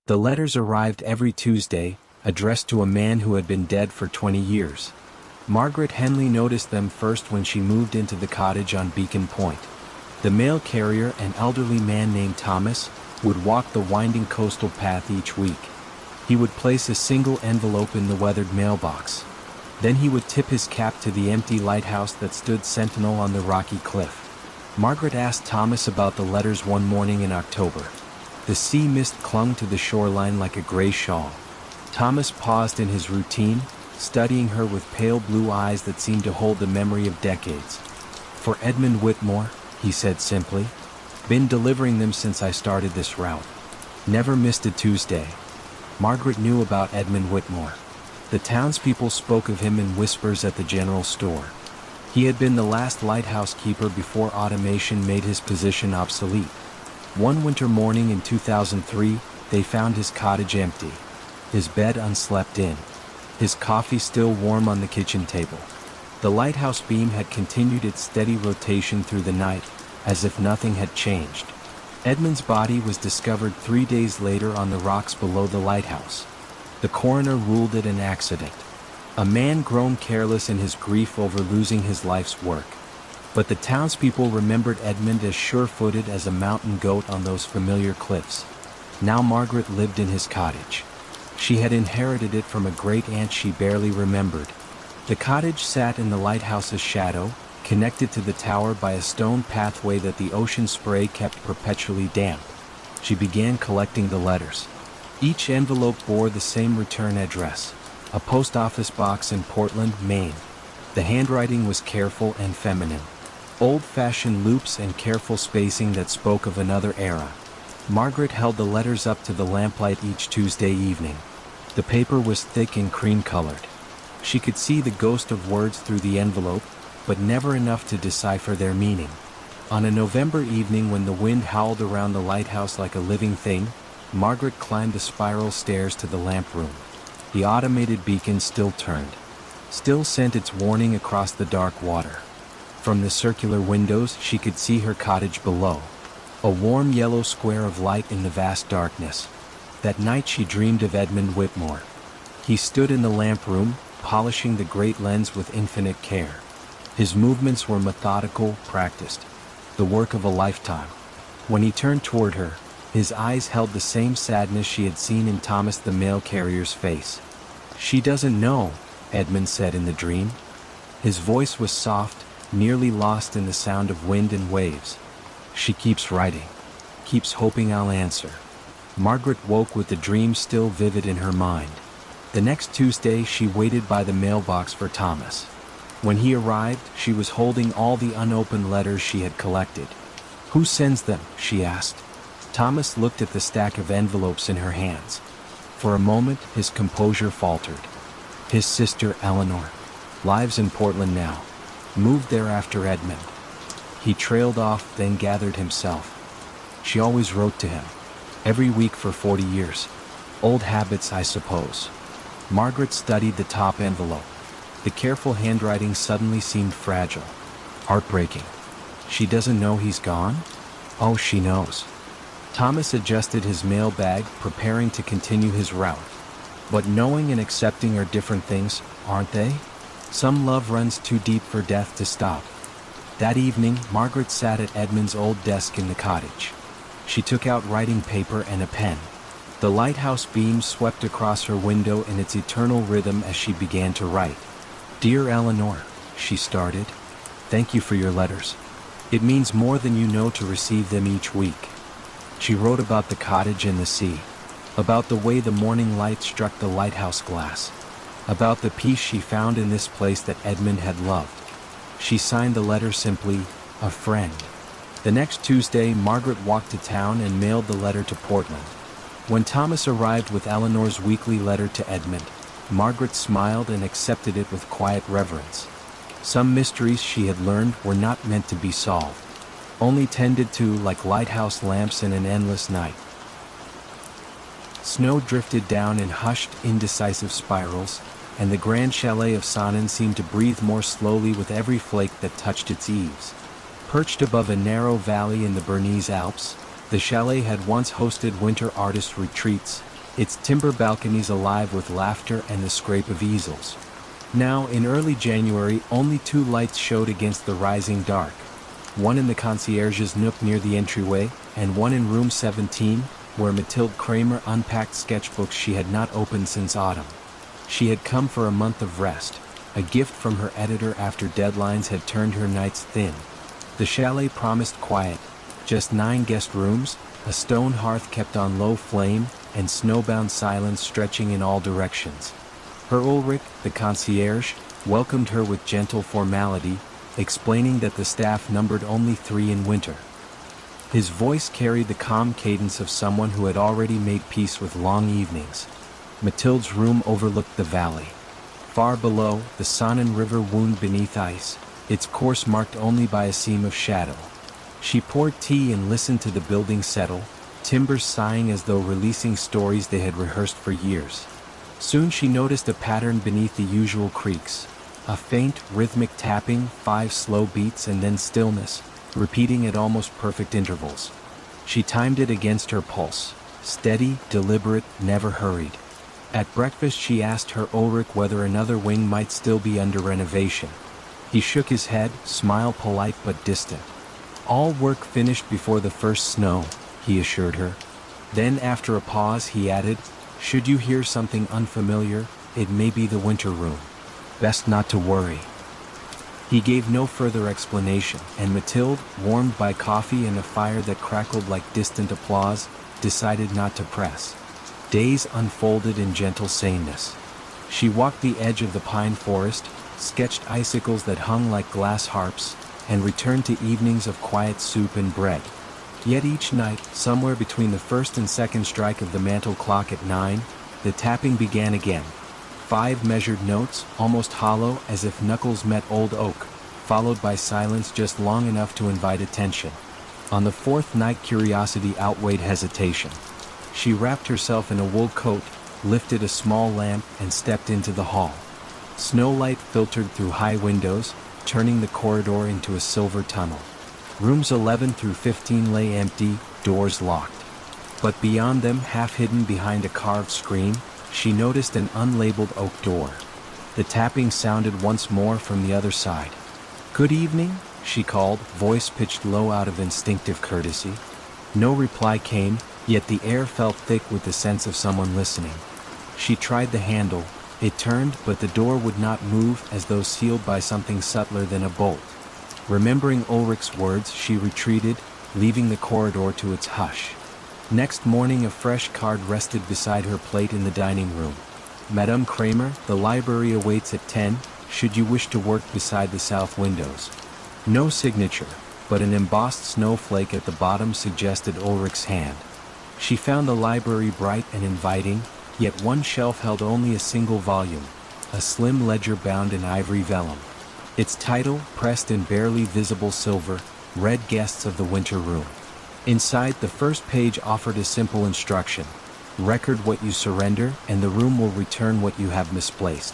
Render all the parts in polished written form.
The letters arrived every Tuesday, addressed to a man who had been dead for 20 years. Margaret Henley noticed them first when she moved into the cottage on Beacon Point. The mail carrier, an elderly man named Thomas, would walk the winding coastal path each week. He would place a single envelope in the weathered mailbox. Then he would tip his cap to the empty lighthouse that stood sentinel on the rocky cliff. Margaret asked Thomas about the letters one morning in October. The sea mist clung to the shoreline like a gray shawl. Thomas paused in his routine, studying her with pale blue eyes that seemed to hold the memory of decades. "For Edmund Whitmore," he said simply. "Been delivering them since I started this route. Never missed a Tuesday." Margaret knew about Edmund Whitmore. The townspeople spoke of him in whispers at the general store. He had been the last lighthouse keeper before automation made his position obsolete. One winter morning in 2003, they found his cottage empty, his bed unslept in, his coffee still warm on the kitchen table. The lighthouse beam had continued its steady rotation through the night, as if nothing had changed. Edmund's body was discovered 3 days later on the rocks below the lighthouse. The coroner ruled it an accident. A man grown careless in his grief over losing his life's work. But the townspeople remembered Edmund as sure-footed as a mountain goat on those familiar cliffs. Now Margaret lived in his cottage. She had inherited it from a great-aunt she barely remembered. The cottage sat in the lighthouse's shadow, connected to the tower by a stone pathway that the ocean spray kept perpetually damp. She began collecting the letters. Each envelope bore the same return address, a post office box in Portland, Maine. The handwriting was careful and feminine. Old-fashioned loops and careful spacing that spoke of another era. Margaret held the letters up to the lamplight each Tuesday evening. The paper was thick and cream-colored. She could see the ghost of words through the envelope, but never enough to decipher their meaning. On a November evening when the wind howled around the lighthouse like a living thing, Margaret climbed the spiral stairs to the lamp room. The automated beacon still turned, still sent its warning across the dark water. From the circular windows she could see her cottage below, a warm yellow square of light in the vast darkness. That night she dreamed of Edmund Whitmore. He stood in the lamp room, polishing the great lens with infinite care. His movements were methodical, practiced, the work of a lifetime. When he turned toward her, his eyes held the same sadness she had seen in Thomas the mail carrier's face. "She doesn't know," Edmund said in the dream. His voice was soft, nearly lost in the sound of wind and waves. "She keeps writing, keeps hoping I'll answer." Margaret woke with the dream still vivid in her mind. The next Tuesday she waited by the mailbox for Thomas. When he arrived, she was holding all the unopened letters she had collected. "Who sends them?" she asked. Thomas looked at the stack of envelopes in her hands. For a moment, his composure faltered. "His sister Eleanor. Lives in Portland now. Moved there after Edmund." He trailed off, then gathered himself. "She always wrote to him. Every week for 40 years. Old habits, I suppose." Margaret studied the top envelope. The careful handwriting suddenly seemed fragile. Heartbreaking. She doesn't know he's gone? Oh, she knows. Thomas adjusted his mail bag, preparing to continue his route. But knowing and accepting are different things, aren't they? Some love runs too deep for death to stop. That evening, Margaret sat at Edmund's old desk in the cottage. She took out writing paper and a pen. The lighthouse beam swept across her window in its eternal rhythm as she began to write. "Dear Eleanor," she started, "thank you for your letters. It means more than you know to receive them each week." She wrote about the cottage and the sea, about the way the morning light struck the lighthouse glass, about the peace she found in this place that Edmund had loved. She signed the letter simply, "A friend." The next Tuesday, Margaret walked to town and mailed the letter to Portland. When Thomas arrived with Eleanor's weekly letter to Edmund, Margaret smiled and accepted it with quiet reverence. Some mysteries she had learned were not meant to be solved, only tended to like lighthouse lamps in an endless night. Snow drifted down in hushed, indecisive spirals, and the grand chalet of Sonnen seemed to breathe more slowly with every flake that touched its eaves. Perched above a narrow valley in the Bernese Alps, the chalet had once hosted winter artist retreats, its timber balconies alive with laughter and the scrape of easels. Now, in early January, only 2 lights showed against the rising dark. One in the concierge's nook near the entryway, and one in room 17, where Mathilde Kramer unpacked sketchbooks she had not opened since autumn. She had come for a month of rest, a gift from her editor after deadlines had turned her nights thin. The chalet promised quiet, just 9 guest rooms, a stone hearth kept on low flame, and snowbound silence stretching in all directions. Herr Ulrich, the concierge, welcomed her with gentle formality, explaining that the staff numbered only 3 in winter. His voice carried the calm cadence of someone who had already made peace with long evenings. Mathilde's room overlooked the valley. Far below, the Sonnen River wound beneath ice, its course marked only by a seam of shadow. She poured tea and listened to the building settle, timbers sighing as though releasing stories they had rehearsed for years. Soon she noticed a pattern beneath the usual creaks. A faint, rhythmic tapping, 5 slow beats and then stillness, repeating at almost perfect intervals. She timed it against her pulse. Steady, deliberate, never hurried. At breakfast she asked Herr Ulrich whether another wing might still be under renovation. He shook his head, smile polite but distant. All work finished before the first snow, he assured her. Then after a pause he added, should you hear something unfamiliar, it may be the winter room. Best not to worry. He gave no further explanation, and Mathilde, warmed by coffee and a fire that crackled like distant applause, decided not to press. Days unfolded in gentle saneness. She walked the edge of the pine forest, sketched icicles that hung like glass harps, and returned to evenings of quiet soup and bread. Yet each night, somewhere between the first and second strike of the mantel clock at 9, the tapping began again. 5 measured notes, almost hollow as if knuckles met old oak, followed by silence just long enough to invite attention. On the 4th night curiosity outweighed hesitation. She wrapped herself in a wool coat, lifted a small lamp and stepped into the hall. Snowlight filtered through high windows, turning the corridor into a silver tunnel. Rooms 11 through 15 lay empty, doors locked. But beyond them, half hidden behind a carved screen, she noticed an unlabeled oak door. The tapping sounded once more from the other side. "Good evening," she called, voice pitched low out of instinctive courtesy. No reply came, yet the air felt thick with the sense of someone listening. She tried the handle. It turned, but the door would not move, as though sealed by something subtler than a bolt. Remembering Ulrich's words, she retreated, leaving the corridor to its hush. Next morning a fresh card rested beside her plate in the dining room. "Madame Kramer, the library awaits at 10, should you wish to work beside the south windows." No signature, but an embossed snowflake at the bottom suggested Ulrich's hand. She found the library bright and inviting, yet one shelf held only a single volume, a slim ledger bound in ivory vellum. Its title, pressed in barely visible silver, read Guests of the Winter Room. Inside, the first page offered a simple instruction: record what you surrender, and the room will return what you have misplaced.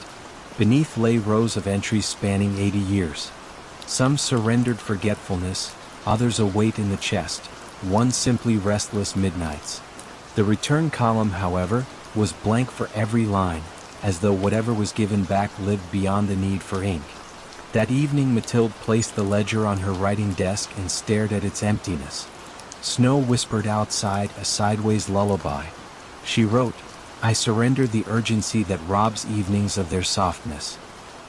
Beneath lay rows of entries spanning 80 years. Some surrendered forgetfulness, others a weight in the chest, one simply restless midnights. The return column, however, was blank for every line, as though whatever was given back lived beyond the need for ink. That evening Mathilde placed the ledger on her writing desk and stared at its emptiness. Snow whispered outside, a sideways lullaby. She wrote, "I surrender the urgency that robs evenings of their softness."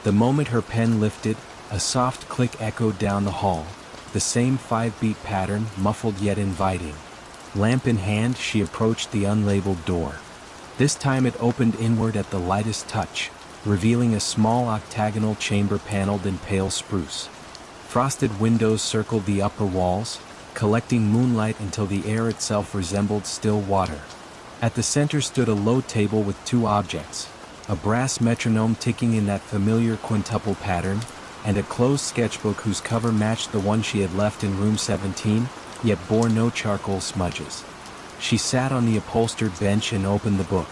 The moment her pen lifted, a soft click echoed down the hall, the same 5-beat pattern, muffled yet inviting. Lamp in hand, she approached the unlabeled door. This time it opened inward at the lightest touch, revealing a small octagonal chamber paneled in pale spruce. Frosted windows circled the upper walls, collecting moonlight until the air itself resembled still water. At the center stood a low table with 2 objects, a brass metronome ticking in that familiar quintuple pattern, and a closed sketchbook whose cover matched the one she had left in room 17, yet bore no charcoal smudges. She sat on the upholstered bench and opened the book.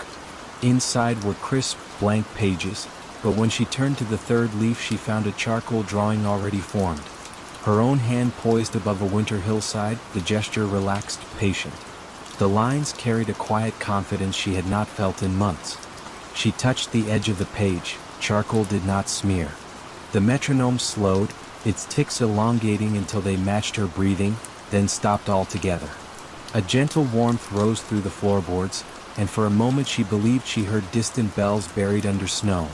Inside were crisp, blank pages, but when she turned to the 3rd leaf she found a charcoal drawing already formed. Her own hand poised above a winter hillside, the gesture relaxed, patient. The lines carried a quiet confidence she had not felt in months. She touched the edge of the page, charcoal did not smear. The metronome slowed, its ticks elongating until they matched her breathing, then stopped altogether. A gentle warmth rose through the floorboards, and for a moment she believed she heard distant bells buried under snow,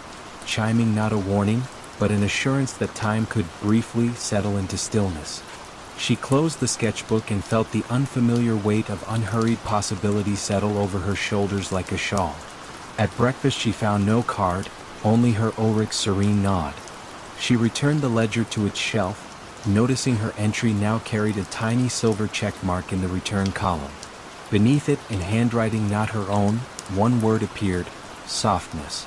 chiming not a warning, but an assurance that time could briefly settle into stillness. She closed the sketchbook and felt the unfamiliar weight of unhurried possibility settle over her shoulders like a shawl. At breakfast she found no card, only her Ulrich's serene nod. She returned the ledger to its shelf, noticing her entry now carried a tiny silver check mark in the return column. Beneath it, in handwriting not her own, one word appeared: softness.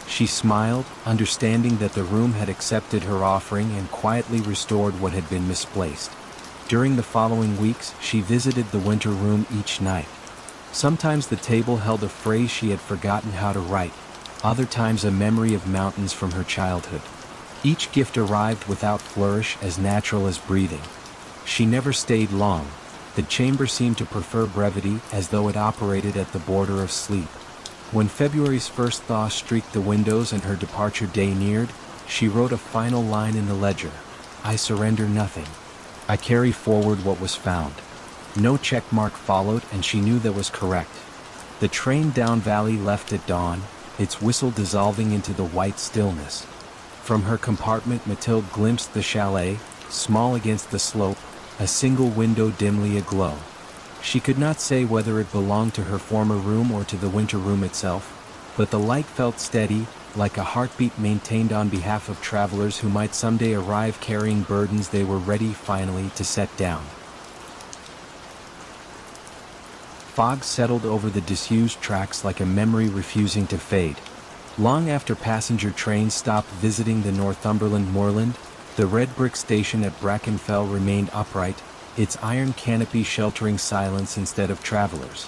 She smiled, understanding that the room had accepted her offering and quietly restored what had been misplaced. During the following weeks, she visited the winter room each night. Sometimes the table held a phrase she had forgotten how to write, other times a memory of mountains from her childhood. Each gift arrived without flourish, as natural as breathing. She never stayed long. The chamber seemed to prefer brevity, as though it operated at the border of sleep. When February's first thaw streaked the windows and her departure day neared, she wrote a final line in the ledger: I surrender nothing. I carry forward what was found. No check mark followed, and she knew that was correct. The train down valley left at dawn, its whistle dissolving into the white stillness. From her compartment Mathilde glimpsed the chalet, small against the slope, a single window dimly aglow. She could not say whether it belonged to her former room or to the winter room itself, but the light felt steady, like a heartbeat maintained on behalf of travelers who might someday arrive carrying burdens they were ready finally to set down. Fog settled over the disused tracks like a memory refusing to fade. Long after passenger trains stopped visiting the Northumberland moorland, the red brick station at Brackenfell remained upright, its iron canopy sheltering silence instead of travelers.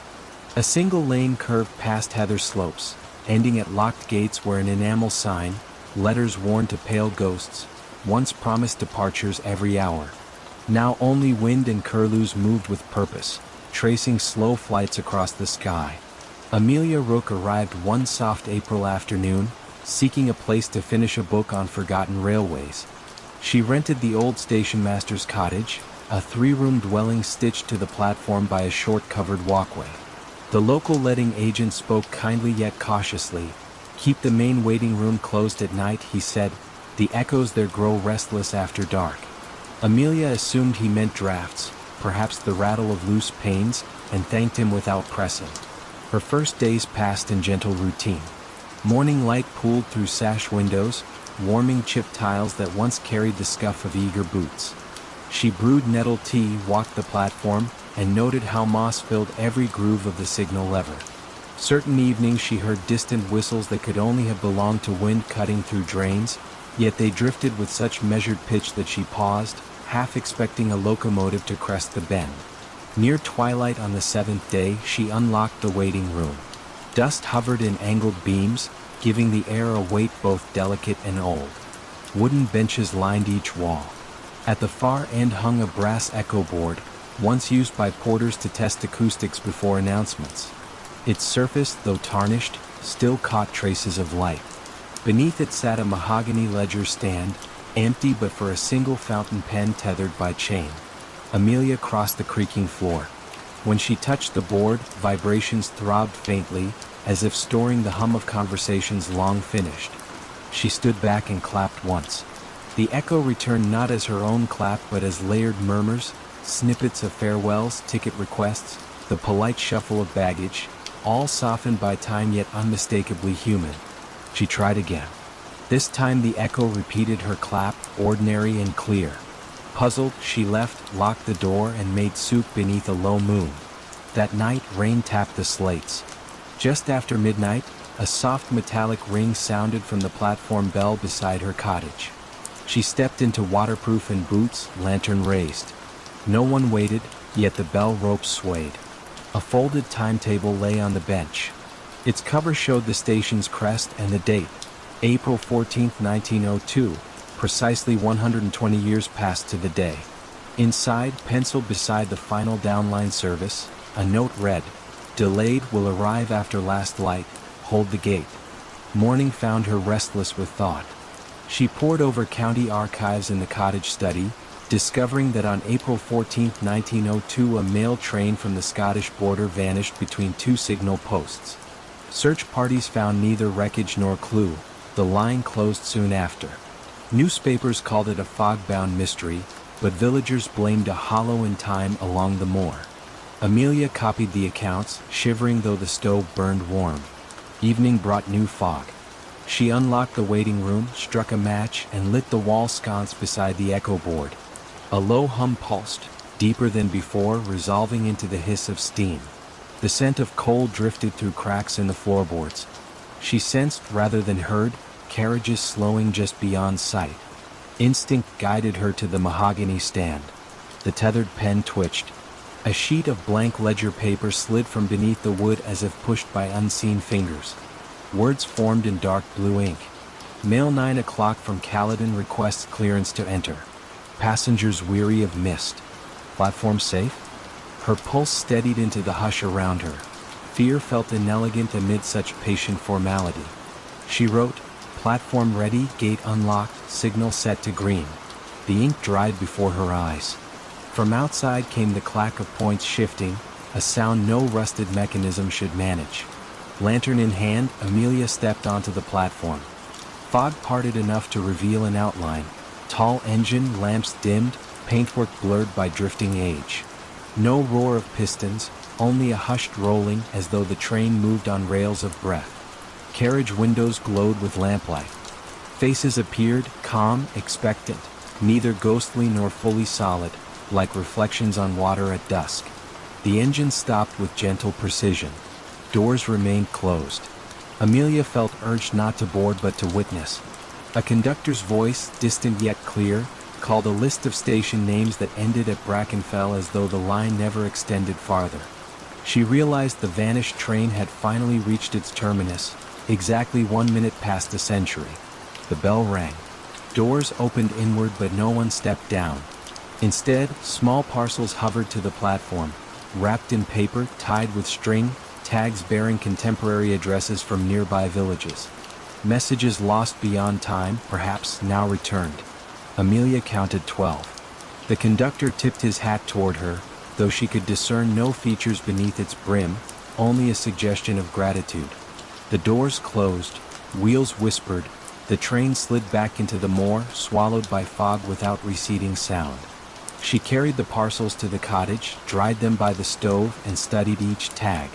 A single lane curved past heather slopes, ending at locked gates where an enamel sign, letters worn to pale ghosts, once promised departures every hour. Now only wind and curlews moved with purpose, tracing slow flights across the sky. Amelia Rook arrived one soft April afternoon, seeking a place to finish a book on forgotten railways. She rented the old stationmaster's cottage, a three-room dwelling stitched to the platform by a short covered walkway. The local letting agent spoke kindly yet cautiously. Keep the main waiting room closed at night, he said. The echoes there grow restless after dark. Amelia assumed he meant drafts, perhaps the rattle of loose panes, and thanked him without pressing. Her first days passed in gentle routine. Morning light pooled through sash windows, warming chipped tiles that once carried the scuff of eager boots. She brewed nettle tea, walked the platform, and noted how moss filled every groove of the signal lever. Certain evenings she heard distant whistles that could only have belonged to wind cutting through drains, yet they drifted with such measured pitch that she paused, half expecting a locomotive to crest the bend. Near twilight on the seventh day, she unlocked the waiting room. Dust hovered in angled beams, giving the air a weight both delicate and old. Wooden benches lined each wall. At the far end hung a brass echo board, once used by porters to test acoustics before announcements. Its surface, though tarnished, still caught traces of light. Beneath it sat a mahogany ledger stand, empty but for a single fountain pen tethered by chain. Amelia crossed the creaking floor. When she touched the board, vibrations throbbed faintly, as if storing the hum of conversations long finished. She stood back and clapped once. The echo returned not as her own clap but as layered murmurs, snippets of farewells, ticket requests, the polite shuffle of baggage, all softened by time yet unmistakably human. She tried again. This time the echo repeated her clap, ordinary and clear. Puzzled, she left, locked the door, and made soup beneath a low moon. That night, rain tapped the slates. Just after midnight, a soft metallic ring sounded from the platform bell beside her cottage. She stepped into waterproof and boots, lantern raised. No one waited, yet the bell rope swayed. A folded timetable lay on the bench. Its cover showed the station's crest and the date, April 14, 1902, precisely 120 years passed to the day. Inside, penciled beside the final downline service, a note read, "Delayed, will arrive after last light, hold the gate." Morning found her restless with thought. She pored over county archives in the cottage study, discovering that on April 14, 1902, a mail train from the Scottish border vanished between two signal posts. Search parties found neither wreckage nor clue. The line closed soon after. Newspapers called it a fog-bound mystery, but villagers blamed a hollow in time along the moor. Amelia copied the accounts, shivering though the stove burned warm. Evening brought new fog. She unlocked the waiting room, struck a match, and lit the wall sconce beside the echo board. A low hum pulsed, deeper than before, resolving into the hiss of steam. The scent of coal drifted through cracks in the floorboards. She sensed rather than heard, carriages slowing just beyond sight. Instinct guided her to the mahogany stand. The tethered pen twitched. A sheet of blank ledger paper slid from beneath the wood as if pushed by unseen fingers. Words formed in dark blue ink. Mail 9 o'clock from Caledon requests clearance to enter. Passengers weary of mist. Platform safe? Her pulse steadied into the hush around her. Fear felt inelegant amid such patient formality. She wrote, "Platform ready, gate unlocked, signal set to green." The ink dried before her eyes. From outside came the clack of points shifting, a sound no rusted mechanism should manage. Lantern in hand, Amelia stepped onto the platform. Fog parted enough to reveal an outline. Tall engine, lamps dimmed, paintwork blurred by drifting age. No roar of pistons, only a hushed rolling as though the train moved on rails of breath. Carriage windows glowed with lamplight. Faces appeared, calm, expectant, neither ghostly nor fully solid, like reflections on water at dusk. The engine stopped with gentle precision. Doors remained closed. Amelia felt urged not to board but to witness. A conductor's voice, distant yet clear, called a list of station names that ended at Brackenfell as though the line never extended farther. She realized the vanished train had finally reached its terminus, exactly 1 minute past the century. The bell rang. Doors opened inward but no one stepped down. Instead, small parcels hovered to the platform, wrapped in paper, tied with string, tags bearing contemporary addresses from nearby villages. Messages lost beyond time, perhaps now returned. Amelia counted 12. The conductor tipped his hat toward her, though she could discern no features beneath its brim, only a suggestion of gratitude. The doors closed, wheels whispered, the train slid back into the moor, swallowed by fog without receding sound. She carried the parcels to the cottage, dried them by the stove, and studied each tag.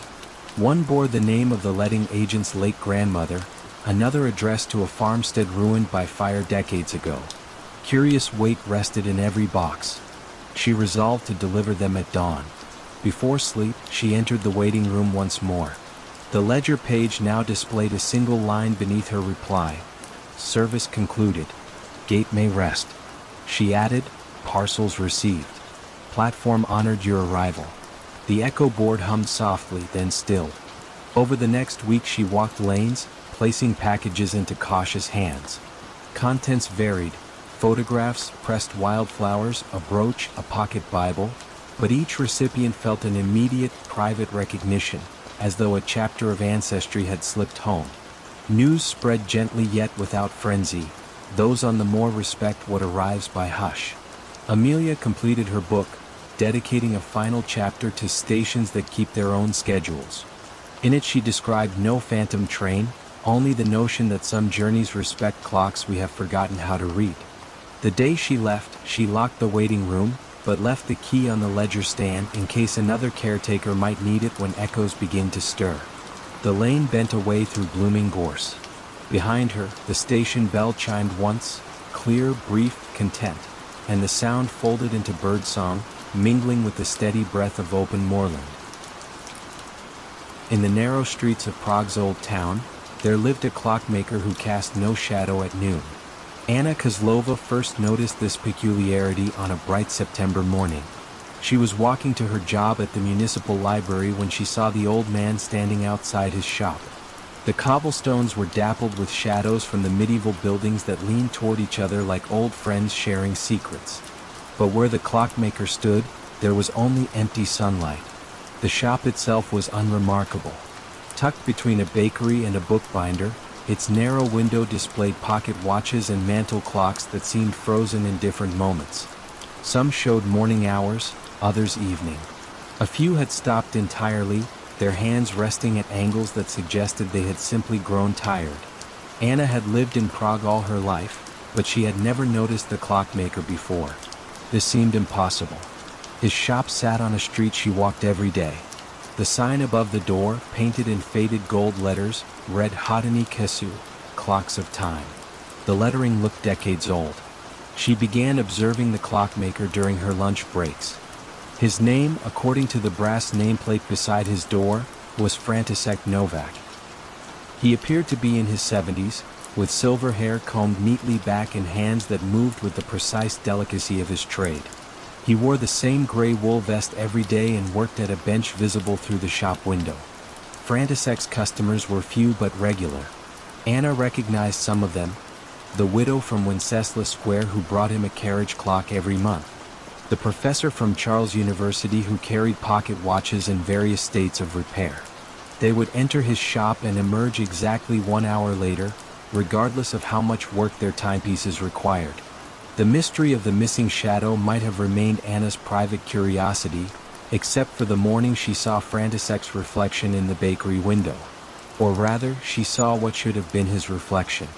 One bore the name of the letting agent's late grandmother, another addressed to a farmstead ruined by fire decades ago. Curious weight rested in every box. She resolved to deliver them at dawn. Before sleep, she entered the waiting room once more. The ledger page now displayed a single line beneath her reply. "Service concluded. Gate may rest." She added, "Parcels received. Platform honored your arrival." The echo board hummed softly, then stilled. Over the next week she walked lanes, placing packages into cautious hands. Contents varied: photographs, pressed wildflowers, a brooch, a pocket Bible, but each recipient felt an immediate, private recognition, as though a chapter of ancestry had slipped home. News spread gently yet without frenzy. Those on the moor respect what arrives by hush. Amelia completed her book, dedicating a final chapter to stations that keep their own schedules. In it she described no phantom train, only the notion that some journeys respect clocks we have forgotten how to read. The day she left, she locked the waiting room, but left the key on the ledger stand in case another caretaker might need it when echoes begin to stir. The lane bent away through blooming gorse. Behind her, the station bell chimed once, clear, brief, content, and the sound folded into birdsong, mingling with the steady breath of open moorland. In the narrow streets of Prague's old town, there lived a clockmaker who cast no shadow at noon. Anna Kozlova first noticed this peculiarity on a bright September morning. She was walking to her job at the municipal library when she saw the old man standing outside his shop. The cobblestones were dappled with shadows from the medieval buildings that leaned toward each other like old friends sharing secrets. But where the clockmaker stood, there was only empty sunlight. The shop itself was unremarkable. Tucked between a bakery and a bookbinder, its narrow window displayed pocket watches and mantel clocks that seemed frozen in different moments. Some showed morning hours, others evening. A few had stopped entirely, their hands resting at angles that suggested they had simply grown tired. Anna had lived in Prague all her life, but she had never noticed the clockmaker before. This seemed impossible. His shop sat on a street she walked every day. The sign above the door, painted in faded gold letters, read Hodiny Kesu, Clocks of Time. The lettering looked decades old. She began observing the clockmaker during her lunch breaks. His name, according to the brass nameplate beside his door, was František Novak. He appeared to be in his 70s, with silver hair combed neatly back and hands that moved with the precise delicacy of his trade. He wore the same gray wool vest every day and worked at a bench visible through the shop window. František's customers were few but regular. Anna recognized some of them: the widow from Wenceslas Square who brought him a carriage clock every month, the professor from Charles University who carried pocket watches in various states of repair. They would enter his shop and emerge exactly 1 hour later, regardless of how much work their timepieces required. The mystery of the missing shadow might have remained Anna's private curiosity, except for the morning she saw František's reflection in the bakery window. Or rather, she saw what should have been his reflection.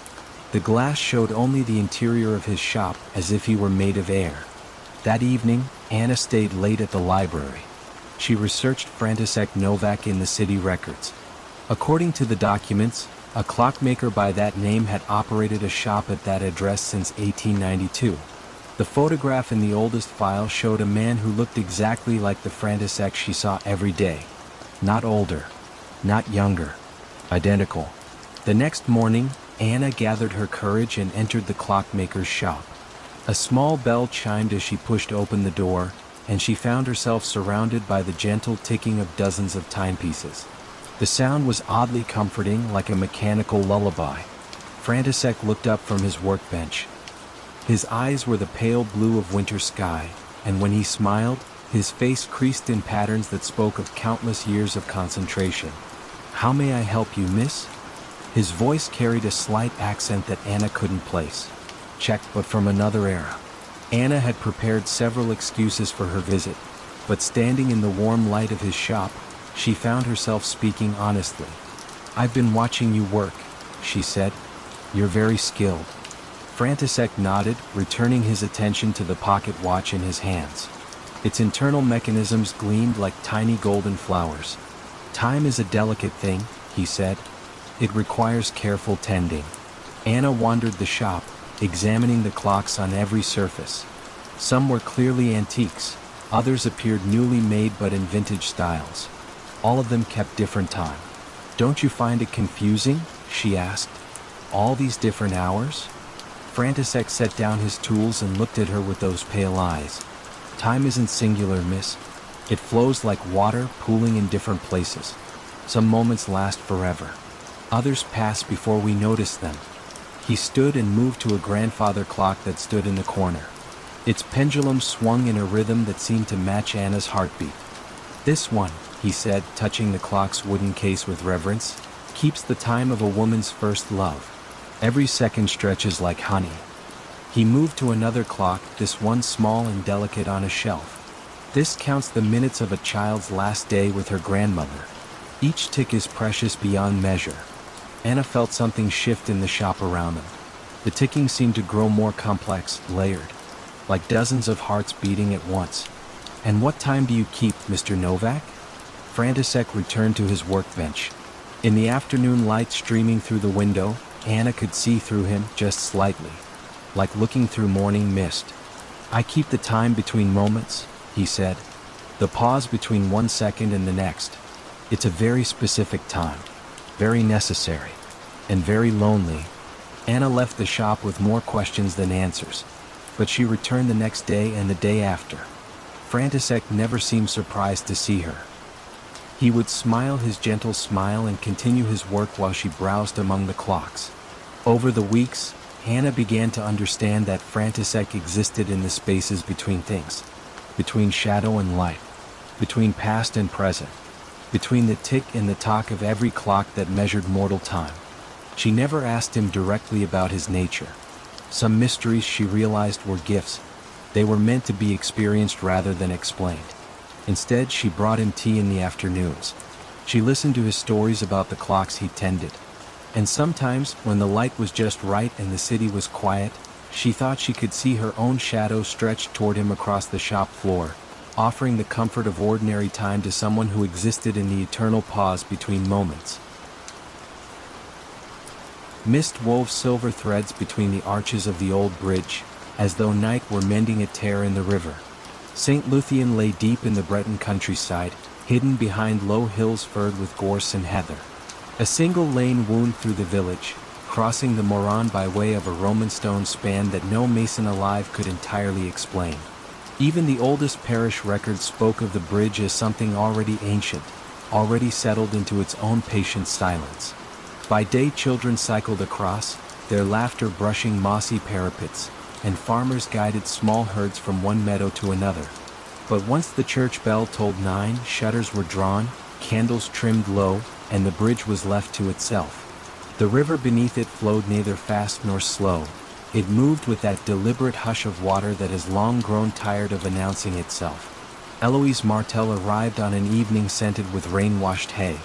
The glass showed only the interior of his shop, as if he were made of air. That evening, Anna stayed late at the library. She researched František Novak in the city records. According to the documents, a clockmaker by that name had operated a shop at that address since 1892. The photograph in the oldest file showed a man who looked exactly like the František she saw every day. Not older, not younger, identical. The next morning, Anna gathered her courage and entered the clockmaker's shop. A small bell chimed as she pushed open the door, and she found herself surrounded by the gentle ticking of dozens of timepieces. The sound was oddly comforting, like a mechanical lullaby. František looked up from his workbench. His eyes were the pale blue of winter sky, and when he smiled, his face creased in patterns that spoke of countless years of concentration. "How may I help you, miss?" His voice carried a slight accent that Anna couldn't place. Check, but from another era. Anna had prepared several excuses for her visit, but standing in the warm light of his shop, she found herself speaking honestly. "I've been watching you work," she said. "You're very skilled." František nodded, returning his attention to the pocket watch in his hands. Its internal mechanisms gleamed like tiny golden flowers. "Time is a delicate thing," he said. "It requires careful tending." Anna wandered the shop, examining the clocks on every surface. Some were clearly antiques, others appeared newly made but in vintage styles. All of them kept different time. "Don't you find it confusing?" she asked. "All these different hours?" František set down his tools and looked at her with those pale eyes. "Time isn't singular, miss. It flows like water, pooling in different places. Some moments last forever. Others pass before we notice them." He stood and moved to a grandfather clock that stood in the corner. Its pendulum swung in a rhythm that seemed to match Anna's heartbeat. "This one," he said, touching the clock's wooden case with reverence, "keeps the time of a woman's first love. Every second stretches like honey." He moved to another clock, this one small and delicate on a shelf. "This counts the minutes of a child's last day with her grandmother. Each tick is precious beyond measure." Anna felt something shift in the shop around them. The ticking seemed to grow more complex, layered, like dozens of hearts beating at once. "And what time do you keep, Mr. Novak?" František returned to his workbench. In the afternoon light streaming through the window, Anna could see through him just slightly, like looking through morning mist. "I keep the time between moments," he said. "The pause between 1 second and the next. It's a very specific time, very necessary, and very lonely." Anna left the shop with more questions than answers, but she returned the next day and the day after. František never seemed surprised to see her. He would smile his gentle smile and continue his work while she browsed among the clocks. Over the weeks, Anna began to understand that František existed in the spaces between things, between shadow and light. between past and present, between the tick and the tock of every clock that measured mortal time. She never asked him directly about his nature. Some mysteries, she realized, were gifts. They were meant to be experienced rather than explained. Instead, she brought him tea in the afternoons. She listened to his stories about the clocks he tended. And sometimes, when the light was just right and the city was quiet, she thought she could see her own shadow stretched toward him across the shop floor, offering the comfort of ordinary time to someone who existed in the eternal pause between moments. Mist wove silver threads between the arches of the old bridge, as though night were mending a tear in the river. St. Luthien lay deep in the Breton countryside, hidden behind low hills furred with gorse and heather. A single lane wound through the village, crossing the Moron by way of a Roman stone span that no mason alive could entirely explain. Even the oldest parish records spoke of the bridge as something already ancient, already settled into its own patient silence. By day, children cycled across, their laughter brushing mossy parapets, and farmers guided small herds from one meadow to another. But once the church bell tolled 9, shutters were drawn, candles trimmed low, and the bridge was left to itself. The river beneath it flowed neither fast nor slow. It moved with that deliberate hush of water that has long grown tired of announcing itself. Eloise Martel arrived on an evening scented with rain-washed hay.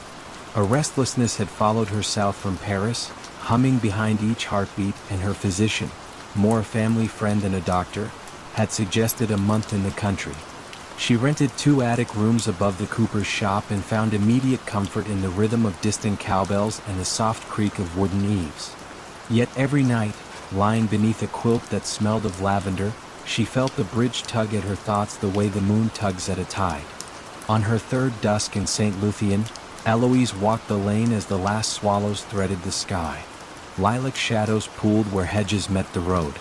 A restlessness had followed her south from Paris, humming behind each heartbeat, and her physician, more a family friend than a doctor, had suggested a month in the country. She rented 2 attic rooms above the cooper's shop and found immediate comfort in the rhythm of distant cowbells and the soft creak of wooden eaves. Yet every night, lying beneath a quilt that smelled of lavender, she felt the bridge tug at her thoughts the way the moon tugs at a tide. On her third dusk in St. Luthien, Eloise walked the lane as the last swallows threaded the sky. Lilac shadows pooled where hedges met the road.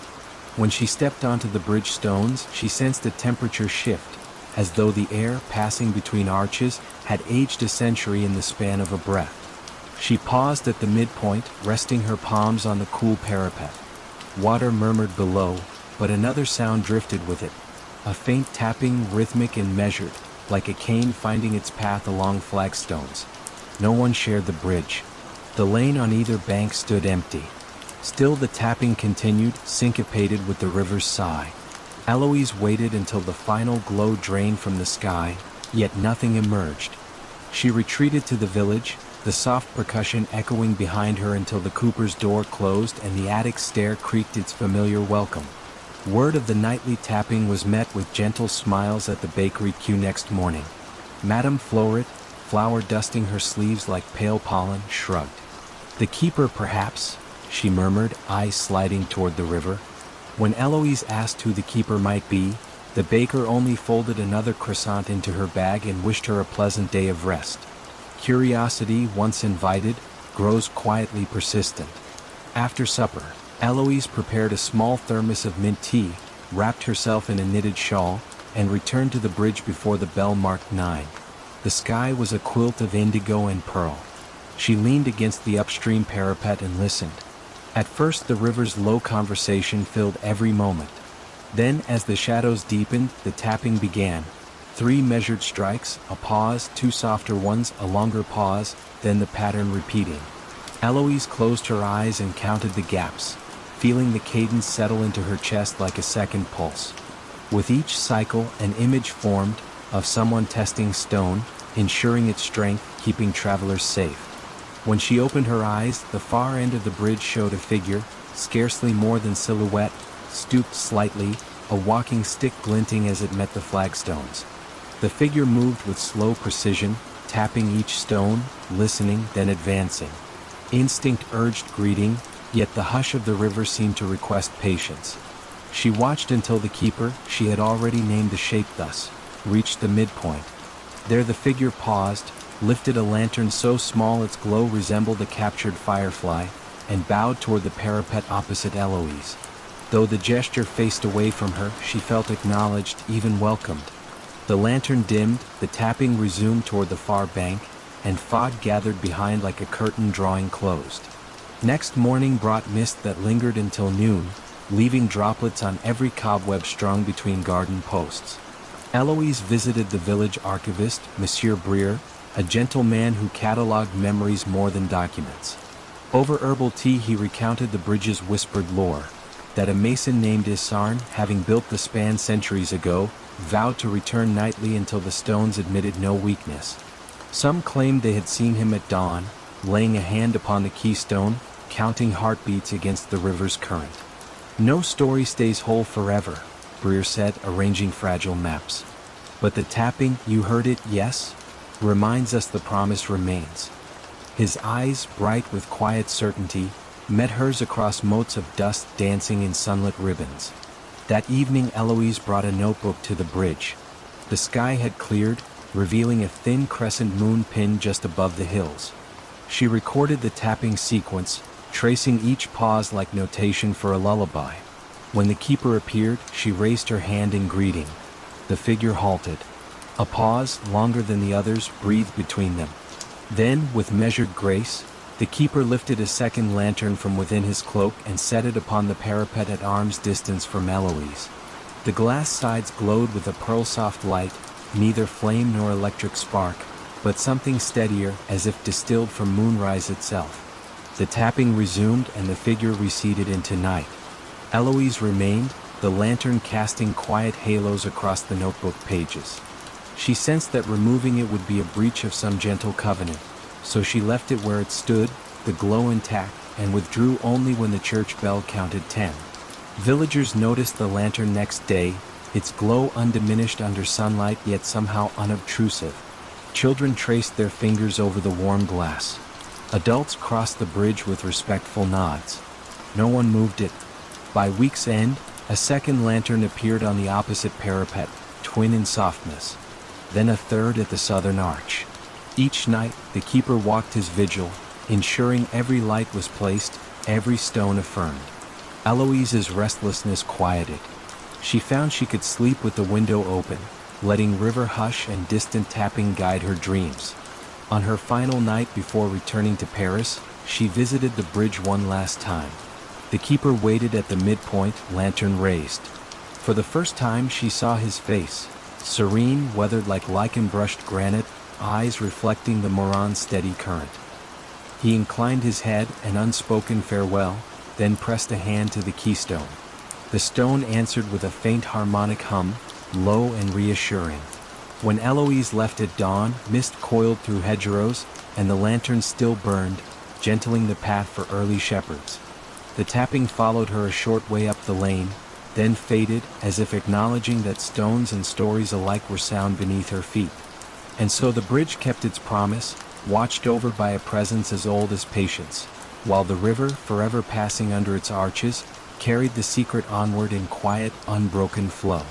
When she stepped onto the bridge stones, she sensed a temperature shift, as though the air passing between arches had aged a century in the span of a breath. She paused at the midpoint, resting her palms on the cool parapet. Water murmured below, but another sound drifted with it. A faint tapping, rhythmic and measured, like a cane finding its path along flagstones. No one shared the bridge. The lane on either bank stood empty. Still the tapping continued, syncopated with the river's sigh. Eloise waited until the final glow drained from the sky, yet nothing emerged. She retreated to the village, the soft percussion echoing behind her until the cooper's door closed and the attic stair creaked its familiar welcome. Word of the nightly tapping was met with gentle smiles at the bakery queue next morning. Madame Floret, flour dusting her sleeves like pale pollen, shrugged. "The keeper, perhaps," she murmured, eyes sliding toward the river. When Eloise asked who the keeper might be, the baker only folded another croissant into her bag and wished her a pleasant day of rest. Curiosity, once invited, grows quietly persistent. After supper, Eloise prepared a small thermos of mint tea, wrapped herself in a knitted shawl, and returned to the bridge before the bell marked 9. The sky was a quilt of indigo and pearl. She leaned against the upstream parapet and listened. At first the river's low conversation filled every moment. Then, as the shadows deepened, the tapping began. 3 measured strikes, a pause, 2 softer ones, a longer pause, then the pattern repeating. Eloise closed her eyes and counted the gaps, feeling the cadence settle into her chest like a second pulse. With each cycle, an image formed, of someone testing stone, ensuring its strength, keeping travelers safe. When she opened her eyes, the far end of the bridge showed a figure, scarcely more than silhouette, stooped slightly, a walking stick glinting as it met the flagstones. The figure moved with slow precision, tapping each stone, listening, then advancing. Instinct urged greeting, yet the hush of the river seemed to request patience. She watched until the keeper, she had already named the shape thus, reached the midpoint. There the figure paused, lifted a lantern so small its glow resembled a captured firefly, and bowed toward the parapet opposite Eloise. Though the gesture faced away from her, she felt acknowledged, even welcomed. The lantern dimmed, the tapping resumed toward the far bank, and fog gathered behind like a curtain drawing closed. Next morning brought mist that lingered until noon, leaving droplets on every cobweb strung between garden posts. Eloise visited the village archivist, Monsieur Brier, a gentle man who catalogued memories more than documents. Over herbal tea he recounted the bridge's whispered lore, that a mason named Isarn, having built the span centuries ago, vowed to return nightly until the stones admitted no weakness. Some claimed they had seen him at dawn, laying a hand upon the keystone, counting heartbeats against the river's current. No story stays whole forever, Brier said, arranging fragile maps. But the tapping, you heard it, yes? Reminds us the promise remains. His eyes, bright with quiet certainty, met hers across motes of dust dancing in sunlit ribbons. That evening Eloise brought a notebook to the bridge. The sky had cleared, revealing a thin crescent moon pinned just above the hills. She recorded the tapping sequence, tracing each pause like notation for a lullaby. When the keeper appeared, she raised her hand in greeting. The figure halted. A pause, longer than the others, breathed between them. Then, with measured grace, the keeper lifted a second lantern from within his cloak and set it upon the parapet at arm's distance from Eloise. The glass sides glowed with a pearl-soft light, neither flame nor electric spark, but something steadier, as if distilled from moonrise itself. The tapping resumed and the figure receded into night. Eloise remained, the lantern casting quiet halos across the notebook pages. She sensed that removing it would be a breach of some gentle covenant, so she left it where it stood, the glow intact, and withdrew only when the church bell counted 10. Villagers noticed the lantern next day, its glow undiminished under sunlight yet somehow unobtrusive. Children traced their fingers over the warm glass. Adults crossed the bridge with respectful nods. No one moved it. By week's end, a second lantern appeared on the opposite parapet, twin in softness. Then a third at the southern arch. Each night, the keeper walked his vigil, ensuring every light was placed, every stone affirmed. Eloise's restlessness quieted. She found she could sleep with the window open, letting river hush and distant tapping guide her dreams. On her final night before returning to Paris, she visited the bridge one last time. The keeper waited at the midpoint, lantern raised. For the first time she saw his face, serene, weathered like lichen-brushed granite, eyes reflecting the Moron's steady current. He inclined his head, an unspoken farewell, then pressed a hand to the keystone. The stone answered with a faint harmonic hum, low and reassuring. When Eloise left at dawn, mist coiled through hedgerows, and the lantern still burned, gentling the path for early shepherds. The tapping followed her a short way up the lane, then faded, as if acknowledging that stones and stories alike were sound beneath her feet. And so the bridge kept its promise, watched over by a presence as old as patience, while the river, forever passing under its arches, carried the secret onward in quiet, unbroken flow.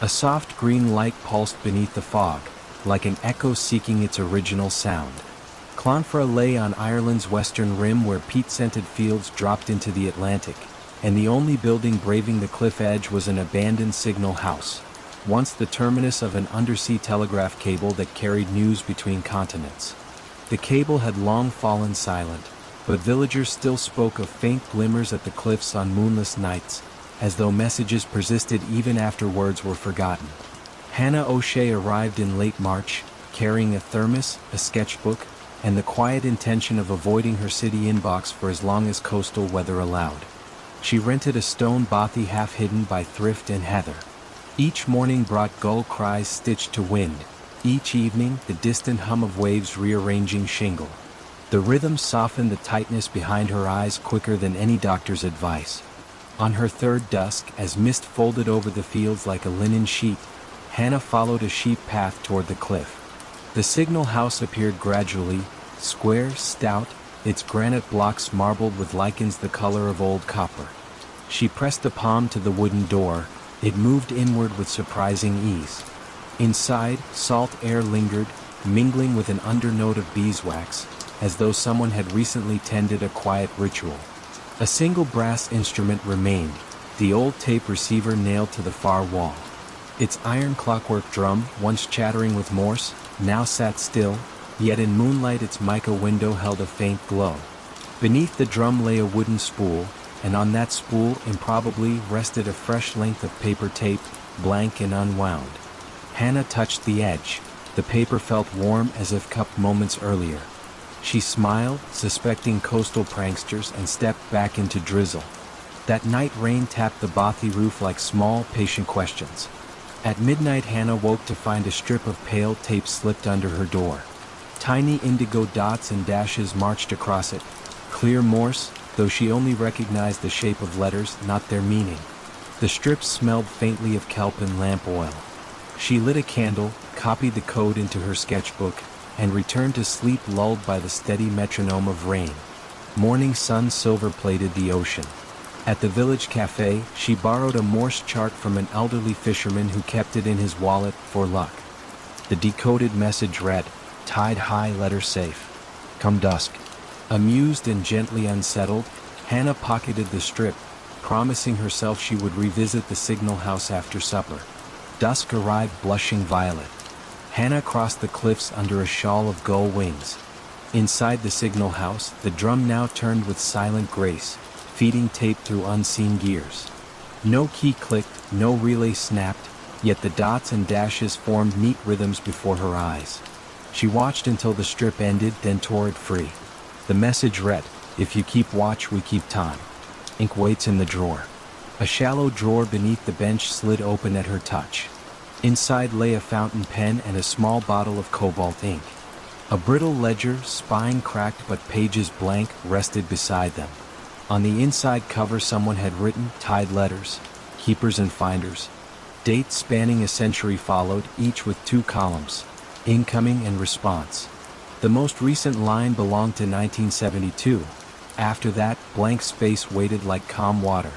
A soft green light pulsed beneath the fog, like an echo seeking its original sound. Clonfera lay on Ireland's western rim where peat-scented fields dropped into the Atlantic, and the only building braving the cliff edge was an abandoned signal house, once the terminus of an undersea telegraph cable that carried news between continents. The cable had long fallen silent, but villagers still spoke of faint glimmers at the cliffs on moonless nights, as though messages persisted even after words were forgotten. Hannah O'Shea arrived in late March, carrying a thermos, a sketchbook, and the quiet intention of avoiding her city inbox for as long as coastal weather allowed. She rented a stone bothy half hidden by thrift and heather. Each morning brought gull cries stitched to wind, each evening the distant hum of waves rearranging shingle. The rhythm softened the tightness behind her eyes quicker than any doctor's advice. On her third dusk, as mist folded over the fields like a linen sheet, Hannah followed a sheep path toward the cliff. The signal house appeared gradually, square, stout, its granite blocks marbled with lichens the color of old copper. She pressed a palm to the wooden door. It moved inward with surprising ease. Inside, salt air lingered, mingling with an undernote of beeswax, as though someone had recently tended a quiet ritual. A single brass instrument remained, the old tape receiver nailed to the far wall. Its iron clockwork drum, once chattering with Morse, now sat still, yet in moonlight its mica window held a faint glow. Beneath the drum lay a wooden spool, and on that spool improbably rested a fresh length of paper tape, blank and unwound. Hannah touched the edge. The paper felt warm as if cupped moments earlier. She smiled, suspecting coastal pranksters, and stepped back into drizzle. That night rain tapped the bothy roof like small, patient questions. At midnight Hannah woke to find a strip of pale tape slipped under her door. Tiny indigo dots and dashes marched across it. Clear Morse, though she only recognized the shape of letters, not their meaning. The strips smelled faintly of kelp and lamp oil. She lit a candle, copied the code into her sketchbook, and returned to sleep lulled by the steady metronome of rain. Morning sun silver-plated the ocean. At the village cafe, she borrowed a Morse chart from an elderly fisherman who kept it in his wallet for luck. The decoded message read, "Tide high, letter safe. Come dusk." Amused and gently unsettled, Hannah pocketed the strip, promising herself she would revisit the signal house after supper. Dusk arrived blushing violet. Hannah crossed the cliffs under a shawl of gull wings. Inside the signal house, the drum now turned with silent grace, feeding tape through unseen gears. No key clicked, no relay snapped, yet the dots and dashes formed neat rhythms before her eyes. She watched until the strip ended, then tore it free. The message read, "If you keep watch, we keep time. Ink waits in the drawer." A shallow drawer beneath the bench slid open at her touch. Inside lay a fountain pen and a small bottle of cobalt ink. A brittle ledger, spine cracked but pages blank, rested beside them. On the inside cover someone had written, "Tide letters, keepers and finders." Dates spanning a century followed, each with 2 columns, incoming and response. The most recent line belonged to 1972. After that, blank space waited like calm water.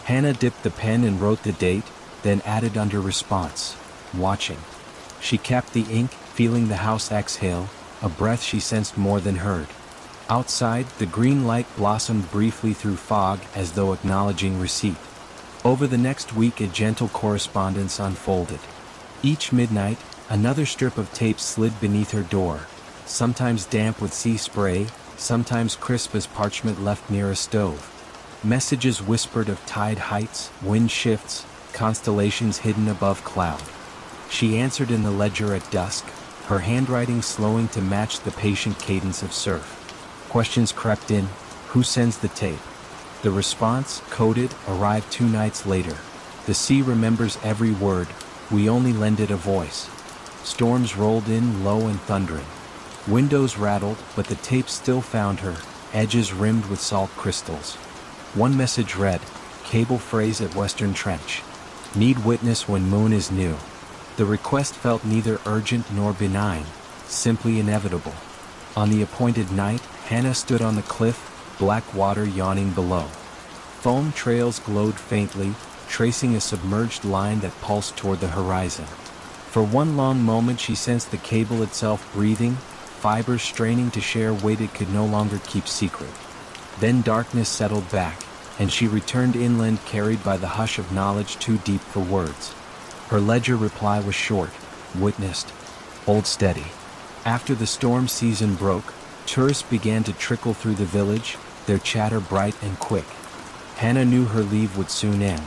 Hannah dipped the pen and wrote the date, then added under response, "Watching." She capped the ink, feeling the house exhale, a breath she sensed more than heard. Outside, the green light blossomed briefly through fog as though acknowledging receipt. Over the next week a gentle correspondence unfolded. Each midnight, another strip of tape slid beneath her door, sometimes damp with sea spray, sometimes crisp as parchment left near a stove. Messages whispered of tide heights, wind shifts, constellations hidden above cloud. She answered in the ledger at dusk, her handwriting slowing to match the patient cadence of surf. Questions crept in. Who sends the tape? The response, coded, arrived 2 nights later. The sea remembers every word, we only lend it a voice. Storms rolled in, low and thundering. Windows rattled, but the tape still found her, edges rimmed with salt crystals. One message read, "Cable phrase at Western Trench. Need witness when moon is new." The request felt neither urgent nor benign, simply inevitable. On the appointed night, Hannah stood on the cliff, black water yawning below. Foam trails glowed faintly, tracing a submerged line that pulsed toward the horizon. For one long moment she sensed the cable itself breathing, fibers straining to share weight it could no longer keep secret. Then darkness settled back, and she returned inland carried by the hush of knowledge too deep for words. Her ledger reply was short, "Witnessed. Hold steady." After the storm season broke, tourists began to trickle through the village, their chatter bright and quick. Hannah knew her leave would soon end.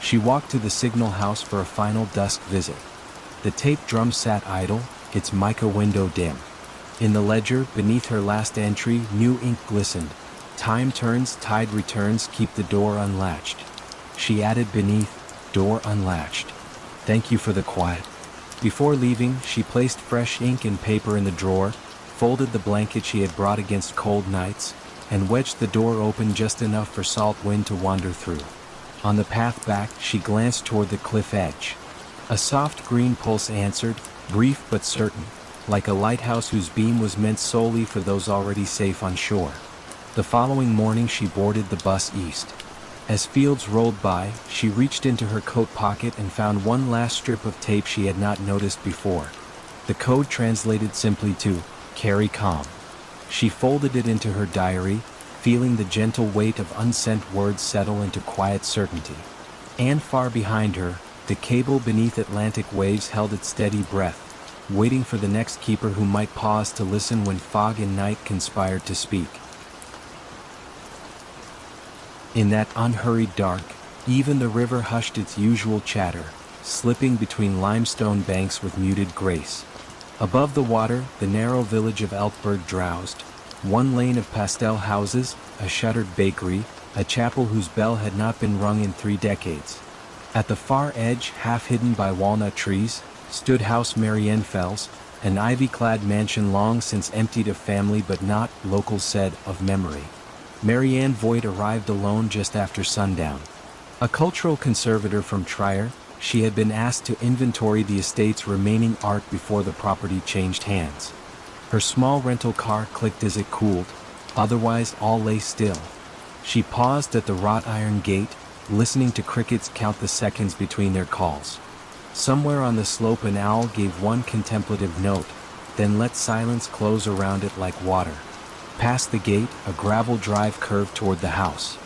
She walked to the signal house for a final dusk visit. The tape drum sat idle, its mica window dim. In the ledger, beneath her last entry, new ink glistened. "Time turns, tide returns, keep the door unlatched." She added beneath, "Door unlatched. Thank you for the quiet." Before leaving, she placed fresh ink and paper in the drawer, folded the blanket she had brought against cold nights, and wedged the door open just enough for salt wind to wander through. On the path back, she glanced toward the cliff edge. A soft green pulse answered, brief but certain, like a lighthouse whose beam was meant solely for those already safe on shore. The following morning she boarded the bus east. As fields rolled by, she reached into her coat pocket and found one last strip of tape she had not noticed before. The code translated simply to, "Carry calm." She folded it into her diary, feeling the gentle weight of unsent words settle into quiet certainty. And far behind her, the cable beneath Atlantic waves held its steady breath, waiting for the next keeper who might pause to listen when fog and night conspired to speak. In that unhurried dark, even the river hushed its usual chatter, slipping between limestone banks with muted grace. Above the water, the narrow village of Elkberg drowsed. One lane of pastel houses, a shuttered bakery, a chapel whose bell had not been rung in 3 decades. At the far edge, half hidden by walnut trees, stood House Marienfels, an ivy-clad mansion long since emptied of family but not, locals said, of memory. Marianne Voigt arrived alone just after sundown. A cultural conservator from Trier, she had been asked to inventory the estate's remaining art before the property changed hands. Her small rental car clicked as it cooled, otherwise all lay still. She paused at the wrought iron gate, listening to crickets count the seconds between their calls. Somewhere on the slope an owl gave one contemplative note, then let silence close around it like water. Past the gate, a gravel drive curved toward the house.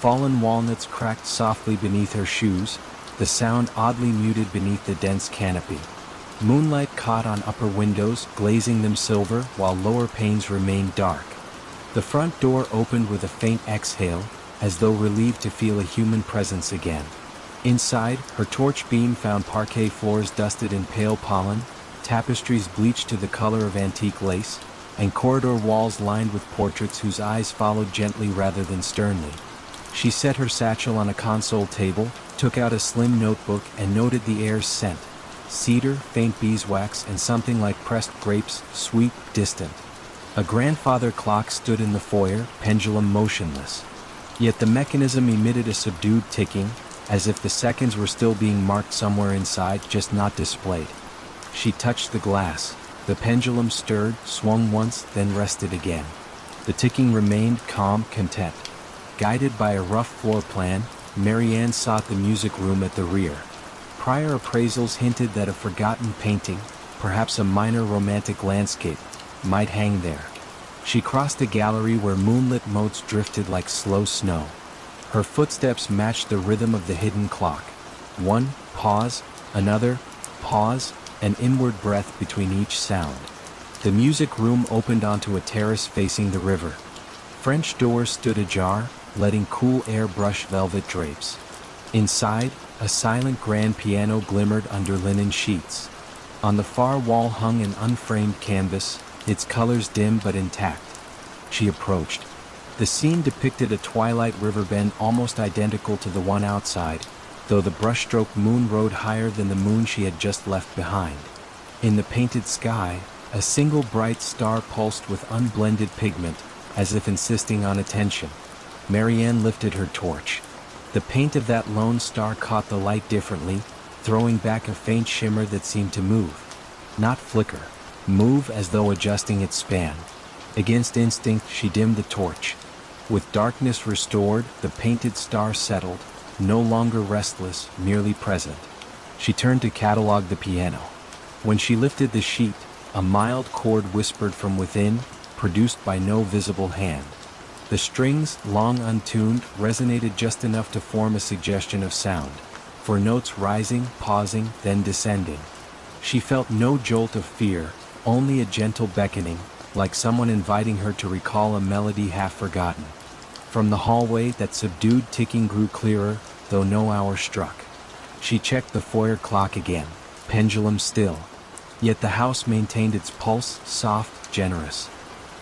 Fallen walnuts cracked softly beneath her shoes, the sound oddly muted beneath the dense canopy. Moonlight caught on upper windows, glazing them silver, while lower panes remained dark. The front door opened with a faint exhale, as though relieved to feel a human presence again. Inside, her torch beam found parquet floors dusted in pale pollen, tapestries bleached to the color of antique lace, and corridor walls lined with portraits whose eyes followed gently rather than sternly. She set her satchel on a console table, took out a slim notebook and noted the air's scent. Cedar, faint beeswax, and something like pressed grapes, sweet, distant. A grandfather clock stood in the foyer, pendulum motionless. Yet the mechanism emitted a subdued ticking, as if the seconds were still being marked somewhere inside, just not displayed. She touched the glass. The pendulum stirred, swung once, then rested again. The ticking remained calm, content. Guided by a rough floor plan, Marianne sought the music room at the rear. Prior appraisals hinted that a forgotten painting, perhaps a minor romantic landscape, might hang there. She crossed a gallery where moonlit motes drifted like slow snow. Her footsteps matched the rhythm of the hidden clock. One, pause, another, pause, an inward breath between each sound. The music room opened onto a terrace facing the river. French doors stood ajar, letting cool air brush velvet drapes. Inside, a silent grand piano glimmered under linen sheets. On the far wall hung an unframed canvas, its colors dim but intact. She approached. The scene depicted a twilight riverbend almost identical to the one outside, though the brushstroke moon rode higher than the moon she had just left behind. In the painted sky, a single bright star pulsed with unblended pigment, as if insisting on attention. Marianne lifted her torch. The paint of that lone star caught the light differently, throwing back a faint shimmer that seemed to move. Not flicker. Move as though adjusting its span. Against instinct, she dimmed the torch. With darkness restored, the painted star settled, no longer restless, merely present. She turned to catalog the piano. When she lifted the sheet, a mild chord whispered from within, produced by no visible hand. The strings, long untuned, resonated just enough to form a suggestion of sound, for notes rising, pausing, then descending. She felt no jolt of fear, only a gentle beckoning, like someone inviting her to recall a melody half forgotten. From the hallway, that subdued ticking grew clearer, though no hour struck. She checked the foyer clock again, pendulum still. Yet the house maintained its pulse, soft, generous.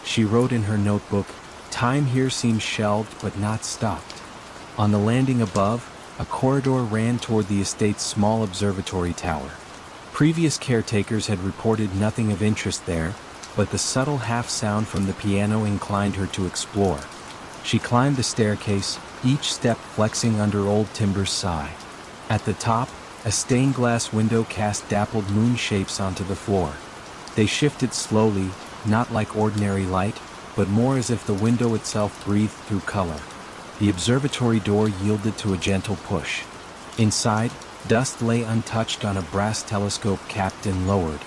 She wrote in her notebook, "Time here seems shelved but not stopped." On the landing above, a corridor ran toward the estate's small observatory tower. Previous caretakers had reported nothing of interest there, but the subtle half-sound from the piano inclined her to explore. She climbed the staircase, each step flexing under old timber's sigh. At the top, a stained-glass window cast dappled moon shapes onto the floor. They shifted slowly, not like ordinary light, but more as if the window itself breathed through color. The observatory door yielded to a gentle push. Inside, dust lay untouched on a brass telescope capped and lowered.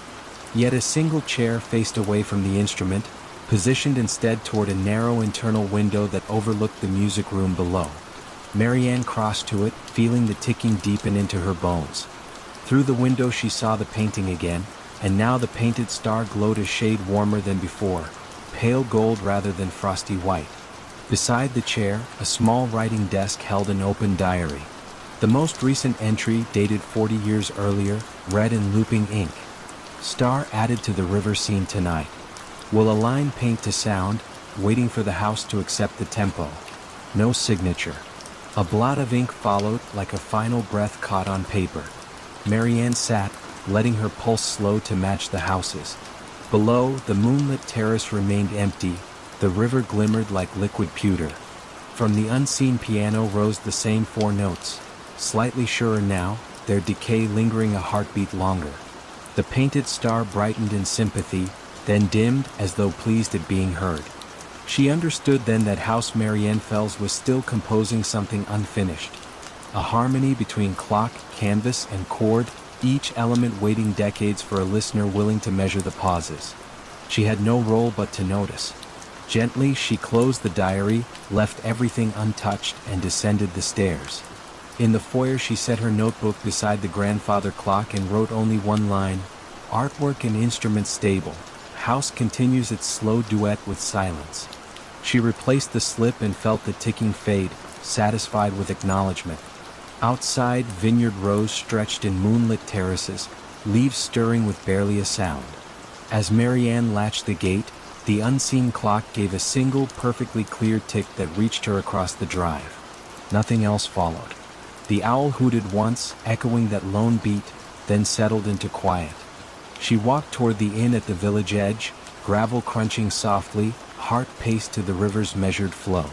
Yet a single chair faced away from the instrument, positioned instead toward a narrow internal window that overlooked the music room below. Marianne crossed to it, feeling the ticking deepen into her bones. Through the window she saw the painting again, and now the painted star glowed a shade warmer than before, pale gold rather than frosty white. Beside the chair, a small writing desk held an open diary. The most recent entry, dated 40 years earlier, read in looping ink. Star added to the river scene tonight. Will a line paint to sound, waiting for the house to accept the tempo. No signature. A blot of ink followed, like a final breath caught on paper. Marianne sat, letting her pulse slow to match the houses. Below, the moonlit terrace remained empty, the river glimmered like liquid pewter. From the unseen piano rose the same 4 notes, slightly surer now, their decay lingering a heartbeat longer. The painted star brightened in sympathy, then dimmed as though pleased at being heard. She understood then that House Marianne Fells was still composing something unfinished. A harmony between clock, canvas, and chord, each element waiting decades for a listener willing to measure the pauses. She had no role but to notice. Gently she closed the diary, left everything untouched, and descended the stairs. In the foyer she set her notebook beside the grandfather clock and wrote only one line: "Artwork and instruments stable. House continues its slow duet with silence." She replaced the slip and felt the ticking fade, satisfied with acknowledgement. Outside, vineyard rows stretched in moonlit terraces, leaves stirring with barely a sound. As Marianne latched the gate, the unseen clock gave a single perfectly clear tick that reached her across the drive. Nothing else followed. The owl hooted once, echoing that lone beat, then settled into quiet. She walked toward the inn at the village edge, gravel crunching softly, heart paced to the river's measured flow.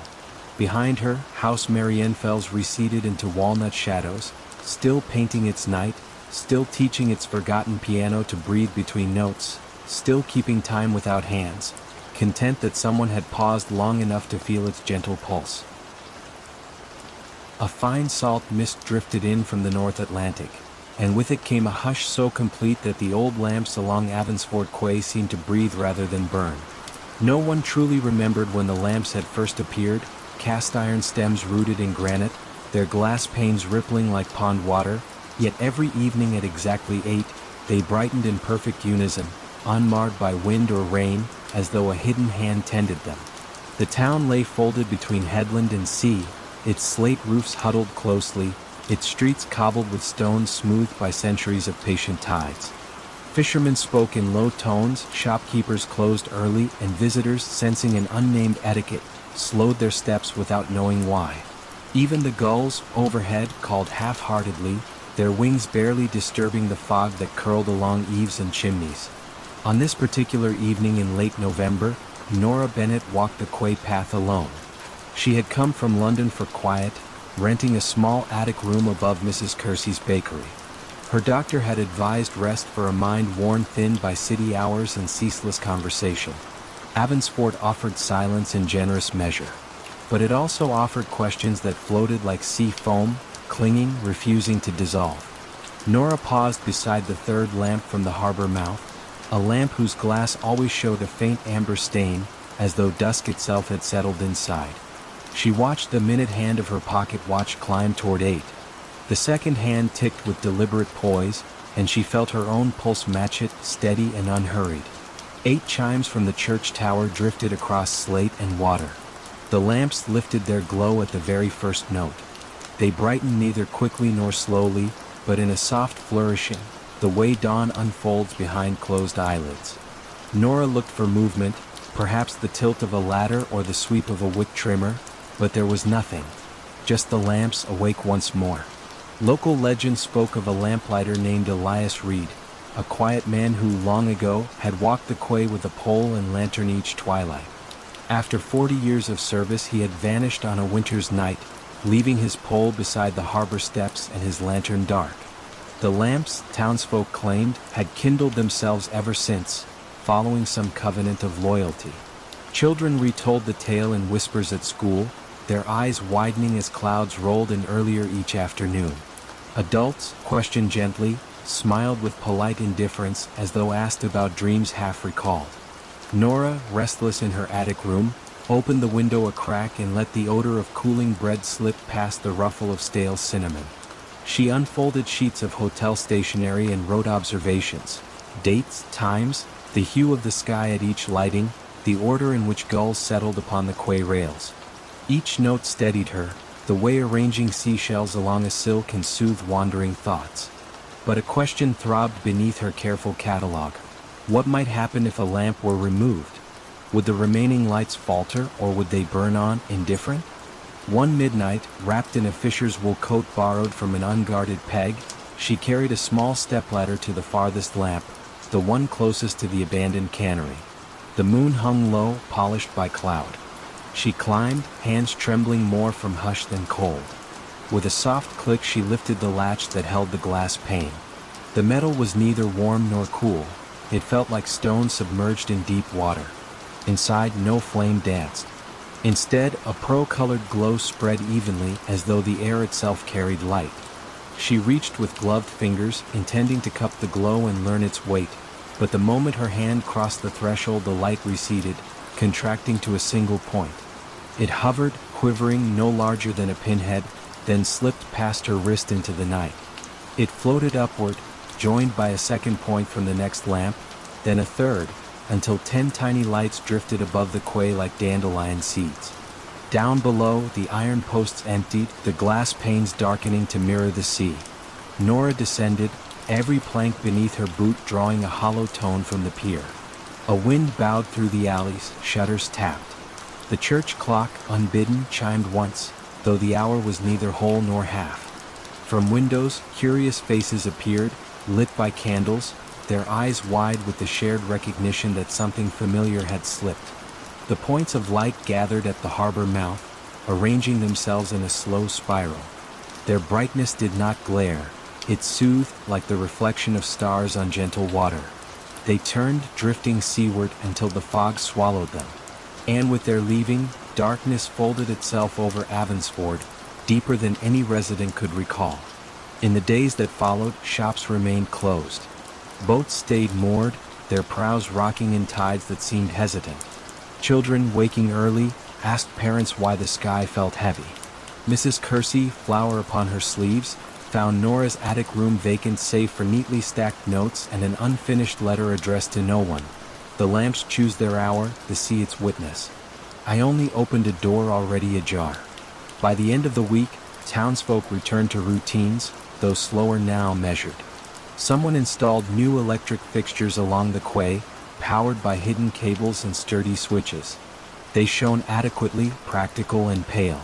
Behind her, House Marianne Fells receded into walnut shadows, still painting its night, still teaching its forgotten piano to breathe between notes, still keeping time without hands, content that someone had paused long enough to feel its gentle pulse. A fine salt mist drifted in from the North Atlantic, and with it came a hush so complete that the old lamps along Avansford Quay seemed to breathe rather than burn. No one truly remembered when the lamps had first appeared, cast iron stems rooted in granite, their glass panes rippling like pond water, yet every evening at exactly 8, they brightened in perfect unison, unmarred by wind or rain, as though a hidden hand tended them. The town lay folded between headland and sea, its slate roofs huddled closely, its streets cobbled with stones smoothed by centuries of patient tides. Fishermen spoke in low tones, shopkeepers closed early, and visitors, sensing an unnamed etiquette, slowed their steps without knowing why. Even the gulls, overhead, called half-heartedly, their wings barely disturbing the fog that curled along eaves and chimneys. On this particular evening in late November, Nora Bennett walked the quay path alone. She had come from London for quiet, renting a small attic room above Mrs. Kersey's bakery. Her doctor had advised rest for a mind worn thin by city hours and ceaseless conversation. Avansford offered silence in generous measure, but it also offered questions that floated like sea foam, clinging, refusing to dissolve. Nora paused beside the third lamp from the harbor mouth, a lamp whose glass always showed a faint amber stain, as though dusk itself had settled inside. She watched the minute hand of her pocket watch climb toward 8. The second hand ticked with deliberate poise, and she felt her own pulse match it, steady and unhurried. 8 chimes from the church tower drifted across slate and water. The lamps lifted their glow at the very first note. They brightened neither quickly nor slowly, but in a soft flourishing, the way dawn unfolds behind closed eyelids. Nora looked for movement, perhaps the tilt of a ladder or the sweep of a wick trimmer, but there was nothing. Just the lamps awake once more. Local legend spoke of a lamplighter named Elias Reed, a quiet man who long ago had walked the quay with a pole and lantern each twilight. After 40 years of service he had vanished on a winter's night, leaving his pole beside the harbor steps and his lantern dark. The lamps, townsfolk claimed, had kindled themselves ever since, following some covenant of loyalty. Children retold the tale in whispers at school, their eyes widening as clouds rolled in earlier each afternoon. Adults, questioned gently, smiled with polite indifference as though asked about dreams half recalled. Nora, restless in her attic room, opened the window a crack and let the odor of cooling bread slip past the ruffle of stale cinnamon. She unfolded sheets of hotel stationery and wrote observations, dates, times, the hue of the sky at each lighting, the order in which gulls settled upon the quay rails. Each note steadied her, the way arranging seashells along a sill can soothe wandering thoughts. But a question throbbed beneath her careful catalog. What might happen if a lamp were removed? Would the remaining lights falter, or would they burn on, indifferent? One midnight, wrapped in a fisher's wool coat borrowed from an unguarded peg, she carried a small stepladder to the farthest lamp, the one closest to the abandoned cannery. The moon hung low, polished by cloud. She climbed, hands trembling more from hush than cold. With a soft click she lifted the latch that held the glass pane. The metal was neither warm nor cool. It felt like stone submerged in deep water. Inside no flame danced. Instead, a pearl-colored glow spread evenly as though the air itself carried light. She reached with gloved fingers, intending to cup the glow and learn its weight, but the moment her hand crossed the threshold the light receded, contracting to a single point. It hovered, quivering, no larger than a pinhead, then slipped past her wrist into the night. It floated upward, joined by a second point from the next lamp, then a third, until 10 tiny lights drifted above the quay like dandelion seeds. Down below, the iron posts emptied, the glass panes darkening to mirror the sea. Nora descended, every plank beneath her boot drawing a hollow tone from the pier. A wind bowed through the alleys, shutters tapped. The church clock, unbidden, chimed once, though the hour was neither whole nor half. From windows, curious faces appeared, lit by candles, their eyes wide with the shared recognition that something familiar had slipped. The points of light gathered at the harbor mouth, arranging themselves in a slow spiral. Their brightness did not glare, it soothed like the reflection of stars on gentle water. They turned, drifting seaward until the fog swallowed them. And with their leaving, darkness folded itself over Avansford, deeper than any resident could recall. In the days that followed, shops remained closed. Boats stayed moored, their prows rocking in tides that seemed hesitant. Children, waking early, asked parents why the sky felt heavy. Mrs. Kersey, flower upon her sleeves, found Nora's attic room vacant save for neatly stacked notes and an unfinished letter addressed to no one. The lamps choose their hour, the sea its witness. I only opened a door already ajar. By the end of the week, townsfolk returned to routines, though slower now measured. Someone installed new electric fixtures along the quay, powered by hidden cables and sturdy switches. They shone adequately, practical and pale.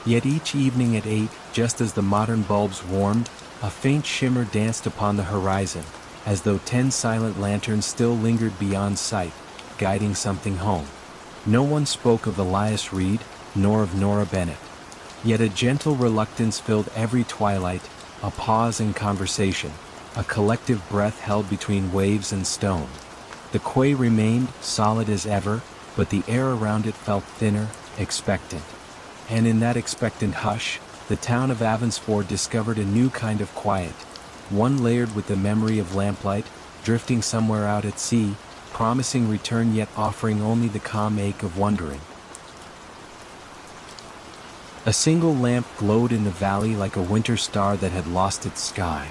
Yet each evening at 8, just as the modern bulbs warmed, a faint shimmer danced upon the horizon, as though 10 silent lanterns still lingered beyond sight, guiding something home. No one spoke of Elias Reed, nor of Nora Bennett. Yet a gentle reluctance filled every twilight, a pause in conversation, a collective breath held between waves and stone. The quay remained solid as ever, but the air around it felt thinner, expectant. And in that expectant hush, the town of Avansford discovered a new kind of quiet, one layered with the memory of lamplight, drifting somewhere out at sea, promising return yet offering only the calm ache of wondering. A single lamp glowed in the valley like a winter star that had lost its sky.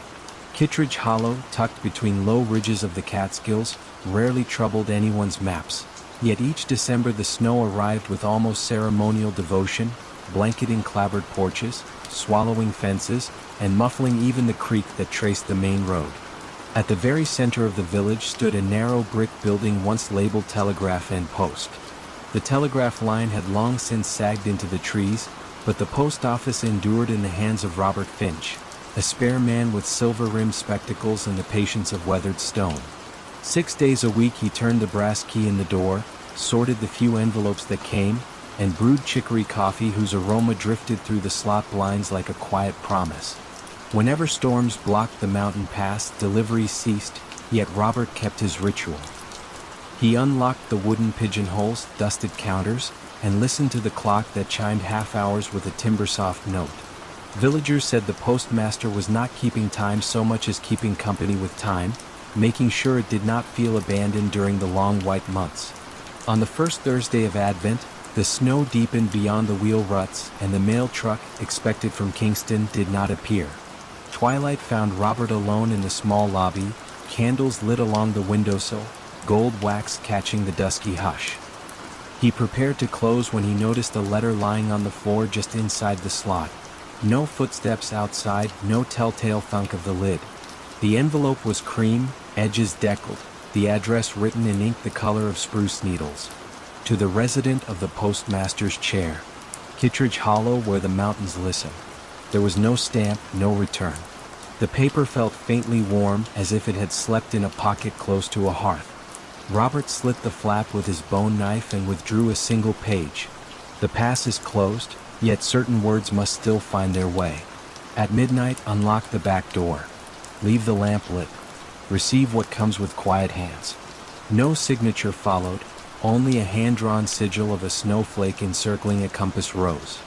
Kittredge Hollow, tucked between low ridges of the Catskills, rarely troubled anyone's maps. Yet each December the snow arrived with almost ceremonial devotion, blanketing clapboard porches, swallowing fences, and muffling even the creek that traced the main road. At the very center of the village stood a narrow brick building once labeled Telegraph and Post. The telegraph line had long since sagged into the trees, but the post office endured in the hands of Robert Finch, a spare man with silver-rimmed spectacles and the patience of weathered stone. 6 days a week he turned the brass key in the door, sorted the few envelopes that came, and brewed chicory coffee whose aroma drifted through the slot blinds like a quiet promise. Whenever storms blocked the mountain pass, deliveries ceased, yet Robert kept his ritual. He unlocked the wooden pigeonholes, dusted counters, and listened to the clock that chimed half hours with a timber-soft note. Villagers said the postmaster was not keeping time so much as keeping company with time, making sure it did not feel abandoned during the long white months. On the first Thursday of Advent, the snow deepened beyond the wheel ruts, and the mail truck, expected from Kingston, did not appear. Twilight found Robert alone in the small lobby, candles lit along the windowsill, gold wax catching the dusky hush. He prepared to close when he noticed a letter lying on the floor just inside the slot. No footsteps outside, no telltale thunk of the lid. The envelope was cream, edges deckled, the address written in ink the color of spruce needles. To the resident of the postmaster's chair, Kittredge Hollow, where the mountains listen. There was no stamp, no return. The paper felt faintly warm, as if it had slept in a pocket close to a hearth. Robert slit the flap with his bone knife and withdrew a single page. The pass is closed, yet certain words must still find their way. At midnight, unlock the back door. Leave the lamp lit. Receive what comes with quiet hands. No signature followed, only a hand-drawn sigil of a snowflake encircling a compass rose.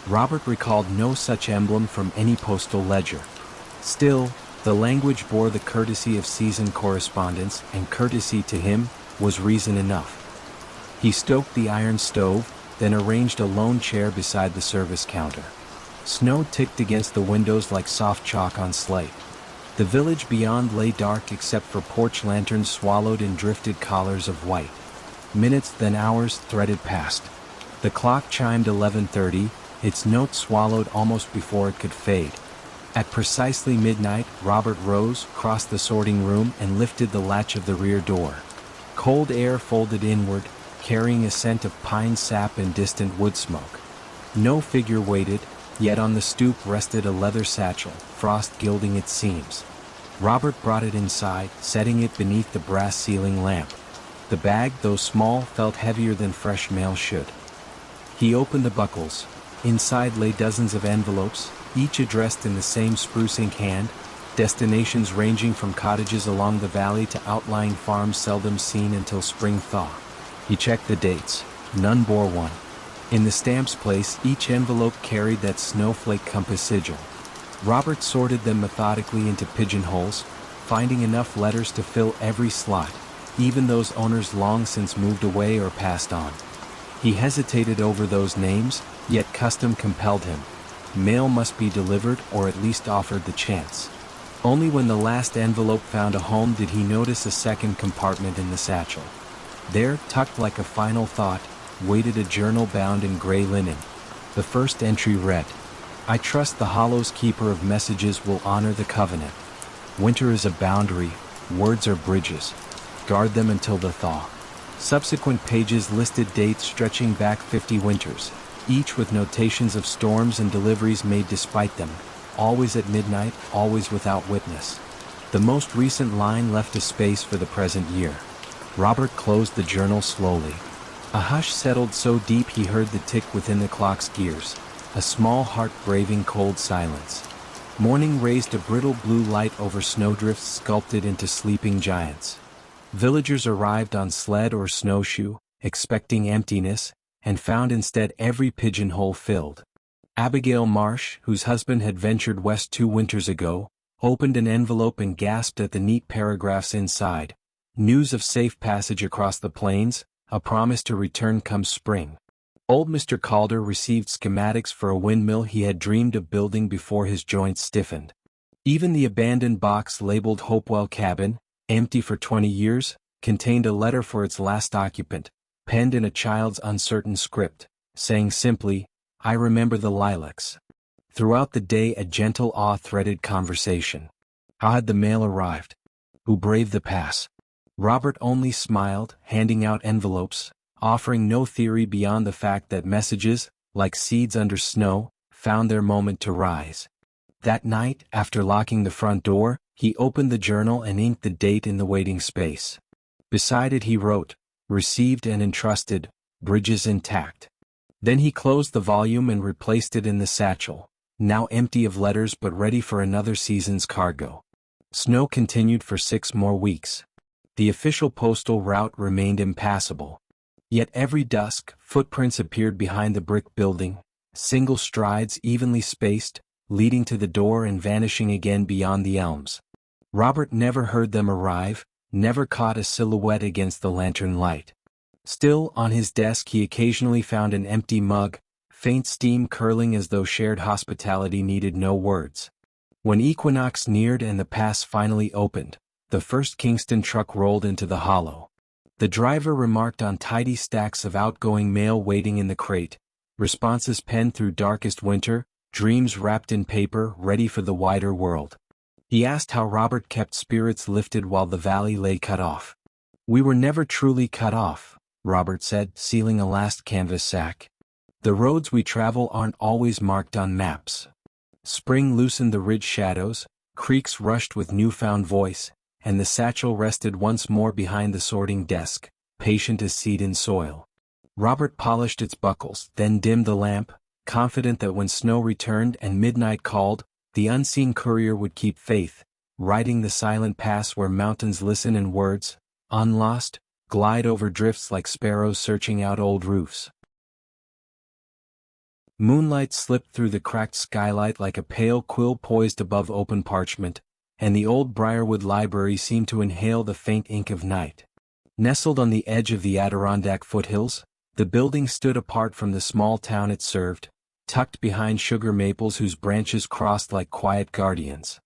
Robert recalled no such emblem from any postal ledger. Still, the language bore the courtesy of seasoned correspondence, and courtesy to him was reason enough. He stoked the iron stove, then arranged a lone chair beside the service counter. Snow ticked against the windows like soft chalk on slate. The village beyond lay dark except for porch lanterns swallowed in drifted collars of white. Minutes, then hours, threaded past. The clock chimed 11:30, its note swallowed almost before it could fade. At precisely midnight, Robert rose, crossed the sorting room, and lifted the latch of the rear door. Cold air folded inward, carrying a scent of pine sap and distant wood smoke. No figure waited, yet on the stoop rested a leather satchel, frost gilding its seams. Robert brought it inside, setting it beneath the brass ceiling lamp. The bag, though small, felt heavier than fresh mail should. He opened the buckles. Inside lay dozens of envelopes, each addressed in the same spruce ink hand, destinations ranging from cottages along the valley to outlying farms seldom seen until spring thaw. He checked the dates. None bore one. In the stamp's place, each envelope carried that snowflake compass sigil. Robert sorted them methodically into pigeonholes, finding enough letters to fill every slot, even those owners long since moved away or passed on. He hesitated over those names, yet custom compelled him. Mail must be delivered, or at least offered the chance. Only when the last envelope found a home did he notice a second compartment in the satchel. There, tucked like a final thought, waited a journal bound in gray linen. The first entry read, "I trust the Hollow's keeper of messages will honor the covenant. Winter is a boundary, words are bridges. Guard them until the thaw." Subsequent pages listed dates stretching back 50 winters, each with notations of storms and deliveries made despite them, always at midnight, always without witness. The most recent line left a space for the present year. Robert closed the journal slowly. A hush settled so deep he heard the tick within the clock's gears, a small heart braving cold silence. Morning raised a brittle blue light over snowdrifts sculpted into sleeping giants. Villagers arrived on sled or snowshoe, expecting emptiness, and found instead every pigeonhole filled. Abigail Marsh, whose husband had ventured west 2 winters ago, opened an envelope and gasped at the neat paragraphs inside. News of safe passage across the plains, a promise to return come spring. Old Mr. Calder received schematics for a windmill he had dreamed of building before his joints stiffened. Even the abandoned box labeled Hopewell Cabin, empty for 20 years, contained a letter for its last occupant, penned in a child's uncertain script, saying simply, "I remember the lilacs." Throughout the day a gentle awe threaded conversation. How had the mail arrived? Who braved the pass? Robert only smiled, handing out envelopes, offering no theory beyond the fact that messages, like seeds under snow, found their moment to rise. That night, after locking the front door, he opened the journal and inked the date in the waiting space. Beside it he wrote, "Received and entrusted, bridges intact." Then he closed the volume and replaced it in the satchel, now empty of letters but ready for another season's cargo. Snow continued for 6 more weeks. The official postal route remained impassable. Yet every dusk, footprints appeared behind the brick building, single strides evenly spaced, leading to the door and vanishing again beyond the elms. Robert never heard them arrive, never caught a silhouette against the lantern light. Still, on his desk he occasionally found an empty mug, faint steam curling as though shared hospitality needed no words. When equinox neared and the pass finally opened, the first Kingston truck rolled into the hollow. The driver remarked on tidy stacks of outgoing mail waiting in the crate, responses penned through darkest winter, dreams wrapped in paper ready for the wider world. He asked how Robert kept spirits lifted while the valley lay cut off. "We were never truly cut off," Robert said, sealing a last canvas sack. "The roads we travel aren't always marked on maps." Spring loosened the ridge shadows, creeks rushed with newfound voice, and the satchel rested once more behind the sorting desk, patient as seed in soil. Robert polished its buckles, then dimmed the lamp, confident that when snow returned and midnight called, the unseen courier would keep faith, riding the silent pass where mountains listen and words, unlost, glide over drifts like sparrows searching out old roofs. Moonlight slipped through the cracked skylight like a pale quill poised above open parchment, and the old Briarwood library seemed to inhale the faint ink of night. Nestled on the edge of the Adirondack foothills, the building stood apart from the small town it served, tucked behind sugar maples whose branches crossed like quiet guardians.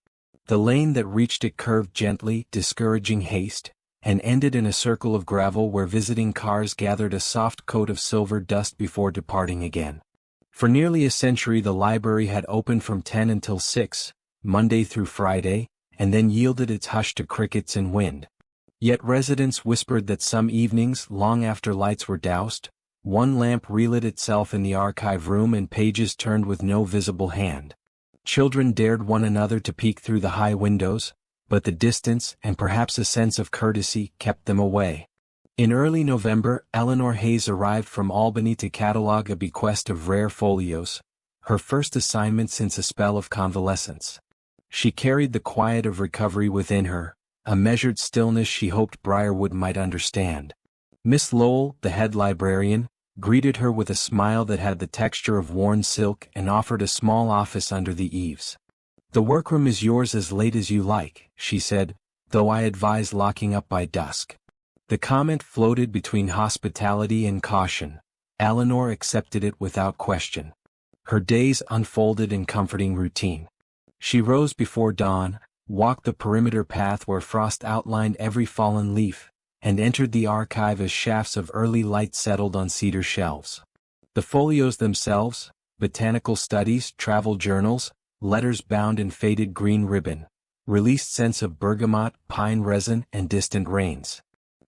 The lane that reached it curved gently, discouraging haste, and ended in a circle of gravel where visiting cars gathered a soft coat of silver dust before departing again. For nearly a century the library had opened from 10 until 6, Monday through Friday, and then yielded its hush to crickets and wind. Yet residents whispered that some evenings, long after lights were doused, one lamp relit itself in the archive room and pages turned with no visible hand. Children dared one another to peek through the high windows, but the distance and perhaps a sense of courtesy kept them away. In early November, Eleanor Hayes arrived from Albany to catalog a bequest of rare folios, her first assignment since a spell of convalescence. She carried the quiet of recovery within her, a measured stillness she hoped Briarwood might understand. Miss Lowell, the head librarian, greeted her with a smile that had the texture of worn silk and offered a small office under the eaves. "The workroom is yours as late as you like," she said, "though I advise locking up by dusk." The comment floated between hospitality and caution. Eleanor accepted it without question. Her days unfolded in comforting routine. She rose before dawn, walked the perimeter path where frost outlined every fallen leaf, and entered the archive as shafts of early light settled on cedar shelves. The folios themselves, botanical studies, travel journals, letters bound in faded green ribbon, released scents of bergamot, pine resin, and distant rains.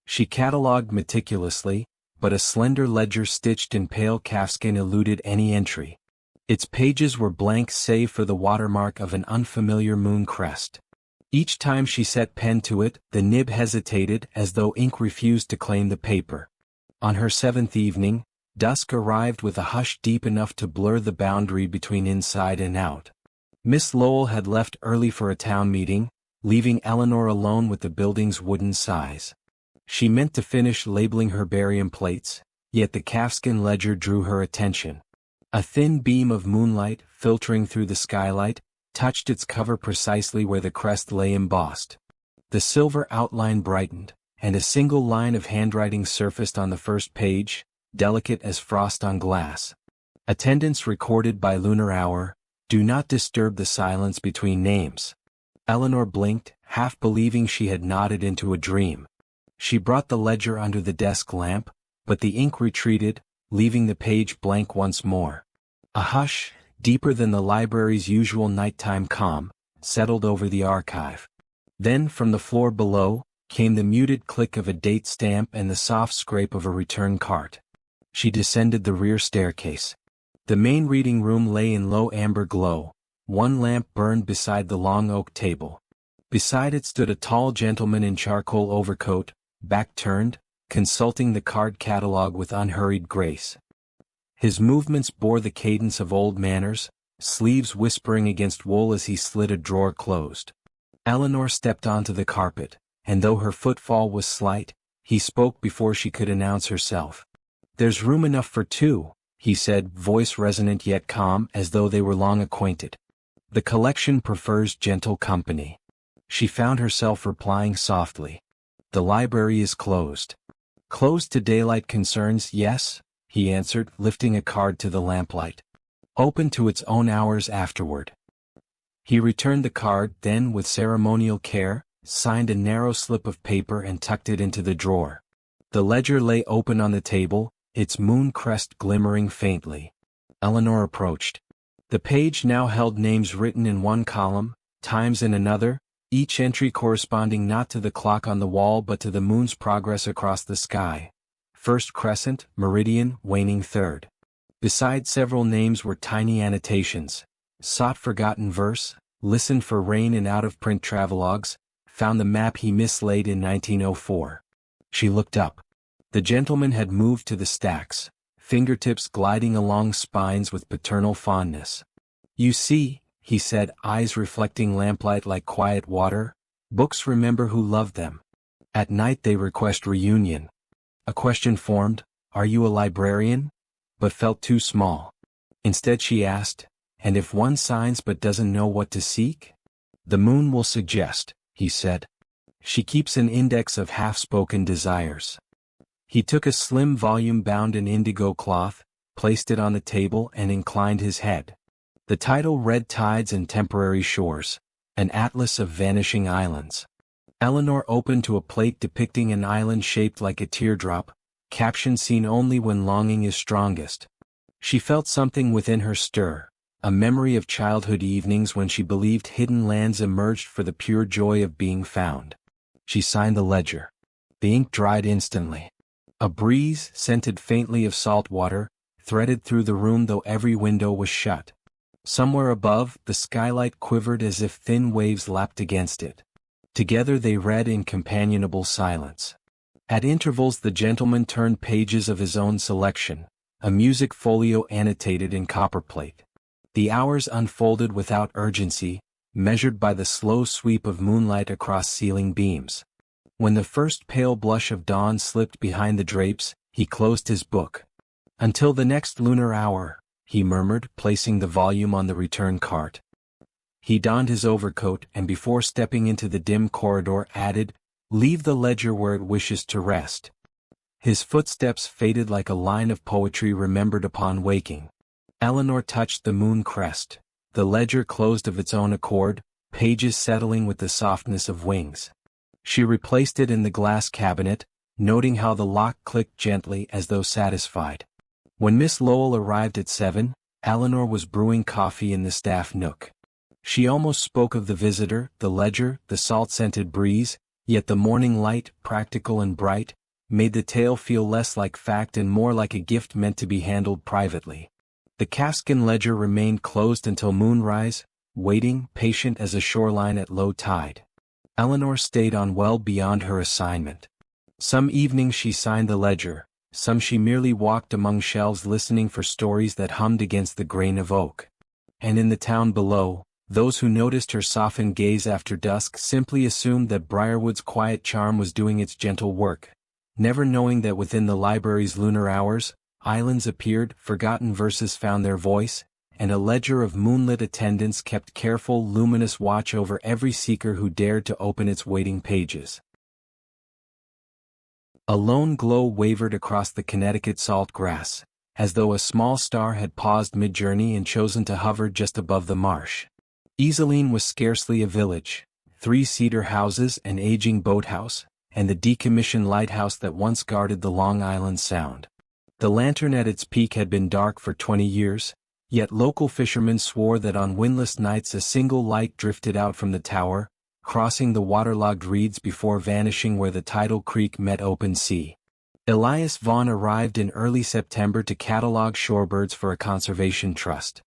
She catalogued meticulously, but a slender ledger stitched in pale calfskin eluded any entry. Its pages were blank save for the watermark of an unfamiliar moon crest. Each time she set pen to it, the nib hesitated as though ink refused to claim the paper. On her 7th evening, dusk arrived with a hush deep enough to blur the boundary between inside and out. Miss Lowell had left early for a town meeting, leaving Eleanor alone with the building's wooden size. She meant to finish labeling herbarium plates, yet the calfskin ledger drew her attention. A thin beam of moonlight, filtering through the skylight, touched its cover precisely where the crest lay embossed. The silver outline brightened, and a single line of handwriting surfaced on the first page, delicate as frost on glass. Attendance recorded by lunar hour, do not disturb the silence between names. Eleanor blinked, half believing she had nodded into a dream. She brought the ledger under the desk lamp, but the ink retreated, leaving the page blank once more. A hush, deeper than the library's usual nighttime calm, settled over the archive. Then from the floor below, came the muted click of a date stamp and the soft scrape of a return cart. She descended the rear staircase. The main reading room lay in low amber glow. One lamp burned beside the long oak table. Beside it stood a tall gentleman in charcoal overcoat, back turned, consulting the card catalog with unhurried grace. His movements bore the cadence of old manners, sleeves whispering against wool as he slid a drawer closed. Eleanor stepped onto the carpet, and though her footfall was slight, he spoke before she could announce herself. "There's room enough for two," he said, voice resonant yet calm as though they were long acquainted. "The collection prefers gentle company." She found herself replying softly. "The library is closed." "Closed to daylight concerns, yes," he answered, lifting a card to the lamplight. "Open to its own hours afterward." He returned the card, then with ceremonial care, signed a narrow slip of paper and tucked it into the drawer. The ledger lay open on the table, its moon crest glimmering faintly. Eleanor approached. The page now held names written in one column, times in another, each entry corresponding not to the clock on the wall but to the moon's progress across the sky. First crescent, meridian, waning third. Beside several names were tiny annotations. Sought forgotten verse, listened for rain in out-of-print travelogues, found the map he mislaid in 1904. She looked up. The gentleman had moved to the stacks, fingertips gliding along spines with paternal fondness. "You see," he said, eyes reflecting lamplight like quiet water, "books remember who loved them. At night they request reunion." A question formed, "Are you a librarian?" but felt too small. Instead she asked, "And if one signs but doesn't know what to seek?" "The moon will suggest," he said. "She keeps an index of half-spoken desires." He took a slim volume bound in indigo cloth, placed it on the table and inclined his head. The title read Tides and Temporary Shores, an atlas of vanishing islands. Eleanor opened to a plate depicting an island shaped like a teardrop, caption seen only when longing is strongest. She felt something within her stir, a memory of childhood evenings when she believed hidden lands emerged for the pure joy of being found. She signed the ledger. The ink dried instantly. A breeze, scented faintly of salt water, threaded through the room though every window was shut. Somewhere above, the skylight quivered as if thin waves lapped against it. Together they read in companionable silence. At intervals the gentleman turned pages of his own selection, a music folio annotated in copperplate. The hours unfolded without urgency, measured by the slow sweep of moonlight across ceiling beams. When the first pale blush of dawn slipped behind the drapes, he closed his book. "Until the next lunar hour," he murmured, placing the volume on the return cart. He donned his overcoat and before stepping into the dim corridor added, "Leave the ledger where it wishes to rest." His footsteps faded like a line of poetry remembered upon waking. Eleanor touched the moon crest. The ledger closed of its own accord, pages settling with the softness of wings. She replaced it in the glass cabinet, noting how the lock clicked gently as though satisfied. When Miss Lowell arrived at 7, Eleanor was brewing coffee in the staff nook. She almost spoke of the visitor, the ledger, the salt-scented breeze, yet the morning light, practical and bright, made the tale feel less like fact and more like a gift meant to be handled privately. The calfskin ledger remained closed until moonrise, waiting, patient as a shoreline at low tide. Eleanor stayed on well beyond her assignment. Some evenings she signed the ledger, some she merely walked among shelves listening for stories that hummed against the grain of oak. And in the town below, those who noticed her softened gaze after dusk simply assumed that Briarwood's quiet charm was doing its gentle work, never knowing that within the library's lunar hours, islands appeared, forgotten verses found their voice, and a ledger of moonlit attendants kept careful, luminous watch over every seeker who dared to open its waiting pages. A lone glow wavered across the Connecticut salt grass, as though a small star had paused mid-journey and chosen to hover just above the marsh. Iselin was scarcely a village, 3 cedar houses, an aging boathouse, and the decommissioned lighthouse that once guarded the Long Island Sound. The lantern at its peak had been dark for 20 years, yet local fishermen swore that on windless nights a single light drifted out from the tower, crossing the waterlogged reeds before vanishing where the tidal creek met open sea. Elias Vaughn arrived in early September to catalog shorebirds for a conservation trust.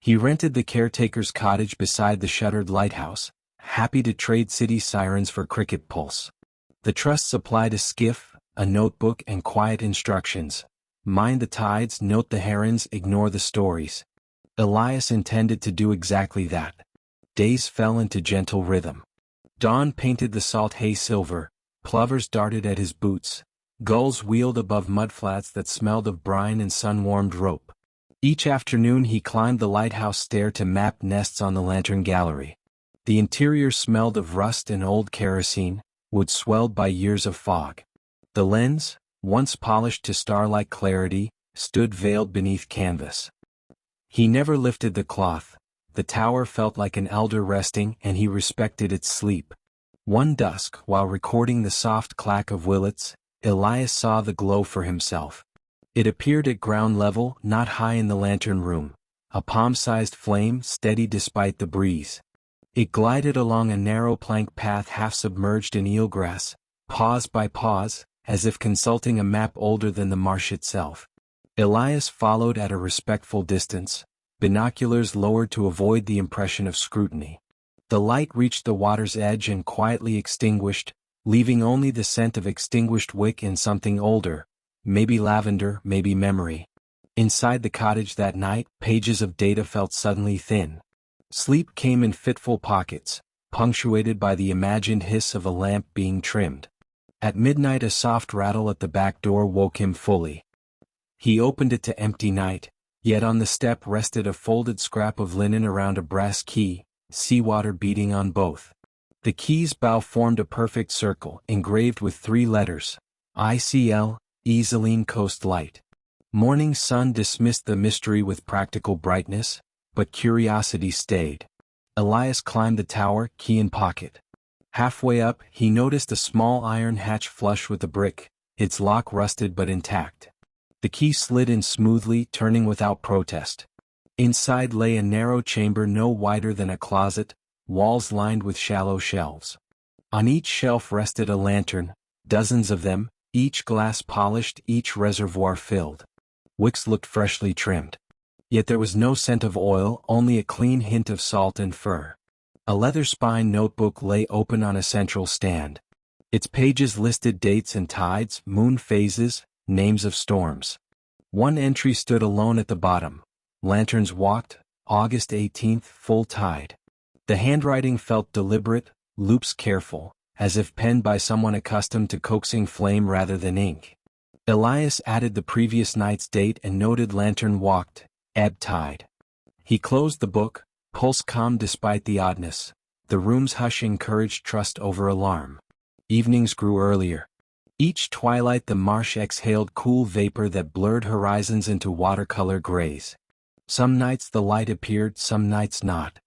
He rented the caretaker's cottage beside the shuttered lighthouse, happy to trade city sirens for cricket pulse. The trust supplied a skiff, a notebook and quiet instructions. Mind the tides, note the herons, ignore the stories. Elias intended to do exactly that. Days fell into gentle rhythm. Dawn painted the salt hay silver, plovers darted at his boots, gulls wheeled above mudflats that smelled of brine and sun-warmed rope. Each afternoon he climbed the lighthouse stair to map nests on the lantern gallery. The interior smelled of rust and old kerosene, wood swelled by years of fog. The lens, once polished to star-like clarity, stood veiled beneath canvas. He never lifted the cloth. The tower felt like an elder resting and he respected its sleep. One dusk, while recording the soft clack of willets, Elias saw the glow for himself. It appeared at ground level, not high in the lantern room, a palm-sized flame steady despite the breeze. It glided along a narrow plank path half submerged in eelgrass, pause by pause, as if consulting a map older than the marsh itself. Elias followed at a respectful distance, binoculars lowered to avoid the impression of scrutiny. The light reached the water's edge and quietly extinguished, leaving only the scent of extinguished wick in something older, maybe lavender, maybe memory. Inside the cottage that night, pages of data felt suddenly thin. Sleep came in fitful pockets, punctuated by the imagined hiss of a lamp being trimmed. At midnight a soft rattle at the back door woke him fully. He opened it to empty night, yet on the step rested a folded scrap of linen around a brass key, seawater beating on both. The key's bow formed a perfect circle, engraved with 3 letters, ICL, Iselin Coast Light. Morning sun dismissed the mystery with practical brightness, but curiosity stayed. Elias climbed the tower, key in pocket. Halfway up, he noticed a small iron hatch flush with the brick, its lock rusted but intact. The key slid in smoothly, turning without protest. Inside lay a narrow chamber no wider than a closet, walls lined with shallow shelves. On each shelf rested a lantern, dozens of them, each glass polished, each reservoir filled. Wicks looked freshly trimmed. Yet there was no scent of oil, only a clean hint of salt and fur. A leather-spine notebook lay open on a central stand. Its pages listed dates and tides, moon phases, names of storms. One entry stood alone at the bottom. Lanterns walked, August 18th, full tide. The handwriting felt deliberate, loops careful, as if penned by someone accustomed to coaxing flame rather than ink. Elias added the previous night's date and noted lantern walked, ebb tide. He closed the book, pulse calm despite the oddness. The room's hush encouraged trust over alarm. Evenings grew earlier. Each twilight the marsh exhaled cool vapor that blurred horizons into watercolor grays. Some nights the light appeared, some nights not.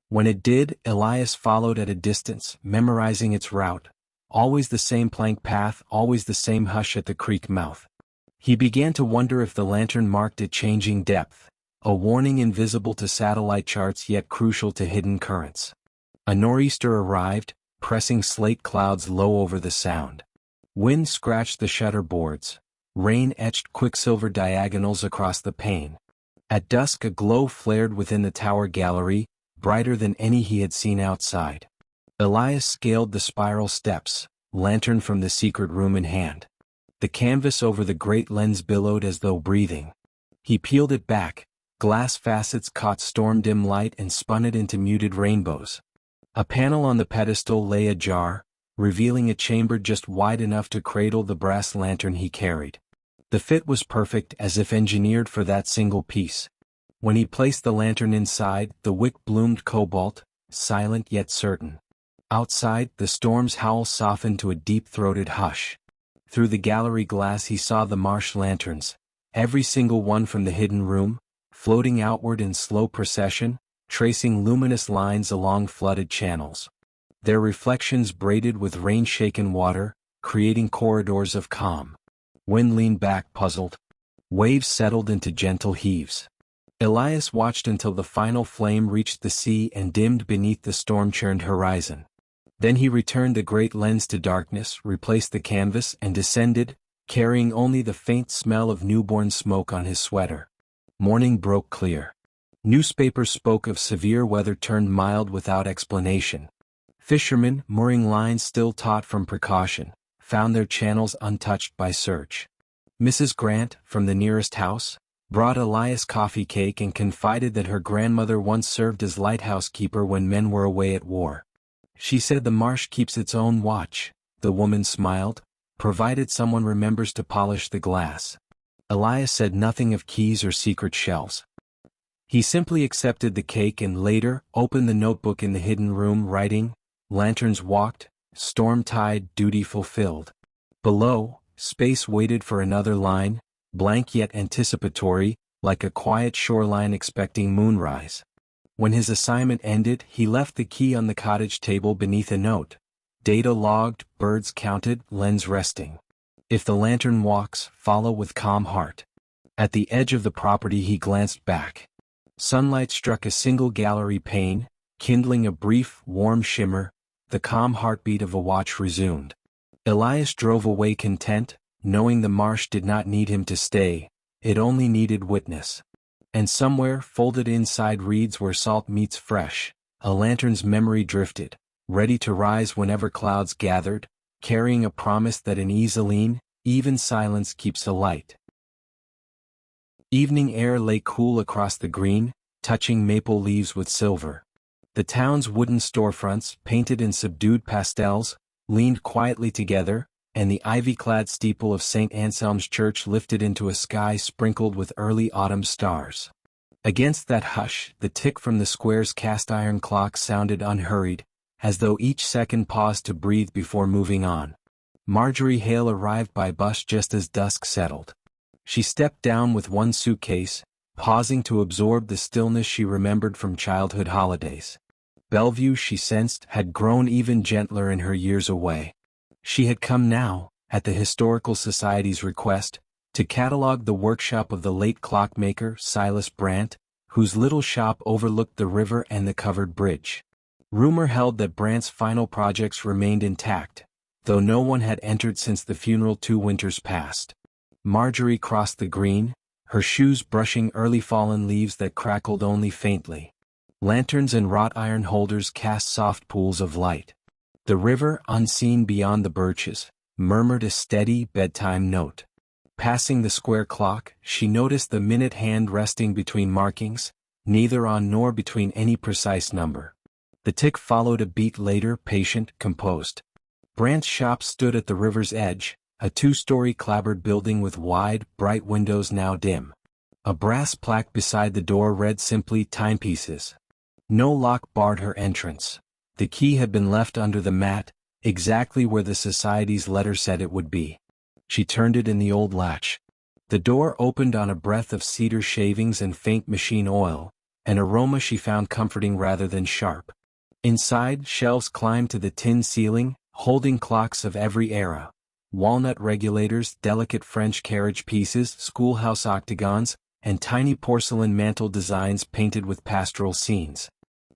When it did, Elias followed at a distance, memorizing its route. Always the same plank path, always the same hush at the creek mouth. He began to wonder if the lantern marked a changing depth, a warning invisible to satellite charts yet crucial to hidden currents. A nor'easter arrived, pressing slate clouds low over the sound. Wind scratched the shutter boards. Rain etched quicksilver diagonals across the pane. At dusk a glow flared within the tower gallery, brighter than any he had seen outside. Elias scaled the spiral steps, lantern from the secret room in hand. The canvas over the great lens billowed as though breathing. He peeled it back, glass facets caught storm-dim light and spun it into muted rainbows. A panel on the pedestal lay ajar, revealing a chamber just wide enough to cradle the brass lantern he carried. The fit was perfect, as if engineered for that single piece. When he placed the lantern inside, the wick bloomed cobalt, silent yet certain. Outside, the storm's howl softened to a deep-throated hush. Through the gallery glass he saw the marsh lanterns, every single one from the hidden room, floating outward in slow procession, tracing luminous lines along flooded channels. Their reflections braided with rain-shaken water, creating corridors of calm. Wind leaned back puzzled. Waves settled into gentle heaves. Elias watched until the final flame reached the sea and dimmed beneath the storm-churned horizon. Then he returned the great lens to darkness, replaced the canvas, and descended, carrying only the faint smell of newborn smoke on his sweater. Morning broke clear. Newspapers spoke of severe weather turned mild without explanation. Fishermen, mooring lines still taut from precaution, found their channels untouched by search. Mrs. Grant, from the nearest house, brought Elias coffee cake and confided that her grandmother once served as lighthouse keeper when men were away at war. She said the marsh keeps its own watch, the woman smiled, provided someone remembers to polish the glass. Elias said nothing of keys or secret shelves. He simply accepted the cake and later opened the notebook in the hidden room, writing, "Lanterns walked, storm tide, duty fulfilled." Below, space waited for another line, blank yet anticipatory, like a quiet shoreline expecting moonrise. When his assignment ended, he left the key on the cottage table beneath a note. Data logged, birds counted, lens resting. If the lantern walks, follow with calm heart. At the edge of the property he glanced back. Sunlight struck a single gallery pane, kindling a brief, warm shimmer. The calm heartbeat of a watch resumed. Elias drove away content, knowing the marsh did not need him to stay, it only needed witness. And somewhere, folded inside reeds where salt meets fresh, a lantern's memory drifted, ready to rise whenever clouds gathered, carrying a promise that in Iselin, even silence keeps a light. Evening air lay cool across the green, touching maple leaves with silver. The town's wooden storefronts, painted in subdued pastels, leaned quietly together, and the ivy-clad steeple of St. Anselm's Church lifted into a sky sprinkled with early autumn stars. Against that hush, the tick from the square's cast-iron clock sounded unhurried, as though each second paused to breathe before moving on. Marjorie Hale arrived by bus just as dusk settled. She stepped down with one suitcase, pausing to absorb the stillness she remembered from childhood holidays. Bellevue, she sensed, had grown even gentler in her years away. She had come now, at the Historical Society's request, to catalogue the workshop of the late clockmaker Silas Brandt, whose little shop overlooked the river and the covered bridge. Rumor held that Brandt's final projects remained intact, though no one had entered since the funeral 2 winters past. Marjorie crossed the green, her shoes brushing early fallen leaves that crackled only faintly. Lanterns and wrought iron holders cast soft pools of light. The river, unseen beyond the birches, murmured a steady bedtime note. Passing the square clock, she noticed the minute hand resting between markings, neither on nor between any precise number. The tick followed a beat later, patient, composed. Brandt's shop stood at the river's edge, a 2-story clapboard building with wide, bright windows now dim. A brass plaque beside the door read simply "Timepieces." No lock barred her entrance. The key had been left under the mat, exactly where the Society's letter said it would be. She turned it in the old latch. The door opened on a breath of cedar shavings and faint machine oil, an aroma she found comforting rather than sharp. Inside, shelves climbed to the tin ceiling, holding clocks of every era. Walnut regulators, delicate French carriage pieces, schoolhouse octagons, and tiny porcelain mantel designs painted with pastoral scenes.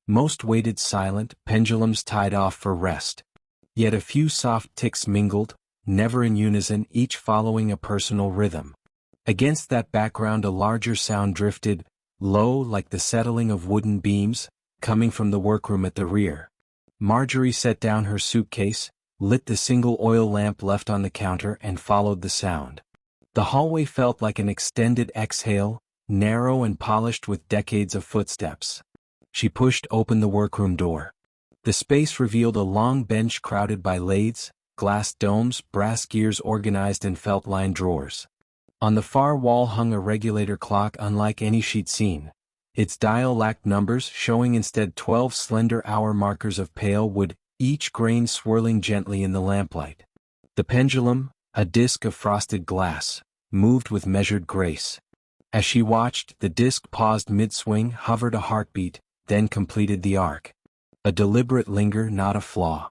Most waited silent, pendulums tied off for rest. Yet a few soft ticks mingled, never in unison, each following a personal rhythm. Against that background a larger sound drifted, low like the settling of wooden beams, coming from the workroom at the rear. Marjorie set down her suitcase, lit the single oil lamp left on the counter and followed the sound. The hallway felt like an extended exhale, narrow and polished with decades of footsteps. She pushed open the workroom door. The space revealed a long bench crowded by lathes, glass domes, brass gears organized in felt-lined drawers. On the far wall hung a regulator clock unlike any she'd seen. Its dial lacked numbers, showing instead 12 slender hour markers of pale wood, each grain swirling gently in the lamplight. The pendulum, a disk of frosted glass, moved with measured grace. As she watched, the disk paused mid-swing, hovered a heartbeat, then completed the arc. A deliberate linger, not a flaw.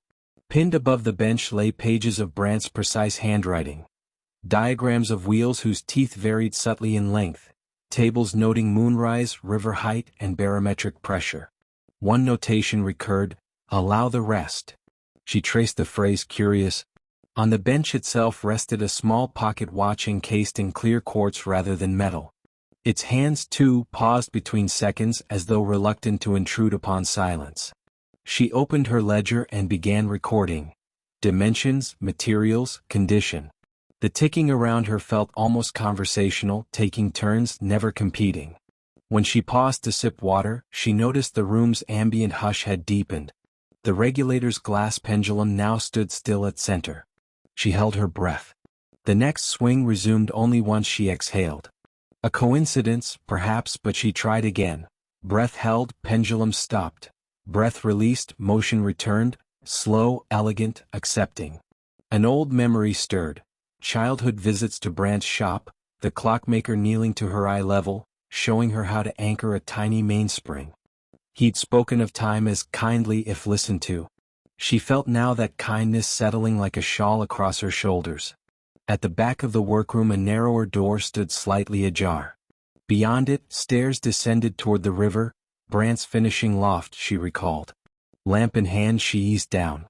Pinned above the bench lay pages of Brandt's precise handwriting. Diagrams of wheels whose teeth varied subtly in length, tables noting moonrise, river height, and barometric pressure. One notation recurred, "Allow the rest." She traced the phrase, curious. On the bench itself rested a small pocket watch encased in clear quartz rather than metal. Its hands, too, paused between seconds as though reluctant to intrude upon silence. She opened her ledger and began recording. Dimensions, materials, condition. The ticking around her felt almost conversational, taking turns, never competing. When she paused to sip water, she noticed the room's ambient hush had deepened. The regulator's glass pendulum now stood still at center. She held her breath. The next swing resumed only once she exhaled. A coincidence, perhaps, but she tried again. Breath held, pendulum stopped. Breath released, motion returned, slow, elegant, accepting. An old memory stirred. Childhood visits to Brandt's shop, the clockmaker kneeling to her eye level, showing her how to anchor a tiny mainspring. He'd spoken of time as kindly if listened to. She felt now that kindness settling like a shawl across her shoulders. At the back of the workroom a narrower door stood slightly ajar. Beyond it, stairs descended toward the river, Brant's finishing loft, she recalled. Lamp in hand she eased down.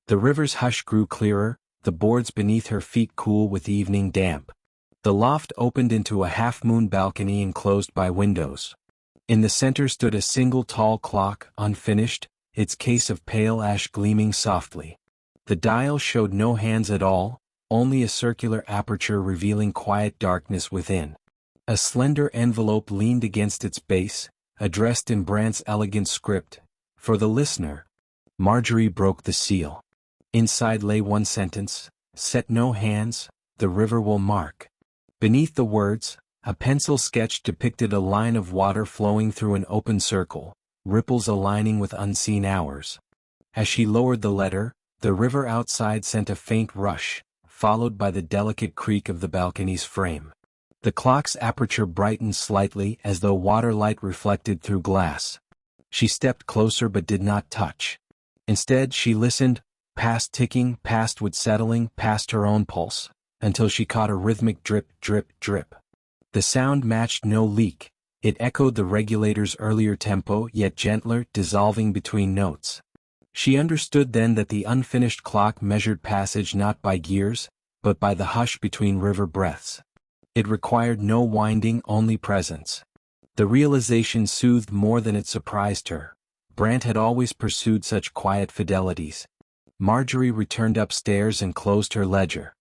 The river's hush grew clearer, the boards beneath her feet cool with evening damp. The loft opened into a half-moon balcony enclosed by windows. In the center stood a single tall clock, unfinished, its case of pale ash gleaming softly. The dial showed no hands at all, only a circular aperture revealing quiet darkness within. A slender envelope leaned against its base, addressed in Brant's elegant script, "For the listener." Marjorie broke the seal. Inside lay one sentence, "Set no hands, the river will mark." Beneath the words, a pencil sketch depicted a line of water flowing through an open circle, ripples aligning with unseen hours. As she lowered the letter, the river outside sent a faint rush, followed by the delicate creak of the balcony's frame. The clock's aperture brightened slightly as though water light reflected through glass. She stepped closer but did not touch. Instead she listened, past ticking, past wood settling, past her own pulse, until she caught a rhythmic drip, drip, drip. The sound matched no leak, it echoed the regulator's earlier tempo yet gentler, dissolving between notes. She understood then that the unfinished clock measured passage not by gears, but by the hush between river breaths. It required no winding, only presence. The realization soothed more than it surprised her. Brant had always pursued such quiet fidelities. Marjorie returned upstairs and closed her ledger.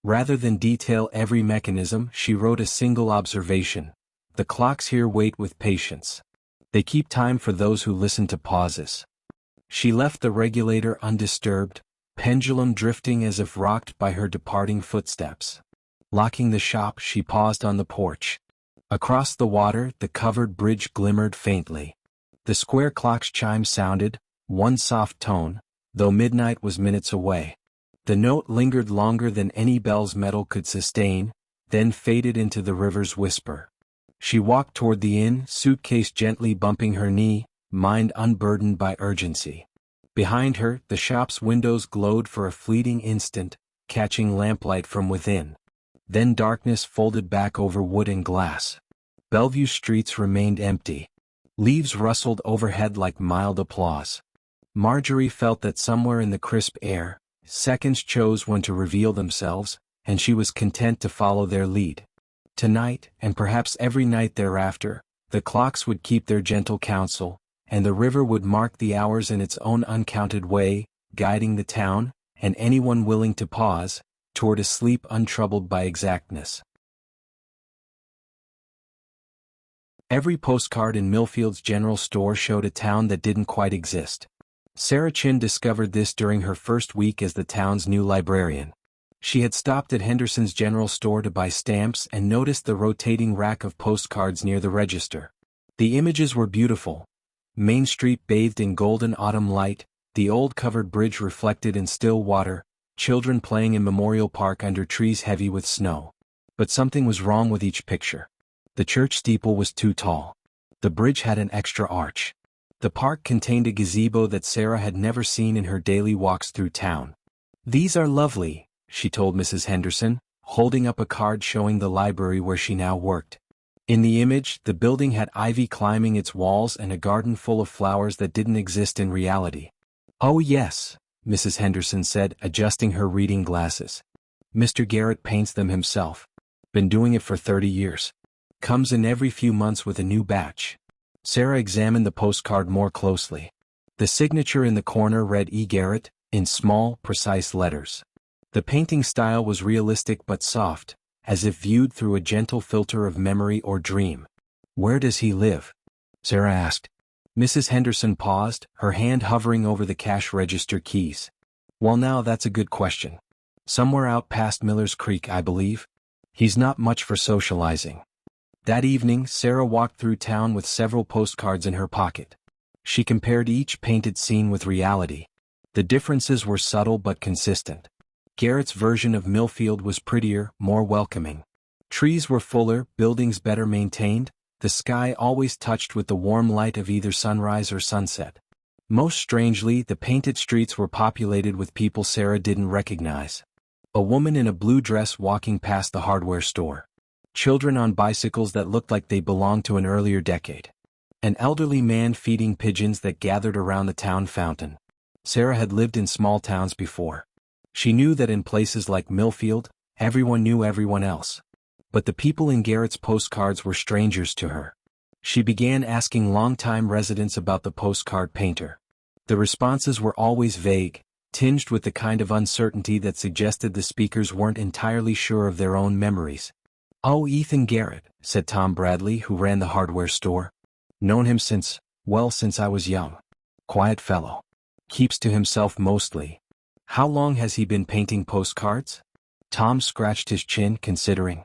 Rather than detail every mechanism, she wrote a single observation: "The clocks here wait with patience. They keep time for those who listen to pauses." She left the regulator undisturbed, pendulum drifting as if rocked by her departing footsteps. Locking the shop, she paused on the porch. Across the water, the covered bridge glimmered faintly. The square clock's chime sounded, one soft tone, though midnight was minutes away. The note lingered longer than any bell's metal could sustain, then faded into the river's whisper. She walked toward the inn, suitcase gently bumping her knee, mind unburdened by urgency. Behind her, the shop's windows glowed for a fleeting instant, catching lamplight from within. Then darkness folded back over wood and glass. Bellevue's streets remained empty. Leaves rustled overhead like mild applause. Marjorie felt that somewhere in the crisp air, seconds chose when to reveal themselves, and she was content to follow their lead. Tonight, and perhaps every night thereafter, the clocks would keep their gentle counsel, and the river would mark the hours in its own uncounted way, guiding the town, and anyone willing to pause, toward a sleep untroubled by exactness. Every postcard in Millfield's general store showed a town that didn't quite exist. Sarah Chin discovered this during her first week as the town's new librarian. She had stopped at Henderson's general store to buy stamps and noticed the rotating rack of postcards near the register. The images were beautiful. Main Street bathed in golden autumn light, the old covered bridge reflected in still water, children playing in Memorial Park under trees heavy with snow. But something was wrong with each picture. The church steeple was too tall. The bridge had an extra arch. The park contained a gazebo that Sarah had never seen in her daily walks through town. "These are lovely," she told Mrs. Henderson, holding up a card showing the library where she now worked. In the image, the building had ivy climbing its walls and a garden full of flowers that didn't exist in reality. "Oh yes," Mrs. Henderson said, adjusting her reading glasses. "Mr. Garrett paints them himself. Been doing it for 30 years. Comes in every few months with a new batch." Sarah examined the postcard more closely. The signature in the corner read E. Garrett, in small, precise letters. The painting style was realistic but soft, as if viewed through a gentle filter of memory or dream. "Where does he live?" Sarah asked. Mrs. Henderson paused, her hand hovering over the cash register keys. "Well now that's a good question. Somewhere out past Miller's Creek, I believe. He's not much for socializing." That evening, Sarah walked through town with several postcards in her pocket. She compared each painted scene with reality. The differences were subtle but consistent. Garrett's version of Millfield was prettier, more welcoming. Trees were fuller, buildings better maintained, the sky always touched with the warm light of either sunrise or sunset. Most strangely, the painted streets were populated with people Sarah didn't recognize. A woman in a blue dress walking past the hardware store. Children on bicycles that looked like they belonged to an earlier decade. An elderly man feeding pigeons that gathered around the town fountain. Sarah had lived in small towns before. She knew that in places like Millfield, everyone knew everyone else. But the people in Garrett's postcards were strangers to her. She began asking longtime residents about the postcard painter. The responses were always vague, tinged with the kind of uncertainty that suggested the speakers weren't entirely sure of their own memories. "Oh, Ethan Garrett," said Tom Bradley, who ran the hardware store. "Known him since I was young. Quiet fellow. Keeps to himself mostly." "How long has he been painting postcards?" Tom scratched his chin, considering.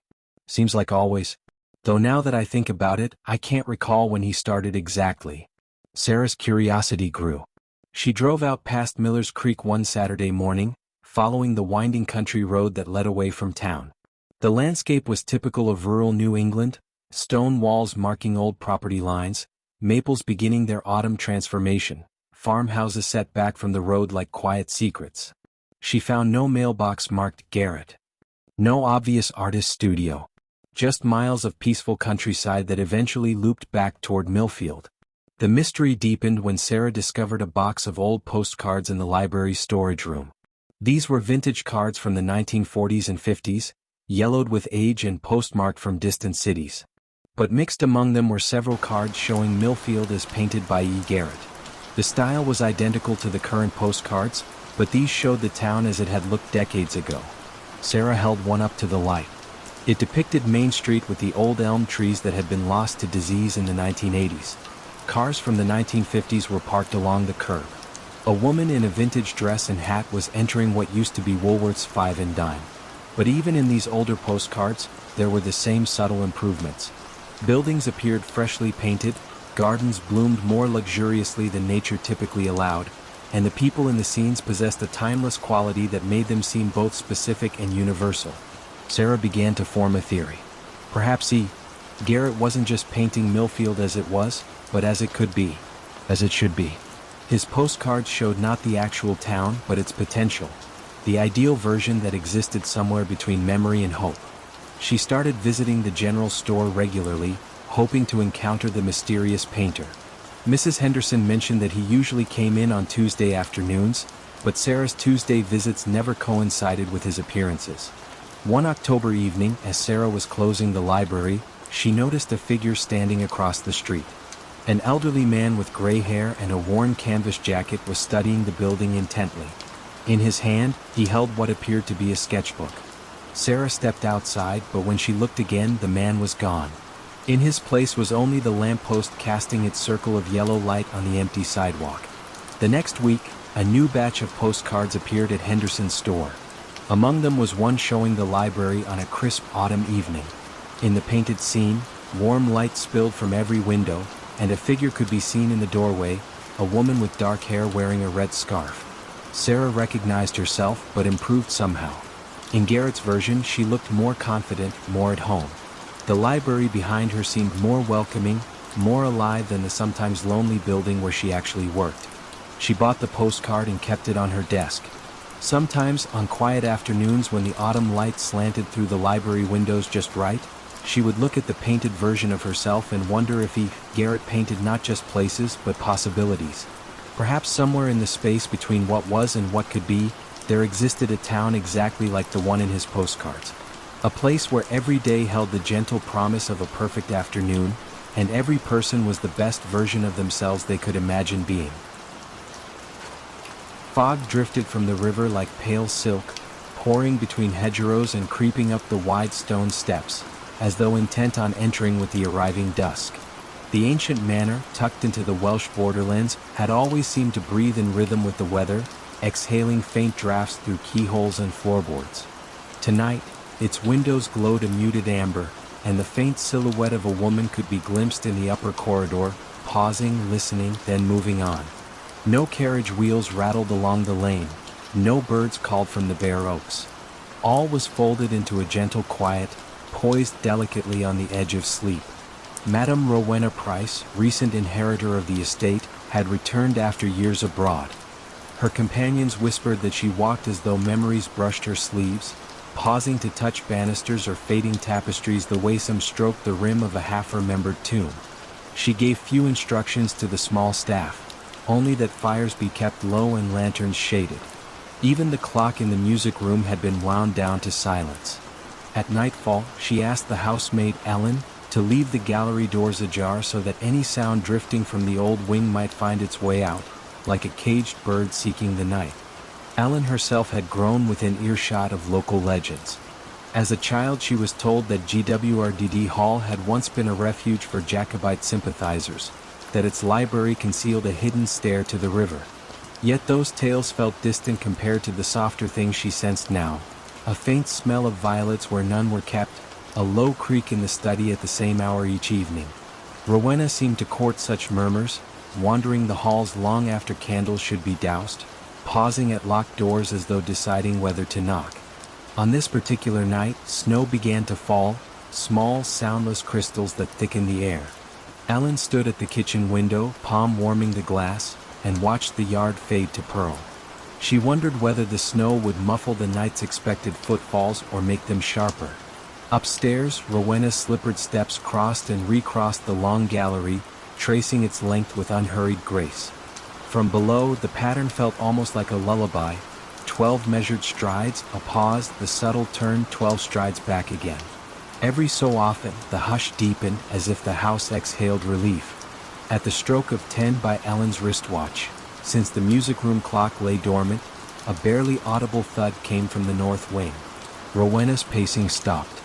"Seems like always. Though now that I think about it, I can't recall when he started exactly." Sarah's curiosity grew. She drove out past Miller's Creek one Saturday morning, following the winding country road that led away from town. The landscape was typical of rural New England, stone walls marking old property lines, maples beginning their autumn transformation, farmhouses set back from the road like quiet secrets. She found no mailbox marked Garrett. No obvious artist studio. Just miles of peaceful countryside that eventually looped back toward Millfield. The mystery deepened when Sarah discovered a box of old postcards in the library's storage room. These were vintage cards from the 1940s and 50s, yellowed with age and postmarked from distant cities. But mixed among them were several cards showing Millfield as painted by E. Garrett. The style was identical to the current postcards, but these showed the town as it had looked decades ago. Sarah held one up to the light. It depicted Main Street with the old elm trees that had been lost to disease in the 1980s. Cars from the 1950s were parked along the curb. A woman in a vintage dress and hat was entering what used to be Woolworth's Five and Dime. But even in these older postcards, there were the same subtle improvements. Buildings appeared freshly painted, gardens bloomed more luxuriously than nature typically allowed, and the people in the scenes possessed a timeless quality that made them seem both specific and universal. Sarah began to form a theory. Perhaps Garrett wasn't just painting Millfield as it was, but as it could be, as it should be. His postcards showed not the actual town, but its potential, the ideal version that existed somewhere between memory and hope. She started visiting the general store regularly, hoping to encounter the mysterious painter. Mrs. Henderson mentioned that he usually came in on Tuesday afternoons, but Sarah's Tuesday visits never coincided with his appearances. One October evening, as Sarah was closing the library, she noticed a figure standing across the street. An elderly man with gray hair and a worn canvas jacket was studying the building intently. In his hand, he held what appeared to be a sketchbook. Sarah stepped outside, but when she looked again, the man was gone. In his place was only the lamppost casting its circle of yellow light on the empty sidewalk. The next week, a new batch of postcards appeared at Henderson's store. Among them was one showing the library on a crisp autumn evening. In the painted scene, warm light spilled from every window, and a figure could be seen in the doorway, a woman with dark hair wearing a red scarf. Sarah recognized herself, but improved somehow. In Garrett's version, she looked more confident, more at home. The library behind her seemed more welcoming, more alive than the sometimes lonely building where she actually worked. She bought the postcard and kept it on her desk. Sometimes, on quiet afternoons when the autumn light slanted through the library windows just right, she would look at the painted version of herself and wonder if Garrett painted not just places but possibilities. Perhaps somewhere in the space between what was and what could be, there existed a town exactly like the one in his postcards. A place where every day held the gentle promise of a perfect afternoon, and every person was the best version of themselves they could imagine being. Fog drifted from the river like pale silk, pouring between hedgerows and creeping up the wide stone steps, as though intent on entering with the arriving dusk. The ancient manor, tucked into the Welsh borderlands, had always seemed to breathe in rhythm with the weather, exhaling faint drafts through keyholes and floorboards. Tonight, its windows glowed a muted amber, and the faint silhouette of a woman could be glimpsed in the upper corridor, pausing, listening, then moving on. No carriage wheels rattled along the lane, no birds called from the bare oaks. All was folded into a gentle quiet, poised delicately on the edge of sleep. Madame Rowena Price, recent inheritor of the estate, had returned after years abroad. Her companions whispered that she walked as though memories brushed her sleeves, pausing to touch banisters or fading tapestries the way some stroked the rim of a half-remembered tomb. She gave few instructions to the small staff, only that fires be kept low and lanterns shaded. Even the clock in the music room had been wound down to silence. At nightfall, she asked the housemaid, Ellen, to leave the gallery doors ajar so that any sound drifting from the old wing might find its way out, like a caged bird seeking the night. Ellen herself had grown within earshot of local legends. As a child she was told that GWRDD Hall had once been a refuge for Jacobite sympathizers, that its library concealed a hidden stair to the river. Yet those tales felt distant compared to the softer things she sensed now. A faint smell of violets where none were kept, a low creak in the study at the same hour each evening. Rowena seemed to court such murmurs, wandering the halls long after candles should be doused, pausing at locked doors as though deciding whether to knock. On this particular night, snow began to fall, small, soundless crystals that thickened the air. Ellen stood at the kitchen window, palm warming the glass, and watched the yard fade to pearl. She wondered whether the snow would muffle the night's expected footfalls or make them sharper. Upstairs, Rowena's slippered steps crossed and recrossed the long gallery, tracing its length with unhurried grace. From below, the pattern felt almost like a lullaby. 12 measured strides, a pause, the subtle turn, 12 strides back again. Every so often, the hush deepened as if the house exhaled relief. At the stroke of 10 by Ellen's wristwatch, since the music room clock lay dormant, a barely audible thud came from the north wing. Rowena's pacing stopped.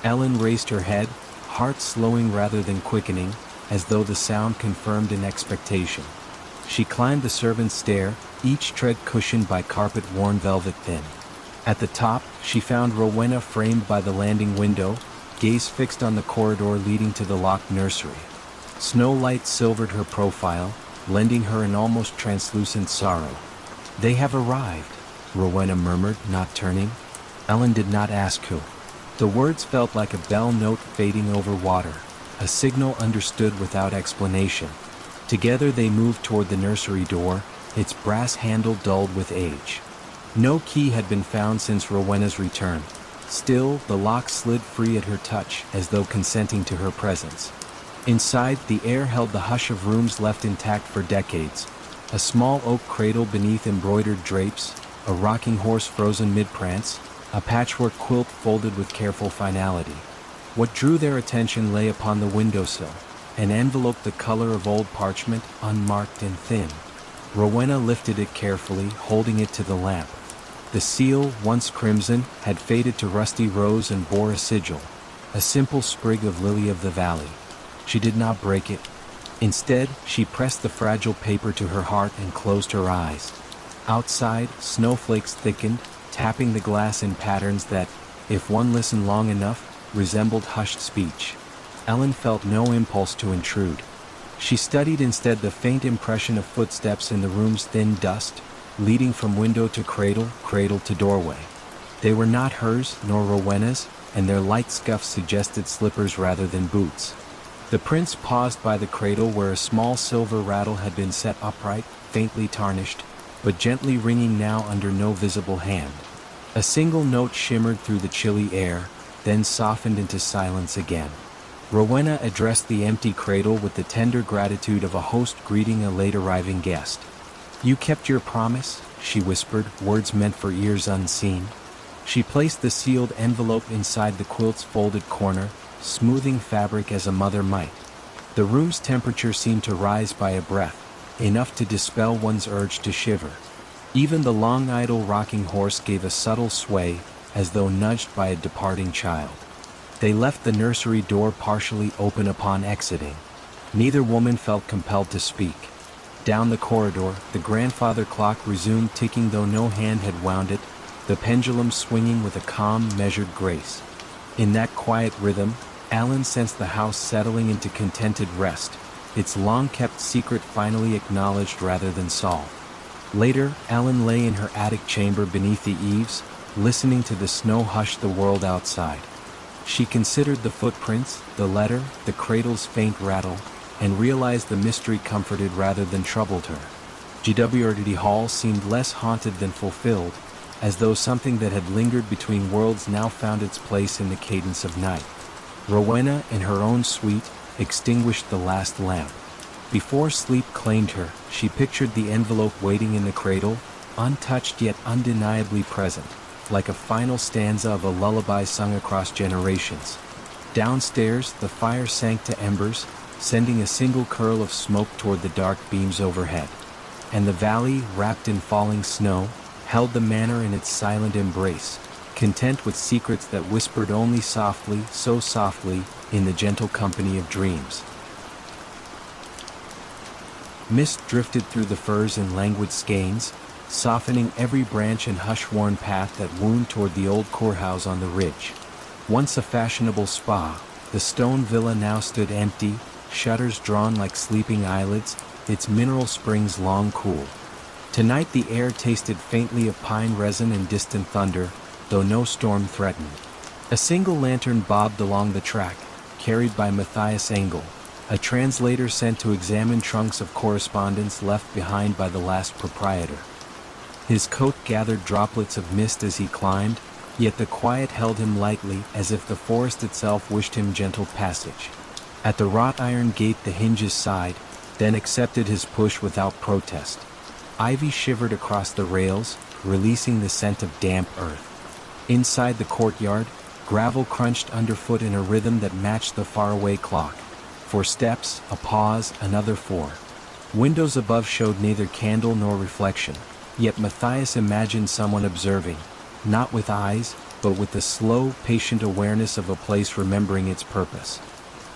Ellen raised her head, heart slowing rather than quickening, as though the sound confirmed an expectation. She climbed the servants' stair, each tread cushioned by carpet-worn velvet thin. At the top, she found Rowena framed by the landing window, gaze fixed on the corridor leading to the locked nursery. Snow light silvered her profile, lending her an almost translucent sorrow. "They have arrived," Rowena murmured, not turning. Ellen did not ask who. The words felt like a bell note fading over water, a signal understood without explanation. Together they moved toward the nursery door, its brass handle dulled with age. No key had been found since Rowena's return. Still, the lock slid free at her touch, as though consenting to her presence. Inside, the air held the hush of rooms left intact for decades. A small oak cradle beneath embroidered drapes, a rocking horse frozen mid-prance, a patchwork quilt folded with careful finality. What drew their attention lay upon the windowsill, an envelope the color of old parchment, unmarked and thin. Rowena lifted it carefully, holding it to the lamp. The seal, once crimson, had faded to rusty rose and bore a sigil, a simple sprig of lily of the valley. She did not break it. Instead, she pressed the fragile paper to her heart and closed her eyes. Outside, snowflakes thickened, tapping the glass in patterns that, if one listened long enough, resembled hushed speech. Ellen felt no impulse to intrude. She studied instead the faint impression of footsteps in the room's thin dust, leading from window to cradle, cradle to doorway. They were not hers, nor Rowena's, and their light scuffs suggested slippers rather than boots. The prince paused by the cradle where a small silver rattle had been set upright, faintly tarnished, but gently ringing now under no visible hand. A single note shimmered through the chilly air, then softened into silence again. Rowena addressed the empty cradle with the tender gratitude of a host greeting a late-arriving guest. "You kept your promise," she whispered, words meant for ears unseen. She placed the sealed envelope inside the quilt's folded corner, smoothing fabric as a mother might. The room's temperature seemed to rise by a breath, enough to dispel one's urge to shiver. Even the long idle rocking horse gave a subtle sway, as though nudged by a departing child. They left the nursery door partially open upon exiting. Neither woman felt compelled to speak. Down the corridor, the grandfather clock resumed ticking though no hand had wound it, the pendulum swinging with a calm, measured grace. In that quiet rhythm, Alan sensed the house settling into contented rest, its long-kept secret finally acknowledged rather than solved. Later, Alan lay in her attic chamber beneath the eaves, listening to the snow hush the world outside. She considered the footprints, the letter, the cradle's faint rattle, and realized the mystery comforted rather than troubled her. GWRD Hall seemed less haunted than fulfilled, as though something that had lingered between worlds now found its place in the cadence of night. Rowena, in her own suite, extinguished the last lamp. Before sleep claimed her, she pictured the envelope waiting in the cradle, untouched yet undeniably present, like a final stanza of a lullaby sung across generations. Downstairs, the fire sank to embers, sending a single curl of smoke toward the dark beams overhead. And the valley, wrapped in falling snow, held the manor in its silent embrace, content with secrets that whispered only softly, so softly, in the gentle company of dreams. Mist drifted through the firs in languid skeins, softening every branch and hush-worn path that wound toward the old courthouse on the ridge. Once a fashionable spa, the stone villa now stood empty, shutters drawn like sleeping eyelids, its mineral springs long cool. Tonight the air tasted faintly of pine resin and distant thunder, though no storm threatened. A single lantern bobbed along the track, carried by Matthias Engel, a translator sent to examine trunks of correspondence left behind by the last proprietor. His coat gathered droplets of mist as he climbed, yet the quiet held him lightly, as if the forest itself wished him gentle passage. At the wrought iron gate the hinges sighed, then accepted his push without protest. Ivy shivered across the rails, releasing the scent of damp earth. Inside the courtyard, gravel crunched underfoot in a rhythm that matched the faraway clock. 4 steps, a pause, another 4. Windows above showed neither candle nor reflection, yet Matthias imagined someone observing, not with eyes, but with the slow, patient awareness of a place remembering its purpose.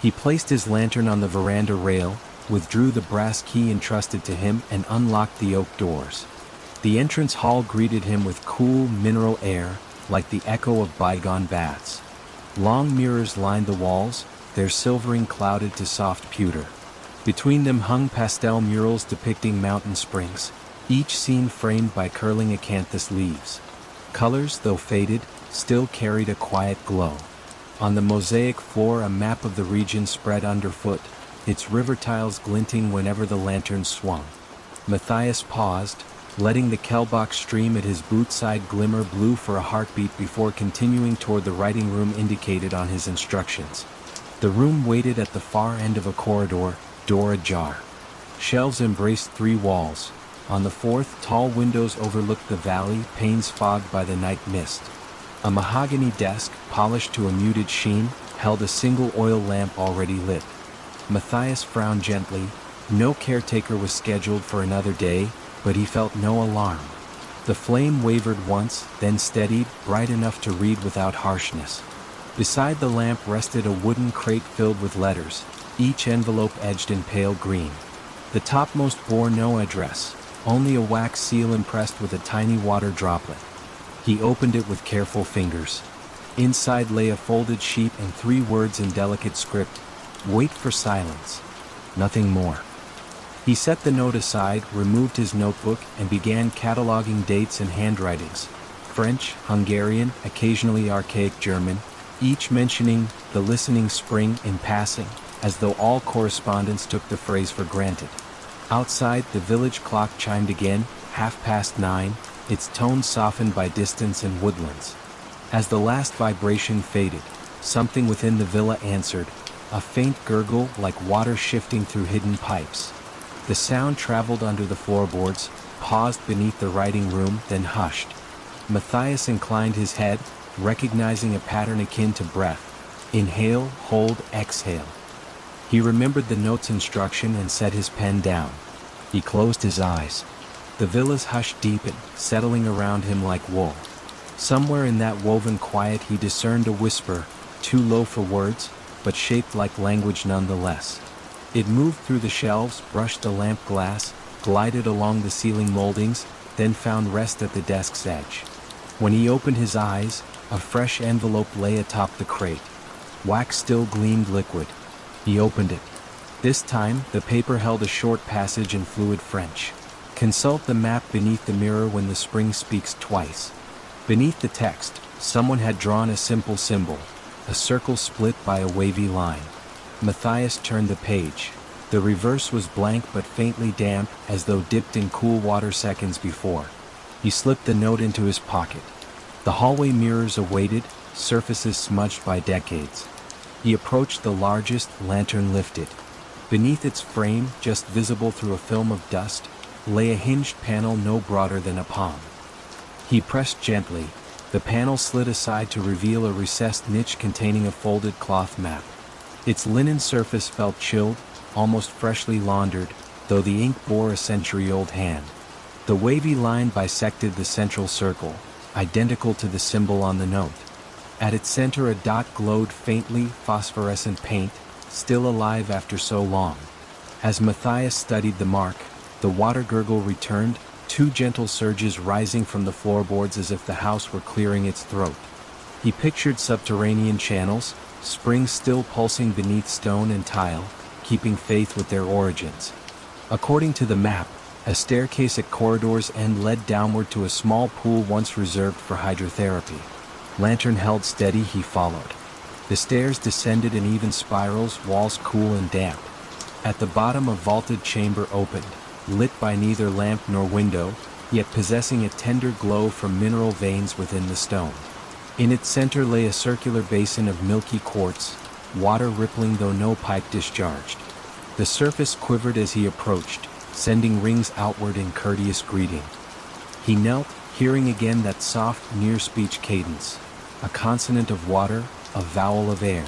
He placed his lantern on the veranda rail, withdrew the brass key entrusted to him, and unlocked the oak doors. The entrance hall greeted him with cool, mineral air, like the echo of bygone baths. Long mirrors lined the walls, their silvering clouded to soft pewter. Between them hung pastel murals depicting mountain springs, each scene framed by curling acanthus leaves. Colors, though faded, still carried a quiet glow. On the mosaic floor a map of the region spread underfoot, its river tiles glinting whenever the lantern swung. Matthias paused, letting the Kellbach stream at his bootside glimmer blue for a heartbeat before continuing toward the writing room indicated on his instructions. The room waited at the far end of a corridor, door ajar. Shelves embraced 3 walls. On the 4th, tall windows overlooked the valley, panes fogged by the night mist. A mahogany desk, polished to a muted sheen, held a single oil lamp already lit. Matthias frowned gently. No caretaker was scheduled for another day, but he felt no alarm. The flame wavered once, then steadied, bright enough to read without harshness. Beside the lamp rested a wooden crate filled with letters, each envelope edged in pale green. The topmost bore no address, only a wax seal impressed with a tiny water droplet. He opened it with careful fingers. Inside lay a folded sheet and 3 words in delicate script: "Wait for silence." Nothing more. He set the note aside, removed his notebook, and began cataloging dates and handwritings. French, Hungarian, occasionally archaic German, each mentioning the listening spring in passing, as though all correspondence took the phrase for granted. Outside, the village clock chimed again, 9:30, its tone softened by distance and woodlands. As the last vibration faded, something within the villa answered, a faint gurgle like water shifting through hidden pipes. The sound traveled under the floorboards, paused beneath the writing room, then hushed. Matthias inclined his head, recognizing a pattern akin to breath. Inhale, hold, exhale. He remembered the note's instruction and set his pen down. He closed his eyes. The villa's hush deepened, settling around him like wool. Somewhere in that woven quiet he discerned a whisper, too low for words, but shaped like language nonetheless. It moved through the shelves, brushed the lamp glass, glided along the ceiling moldings, then found rest at the desk's edge. When he opened his eyes, a fresh envelope lay atop the crate. Wax still gleamed liquid. He opened it. This time, the paper held a short passage in fluid French. Consult the map beneath the mirror when the spring speaks twice. Beneath the text, someone had drawn a simple symbol, a circle split by a wavy line. Matthias turned the page. The reverse was blank but faintly damp, as though dipped in cool water seconds before. He slipped the note into his pocket. The hallway mirrors awaited, surfaces smudged by decades. He approached the largest, lantern lifted. Beneath its frame, just visible through a film of dust, lay a hinged panel no broader than a palm. He pressed gently. The panel slid aside to reveal a recessed niche containing a folded cloth map. Its linen surface felt chilled, almost freshly laundered, though the ink bore a century-old hand. The wavy line bisected the central circle, identical to the symbol on the note. At its center a dot glowed faintly, phosphorescent paint, still alive after so long. As Matthias studied the mark, the water gurgle returned, two gentle surges rising from the floorboards as if the house were clearing its throat. He pictured subterranean channels, springs still pulsing beneath stone and tile, keeping faith with their origins. According to the map, a staircase at corridor's end led downward to a small pool once reserved for hydrotherapy. Lantern held steady, he followed. The stairs descended in even spirals, walls cool and damp. At the bottom a vaulted chamber opened, lit by neither lamp nor window, yet possessing a tender glow from mineral veins within the stone. In its center lay a circular basin of milky quartz, water rippling though no pipe discharged. The surface quivered as he approached, sending rings outward in courteous greeting. He knelt, hearing again that soft, near-speech cadence, a consonant of water, a vowel of air.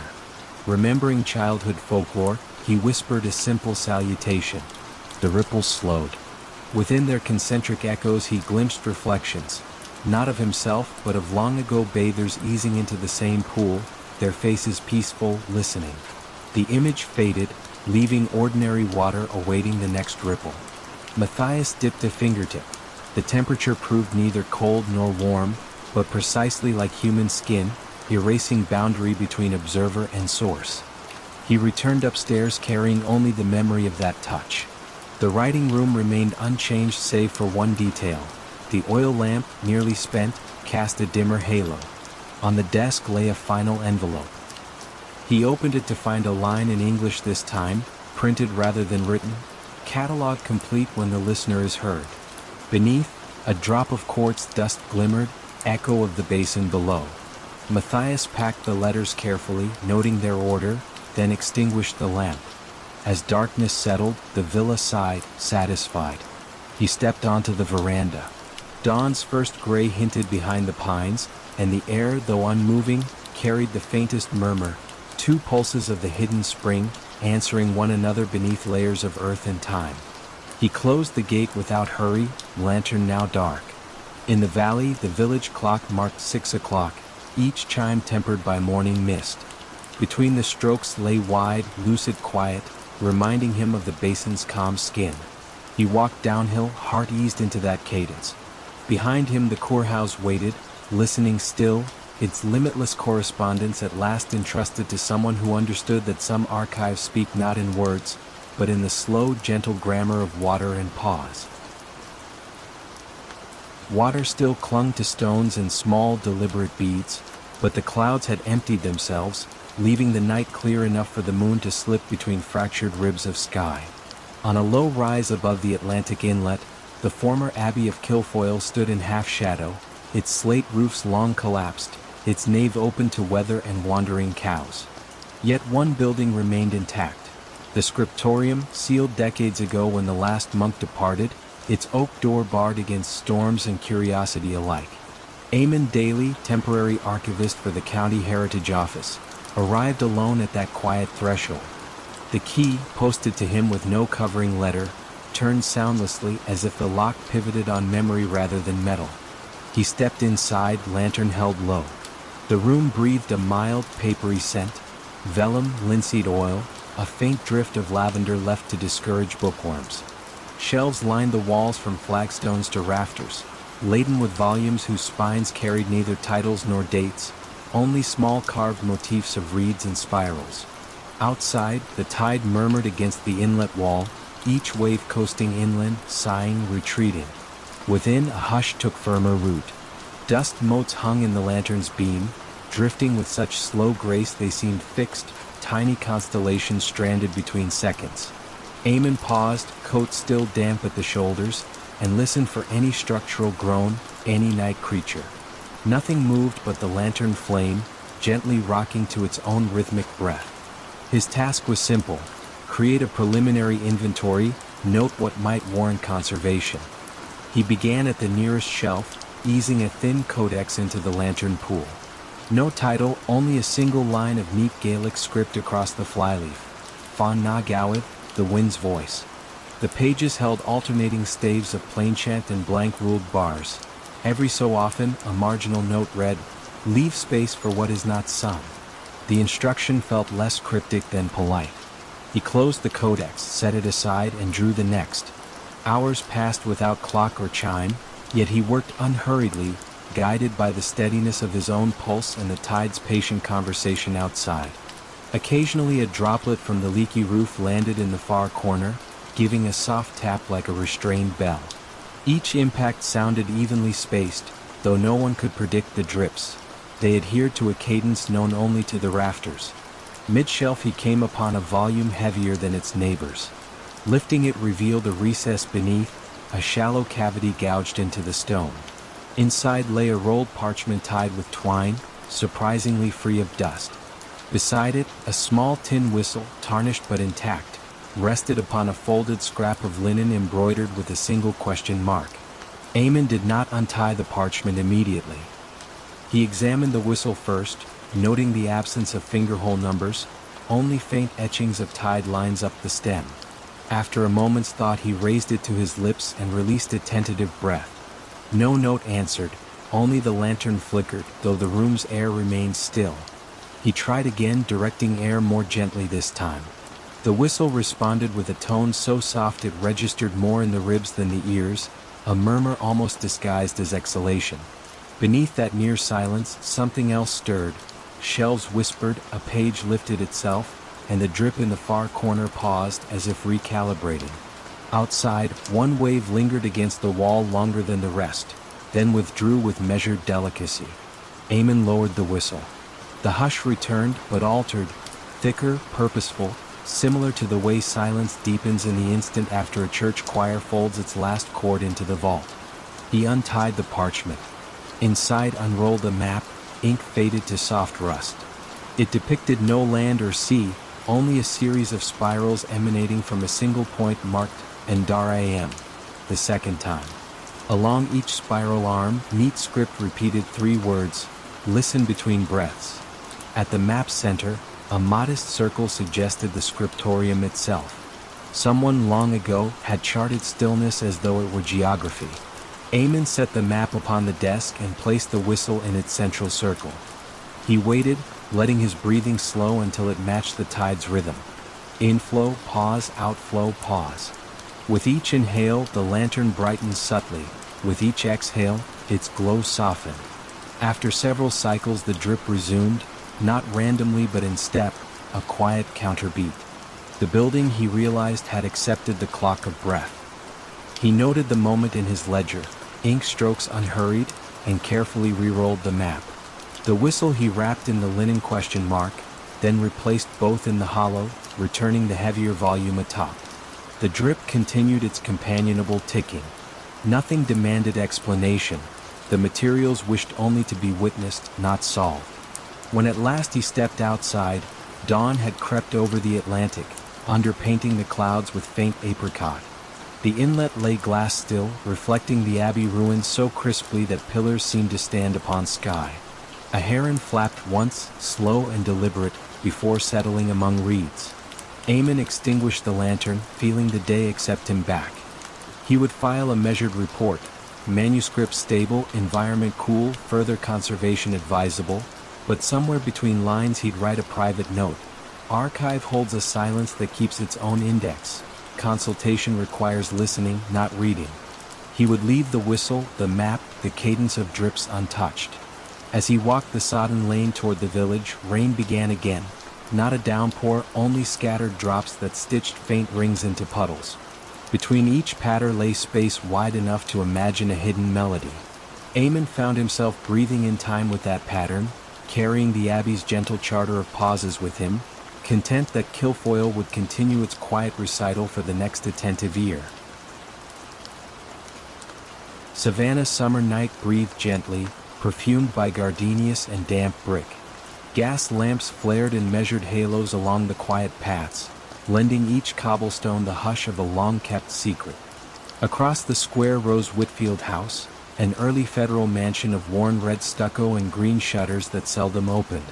Remembering childhood folklore, he whispered a simple salutation. The ripples slowed. Within their concentric echoes he glimpsed reflections, not of himself but of long-ago bathers easing into the same pool, their faces peaceful, listening. The image faded, leaving ordinary water awaiting the next ripple. Matthias dipped a fingertip. The temperature proved neither cold nor warm, but precisely like human skin, erasing boundary between observer and source. He returned upstairs carrying only the memory of that touch. The writing room remained unchanged save for one detail. The oil lamp, nearly spent, cast a dimmer halo. On the desk lay a final envelope. He opened it to find a line in English this time, printed rather than written. Catalog complete when the listener is heard. Beneath, a drop of quartz dust glimmered, echo of the basin below. Matthias packed the letters carefully, noting their order, then extinguished the lamp. As darkness settled, the villa sighed, satisfied. He stepped onto the veranda. Dawn's first gray hinted behind the pines, and the air, though unmoving, carried the faintest murmur, two pulses of the hidden spring, answering one another beneath layers of earth and time. He closed the gate without hurry, lantern now dark. In the valley, the village clock marked 6 o'clock, each chime tempered by morning mist. Between the strokes lay wide, lucid quiet, reminding him of the basin's calm skin. He walked downhill, heart eased into that cadence. Behind him the courthouse waited, listening still, its limitless correspondence at last entrusted to someone who understood that some archives speak not in words, but in the slow, gentle grammar of water and pause. Water still clung to stones in small, deliberate beads, but the clouds had emptied themselves, leaving the night clear enough for the moon to slip between fractured ribs of sky. On a low rise above the Atlantic inlet, the former Abbey of Kilfoyle stood in half-shadow, its slate roofs long collapsed, its nave open to weather and wandering cows. Yet one building remained intact. The scriptorium, sealed decades ago when the last monk departed, its oak door barred against storms and curiosity alike. Eamon Daly, temporary archivist for the County Heritage Office, arrived alone at that quiet threshold. The key, posted to him with no covering letter, turned soundlessly as if the lock pivoted on memory rather than metal. He stepped inside, lantern held low. The room breathed a mild, papery scent, vellum, linseed oil, a faint drift of lavender left to discourage bookworms. Shelves lined the walls from flagstones to rafters, laden with volumes whose spines carried neither titles nor dates, only small carved motifs of reeds and spirals. Outside, the tide murmured against the inlet wall, each wave coasting inland, sighing, retreating. Within, a hush took firmer root. Dust motes hung in the lantern's beam, drifting with such slow grace they seemed fixed, tiny constellations stranded between seconds. Eamon paused, coat still damp at the shoulders, and listened for any structural groan, any night creature. Nothing moved but the lantern flame, gently rocking to its own rhythmic breath. His task was simple: create a preliminary inventory, note what might warrant conservation. He began at the nearest shelf, easing a thin codex into the lantern pool. No title, only a single line of neat Gaelic script across the flyleaf. Fan na gawith, the wind's voice. The pages held alternating staves of plainchant and blank-ruled bars. Every so often, a marginal note read, "Leave space for what is not sung." The instruction felt less cryptic than polite. He closed the codex, set it aside, and drew the next. Hours passed without clock or chime, yet he worked unhurriedly, guided by the steadiness of his own pulse and the tide's patient conversation outside. Occasionally a droplet from the leaky roof landed in the far corner, giving a soft tap like a restrained bell. Each impact sounded evenly spaced, though no one could predict the drips. They adhered to a cadence known only to the rafters. Mid-shelf he came upon a volume heavier than its neighbors. Lifting it revealed a recess beneath, a shallow cavity gouged into the stone. Inside lay a rolled parchment tied with twine, surprisingly free of dust. Beside it, a small tin whistle, tarnished but intact, rested upon a folded scrap of linen embroidered with a single question mark. Eamon did not untie the parchment immediately. He examined the whistle first, noting the absence of fingerhole numbers, only faint etchings of tied lines up the stem. After a moment's thought he raised it to his lips and released a tentative breath. No note answered, only the lantern flickered, though the room's air remained still. He tried again, directing air more gently this time. The whistle responded with a tone so soft it registered more in the ribs than the ears, a murmur almost disguised as exhalation. Beneath that near silence, something else stirred. Shelves whispered, a page lifted itself, and the drip in the far corner paused as if recalibrating. Outside, one wave lingered against the wall longer than the rest, then withdrew with measured delicacy. Eamon lowered the whistle. The hush returned, but altered, thicker, purposeful, similar to the way silence deepens in the instant after a church choir folds its last chord into the vault. He untied the parchment. Inside unrolled a map, ink faded to soft rust. It depicted no land or sea, only a series of spirals emanating from a single point marked Endar Am, the second time. Along each spiral arm, neat script repeated 3 words, "Listen between breaths." At the map's center, a modest circle suggested the scriptorium itself. Someone long ago had charted stillness as though it were geography. Eamon set the map upon the desk and placed the whistle in its central circle. He waited, letting his breathing slow until it matched the tide's rhythm. Inflow, pause, outflow, pause. With each inhale, the lantern brightened subtly. With each exhale, its glow softened. After several cycles, the drip resumed, not randomly but in step, a quiet counterbeat. The building, he realized, had accepted the clock of breath. He noted the moment in his ledger, ink strokes unhurried, and carefully re-rolled the map. The whistle he wrapped in the linen question mark, then replaced both in the hollow, returning the heavier volume atop. The drip continued its companionable ticking. Nothing demanded explanation. The materials wished only to be witnessed, not solved. When at last he stepped outside, dawn had crept over the Atlantic, underpainting the clouds with faint apricot. The inlet lay glass still, reflecting the abbey ruins so crisply that pillars seemed to stand upon sky. A heron flapped once, slow and deliberate, before settling among reeds. Eamon extinguished the lantern, feeling the day accept him back. He would file a measured report, manuscript stable, environment cool, further conservation advisable, but somewhere between lines he'd write a private note. Archive holds a silence that keeps its own index. Consultation requires listening, not reading. He would leave the whistle, the map, the cadence of drips untouched. As he walked the sodden lane toward the village, rain began again. Not a downpour, only scattered drops that stitched faint rings into puddles. Between each patter lay space wide enough to imagine a hidden melody. Eamon found himself breathing in time with that pattern, carrying the abbey's gentle charter of pauses with him, content that Kilfoyle would continue its quiet recital for the next attentive ear. Savannah summer night breathed gently, perfumed by gardenias and damp brick. Gas lamps flared in measured halos along the quiet paths, lending each cobblestone the hush of a long-kept secret. Across the square rose Whitfield House, an early federal mansion of worn red stucco and green shutters that seldom opened.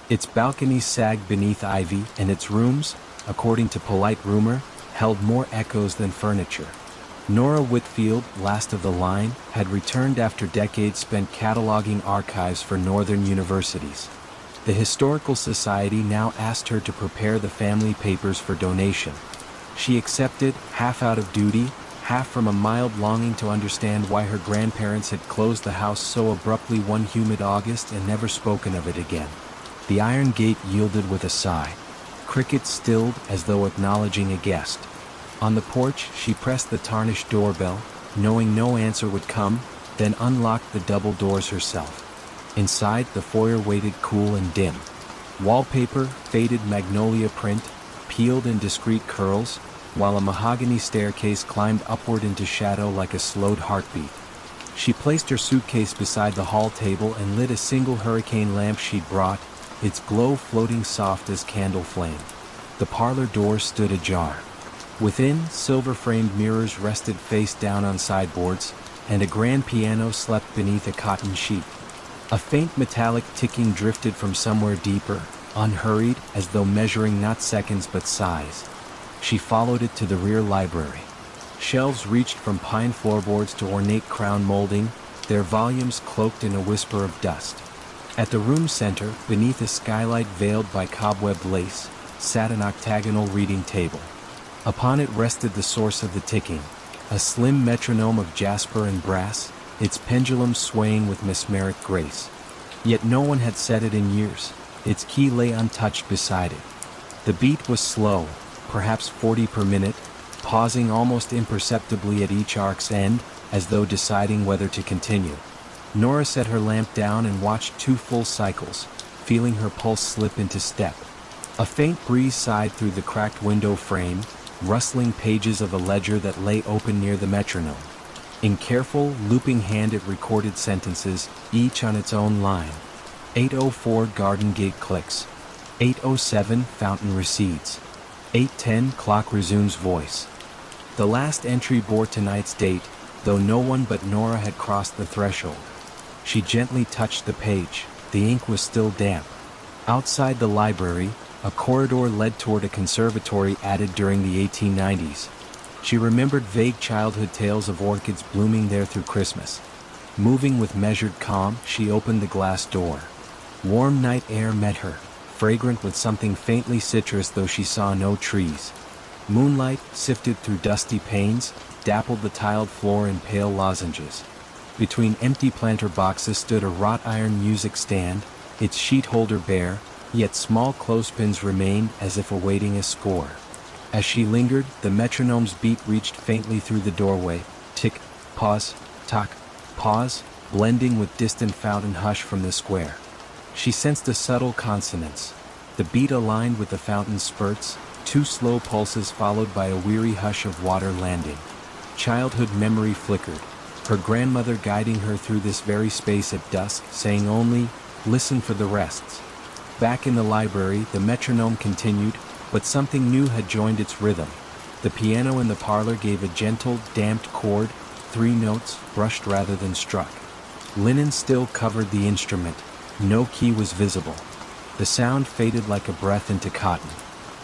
Its balconies sagged beneath ivy, and its rooms, according to polite rumor, held more echoes than furniture. Nora Whitfield, last of the line, had returned after decades spent cataloging archives for northern universities. The Historical Society now asked her to prepare the family papers for donation. She accepted, half out of duty, half from a mild longing to understand why her grandparents had closed the house so abruptly one humid August and never spoken of it again. The iron gate yielded with a sigh. Crickets stilled as though acknowledging a guest. On the porch, she pressed the tarnished doorbell, knowing no answer would come, then unlocked the double doors herself. Inside, the foyer waited cool and dim. Wallpaper, faded magnolia print, peeled in discreet curls, while a mahogany staircase climbed upward into shadow like a slowed heartbeat. She placed her suitcase beside the hall table and lit a single hurricane lamp she'd brought, its glow floating soft as candle flame. The parlor door stood ajar. Within, silver-framed mirrors rested face down on sideboards, and a grand piano slept beneath a cotton sheet. A faint metallic ticking drifted from somewhere deeper, unhurried, as though measuring not seconds but sighs. She followed it to the rear library. Shelves reached from pine floorboards to ornate crown molding, their volumes cloaked in a whisper of dust. At the room's center, beneath a skylight veiled by cobwebbed lace, sat an octagonal reading table. Upon it rested the source of the ticking, a slim metronome of jasper and brass, its pendulum swaying with mesmeric grace. Yet no one had set it in years. Its key lay untouched beside it. The beat was slow, perhaps 40 per minute, pausing almost imperceptibly at each arc's end, as though deciding whether to continue. Nora set her lamp down and watched 2 full cycles, feeling her pulse slip into step. A faint breeze sighed through the cracked window frame, rustling pages of a ledger that lay open near the metronome. In careful, looping hand it recorded sentences, each on its own line. 8:04 garden gate clicks. 8:07 fountain recedes. 8:10 clock resumes voice. The last entry bore tonight's date, though no one but Nora had crossed the threshold. She gently touched the page. The ink was still damp. Outside the library, a corridor led toward a conservatory added during the 1890s. She remembered vague childhood tales of orchids blooming there through Christmas. Moving with measured calm, she opened the glass door. Warm night air met her, fragrant with something faintly citrus though she saw no trees. Moonlight, sifted through dusty panes, dappled the tiled floor in pale lozenges. Between empty planter boxes stood a wrought iron music stand, its sheet holder bare, yet small clothespins remained as if awaiting a score. As she lingered, the metronome's beat reached faintly through the doorway. Tick, pause, tock, pause, blending with distant fountain hush from the square. She sensed a subtle consonance. The beat aligned with the fountain's spurts, 2 slow pulses followed by a weary hush of water landing. Childhood memory flickered, her grandmother guiding her through this very space at dusk, saying only, "Listen for the rests." Back in the library, the metronome continued, but something new had joined its rhythm. The piano in the parlor gave a gentle, damped chord, 3 notes, brushed rather than struck. Linen still covered the instrument. No key was visible. The sound faded like a breath into cotton.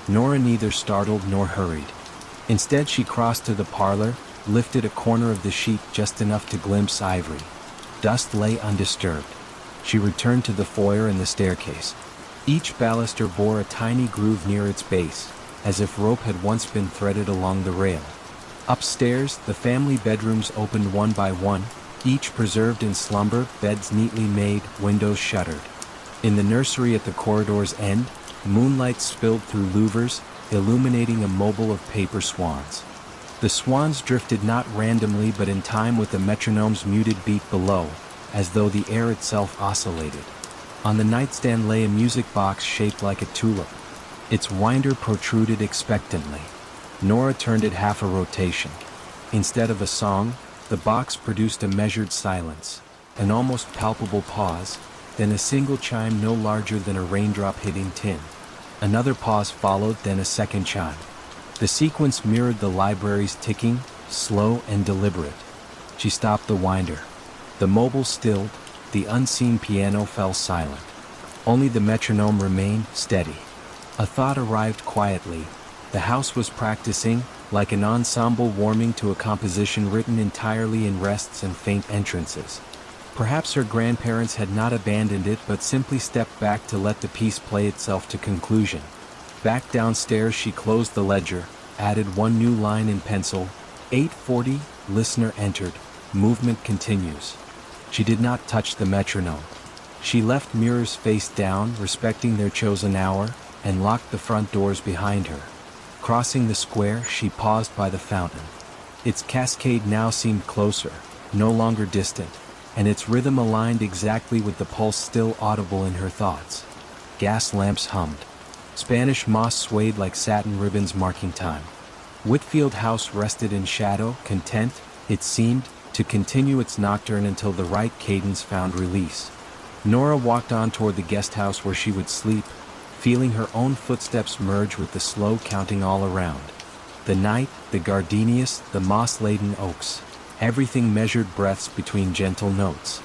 Nora neither startled nor hurried. Instead, she crossed to the parlor, lifted a corner of the sheet just enough to glimpse ivory. Dust lay undisturbed. She returned to the foyer and the staircase. Each baluster bore a tiny groove near its base, as if rope had once been threaded along the rail. Upstairs, the family bedrooms opened one by one, each preserved in slumber, beds neatly made, windows shuttered. In the nursery at the corridor's end, moonlight spilled through louvers, illuminating a mobile of paper swans. The swans drifted not randomly but in time with the metronome's muted beat below, as though the air itself oscillated. On the nightstand lay a music box shaped like a tulip. Its winder protruded expectantly. Nora turned it half a rotation. Instead of a song, the box produced a measured silence, an almost palpable pause, then a single chime no larger than a raindrop hitting tin. Another pause followed, then a second chime. The sequence mirrored the library's ticking, slow and deliberate. She stopped the winder. The mobile stilled, the unseen piano fell silent. Only the metronome remained steady. A thought arrived quietly. The house was practicing, like an ensemble warming to a composition written entirely in rests and faint entrances. Perhaps her grandparents had not abandoned it but simply stepped back to let the piece play itself to conclusion. Back downstairs she closed the ledger, added one new line in pencil. 8:40, listener entered, movement continues. She did not touch the metronome. She left mirrors face down, respecting their chosen hour, and locked the front doors behind her. Crossing the square, she paused by the fountain. Its cascade now seemed closer, no longer distant, and its rhythm aligned exactly with the pulse still audible in her thoughts. Gas lamps hummed. Spanish moss swayed like satin ribbons marking time. Whitfield House rested in shadow, content, it seemed, to continue its nocturne until the right cadence found release. Nora walked on toward the guest house where she would sleep, feeling her own footsteps merge with the slow counting all around. The night, the gardenias, the moss-laden oaks, everything measured breaths between gentle notes.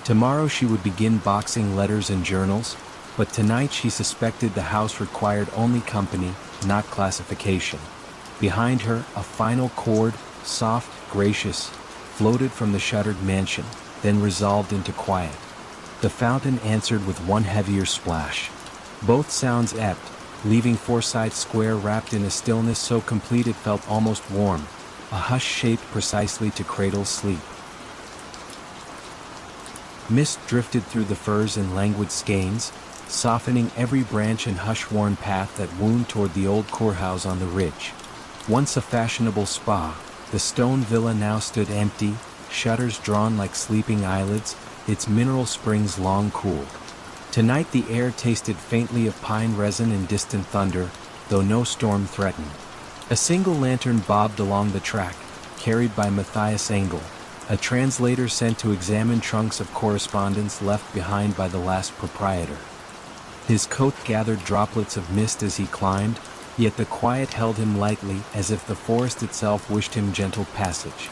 Tomorrow she would begin boxing letters and journals, but tonight she suspected the house required only company, not classification. Behind her, a final chord, soft, gracious, floated from the shuttered mansion, then resolved into quiet. The fountain answered with one heavier splash. Both sounds ebbed, leaving Forsyth Square wrapped in a stillness so complete it felt almost warm, a hush shaped precisely to cradle sleep. Mist drifted through the firs in languid skeins, softening every branch and hush-worn path that wound toward the old courthouse on the ridge. Once a fashionable spa, the stone villa now stood empty, shutters drawn like sleeping eyelids, its mineral springs long cooled. Tonight the air tasted faintly of pine resin and distant thunder, though no storm threatened. A single lantern bobbed along the track, carried by Matthias Engel, a translator sent to examine trunks of correspondence left behind by the last proprietor. His coat gathered droplets of mist as he climbed, yet the quiet held him lightly as if the forest itself wished him gentle passage.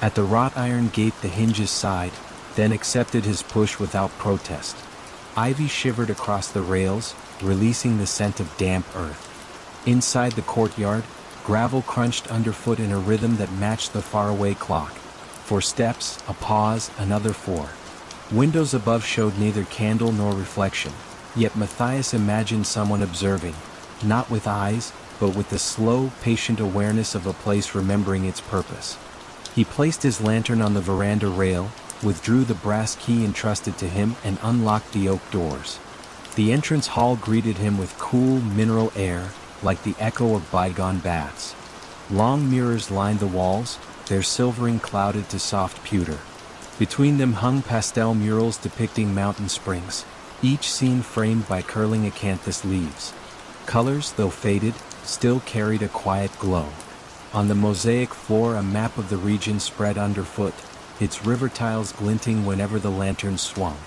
At the wrought iron gate the hinges sighed, then accepted his push without protest. Ivy shivered across the rails, releasing the scent of damp earth. Inside the courtyard, gravel crunched underfoot in a rhythm that matched the faraway clock. 4 steps, a pause, another 4. Windows above showed neither candle nor reflection, yet Matthias imagined someone observing, not with eyes, but with the slow, patient awareness of a place remembering its purpose. He placed his lantern on the veranda rail, withdrew the brass key entrusted to him, and unlocked the oak doors. The entrance hall greeted him with cool, mineral air, like the echo of bygone baths. Long mirrors lined the walls, their silvering clouded to soft pewter. Between them hung pastel murals depicting mountain springs, each scene framed by curling acanthus leaves. Colors, though faded, still carried a quiet glow. On the mosaic floor a map of the region spread underfoot, its river tiles glinting whenever the lantern swung.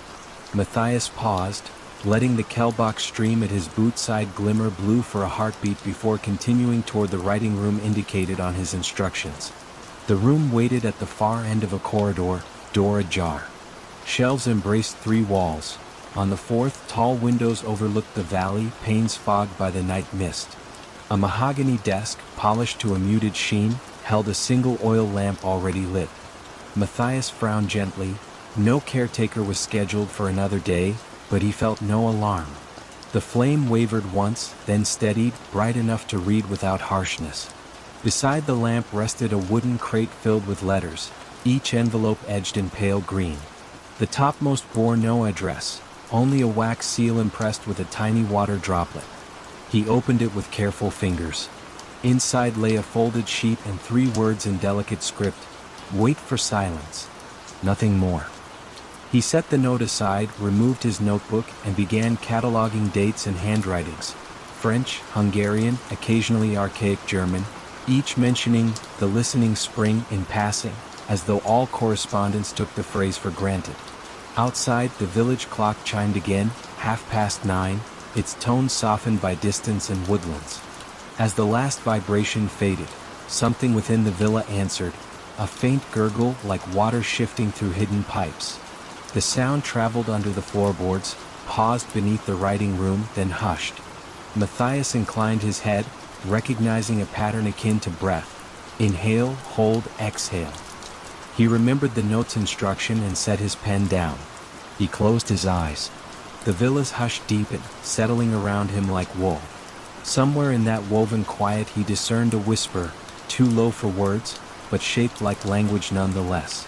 Matthias paused, letting the Kellbach stream at his boot-side glimmer blue for a heartbeat before continuing toward the writing room indicated on his instructions. The room waited at the far end of a corridor, door ajar. Shelves embraced 3 walls. On the 4th, tall windows overlooked the valley, panes fogged by the night mist. A mahogany desk, polished to a muted sheen, held a single oil lamp already lit. Matthias frowned gently. No caretaker was scheduled for another day, but he felt no alarm. The flame wavered once, then steadied, bright enough to read without harshness. Beside the lamp rested a wooden crate filled with letters, each envelope edged in pale green. The topmost bore no address, only a wax seal impressed with a tiny water droplet. He opened it with careful fingers. Inside lay a folded sheet and 3 words in delicate script: "Wait for silence." Nothing more. He set the note aside, removed his notebook, and began cataloging dates and handwritings. French, Hungarian, occasionally archaic German, each mentioning the listening spring in passing, as though all correspondents took the phrase for granted. Outside, the village clock chimed again, 9:30, its tone softened by distance and woodlands. As the last vibration faded, something within the villa answered, a faint gurgle like water shifting through hidden pipes. The sound traveled under the floorboards, paused beneath the writing room, then hushed. Matthias inclined his head, recognizing a pattern akin to breath. Inhale, hold, exhale. He remembered the note's instruction and set his pen down. He closed his eyes. The villa's hush deepened, settling around him like wool. Somewhere in that woven quiet he discerned a whisper, too low for words, but shaped like language nonetheless.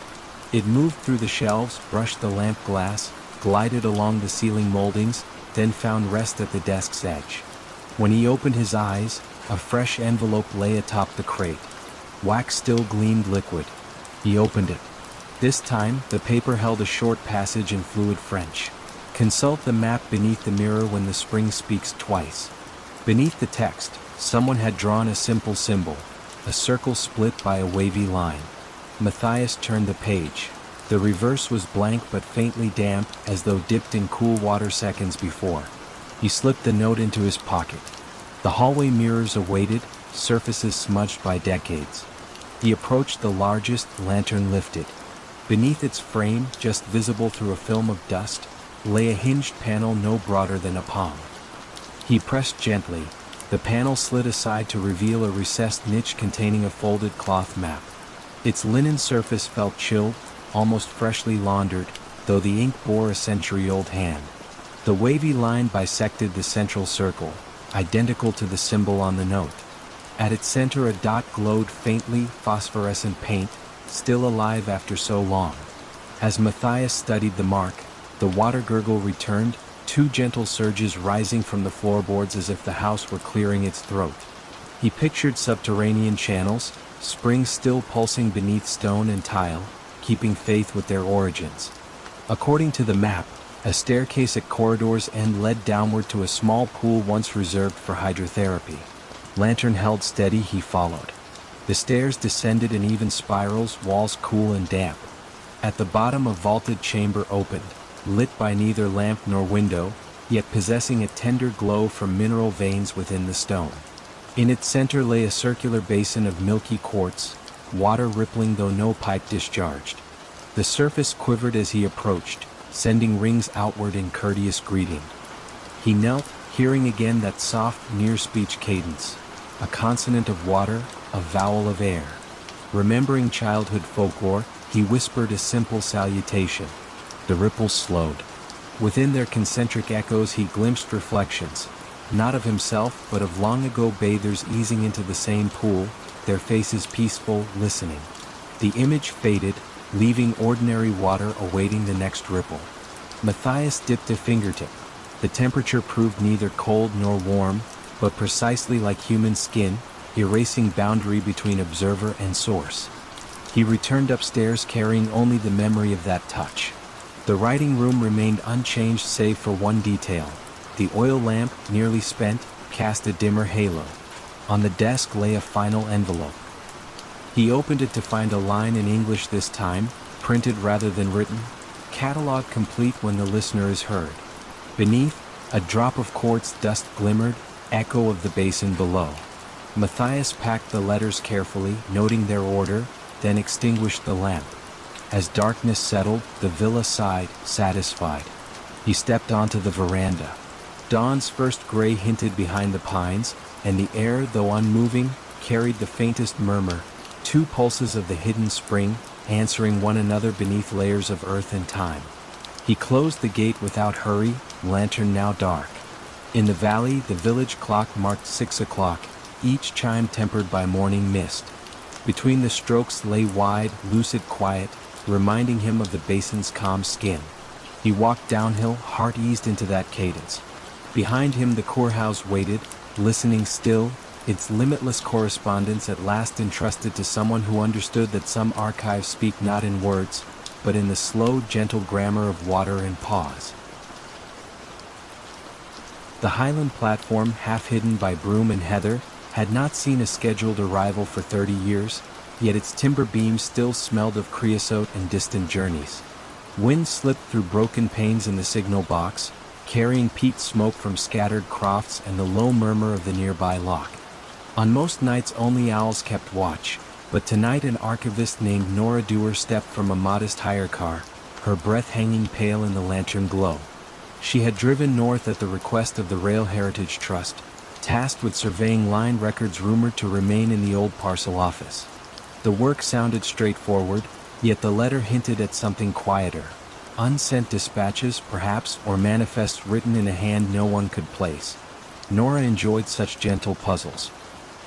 It moved through the shelves, brushed the lamp glass, glided along the ceiling moldings, then found rest at the desk's edge. When he opened his eyes, a fresh envelope lay atop the crate. Wax still gleamed liquid. He opened it. This time, the paper held a short passage in fluid French. Consult the map beneath the mirror when the spring speaks twice. Beneath the text, someone had drawn a simple symbol, a circle split by a wavy line. Matthias turned the page. The reverse was blank but faintly damp, as though dipped in cool water seconds before. He slipped the note into his pocket. The hallway mirrors awaited, surfaces smudged by decades. He approached the largest, lantern lifted. Beneath its frame, just visible through a film of dust, lay a hinged panel no broader than a palm. He pressed gently. The panel slid aside to reveal a recessed niche containing a folded cloth map. Its linen surface felt chilled, almost freshly laundered, though the ink bore a century-old hand. The wavy line bisected the central circle, identical to the symbol on the note. At its center a dot glowed faintly, phosphorescent paint, still alive after so long. As Matthias studied the mark, the water gurgle returned, two gentle surges rising from the floorboards as if the house were clearing its throat. He pictured subterranean channels, springs still pulsing beneath stone and tile, keeping faith with their origins. According to the map, a staircase at corridor's end led downward to a small pool once reserved for hydrotherapy. Lantern held steady, he followed. The stairs descended in even spirals, walls cool and damp. At the bottom a vaulted chamber opened, lit by neither lamp nor window, yet possessing a tender glow from mineral veins within the stone. In its center lay a circular basin of milky quartz, water rippling though no pipe discharged. The surface quivered as he approached, sending rings outward in courteous greeting. He knelt, hearing again that soft, near-speech cadence, a consonant of water, a vowel of air. Remembering childhood folklore, he whispered a simple salutation. The ripples slowed. Within their concentric echoes he glimpsed reflections, not of himself but of long-ago bathers easing into the same pool, their faces peaceful, listening. The image faded, leaving ordinary water awaiting the next ripple. Matthias dipped a fingertip. The temperature proved neither cold nor warm, but precisely like human skin, erasing boundary between observer and source. He returned upstairs carrying only the memory of that touch. The writing room remained unchanged save for one detail. The oil lamp, nearly spent, cast a dimmer halo. On the desk lay a final envelope. He opened it to find a line in English this time, printed rather than written. Catalog complete when the listener is heard. Beneath, a drop of quartz dust glimmered, echo of the basin below. Matthias packed the letters carefully, noting their order, then extinguished the lamp. As darkness settled, the villa sighed, satisfied. He stepped onto the veranda. Dawn's first gray hinted behind the pines, and the air, though unmoving, carried the faintest murmur, two pulses of the hidden spring, answering one another beneath layers of earth and time. He closed the gate without hurry, lantern now dark. In the valley, the village clock marked 6 o'clock, each chime tempered by morning mist. Between the strokes lay wide, lucid quiet, reminding him of the basin's calm skin. He walked downhill, heart eased into that cadence. Behind him the courthouse waited, listening still, its limitless correspondence at last entrusted to someone who understood that some archives speak not in words, but in the slow, gentle grammar of water and pause. The Highland platform, half hidden by broom and heather, had not seen a scheduled arrival for 30 years, yet its timber beams still smelled of creosote and distant journeys. Wind slipped through broken panes in the signal box, carrying peat smoke from scattered crofts and the low murmur of the nearby lock. On most nights only owls kept watch, but tonight an archivist named Nora Dewar stepped from a modest hire car, her breath hanging pale in the lantern glow. She had driven north at the request of the Rail Heritage Trust, tasked with surveying line records rumored to remain in the old parcel office. The work sounded straightforward, yet the letter hinted at something quieter. Unsent dispatches, perhaps, or manifests written in a hand no one could place. Nora enjoyed such gentle puzzles.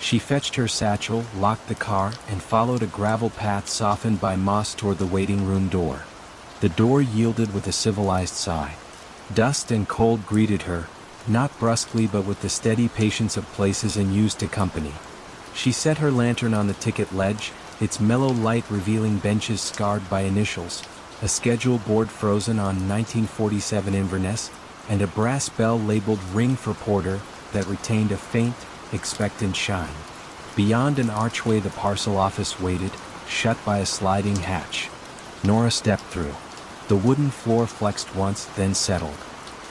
She fetched her satchel, locked the car, and followed a gravel path softened by moss toward the waiting room door. The door yielded with a civilized sigh. Dust and cold greeted her, not brusquely but with the steady patience of places unused to company. She set her lantern on the ticket ledge, its mellow light revealing benches scarred by initials, a schedule board frozen on 1947 Inverness, and a brass bell labeled "Ring for Porter" that retained a faint, expectant shine. Beyond an archway the parcel office waited, shut by a sliding hatch. Nora stepped through. The wooden floor flexed once, then settled.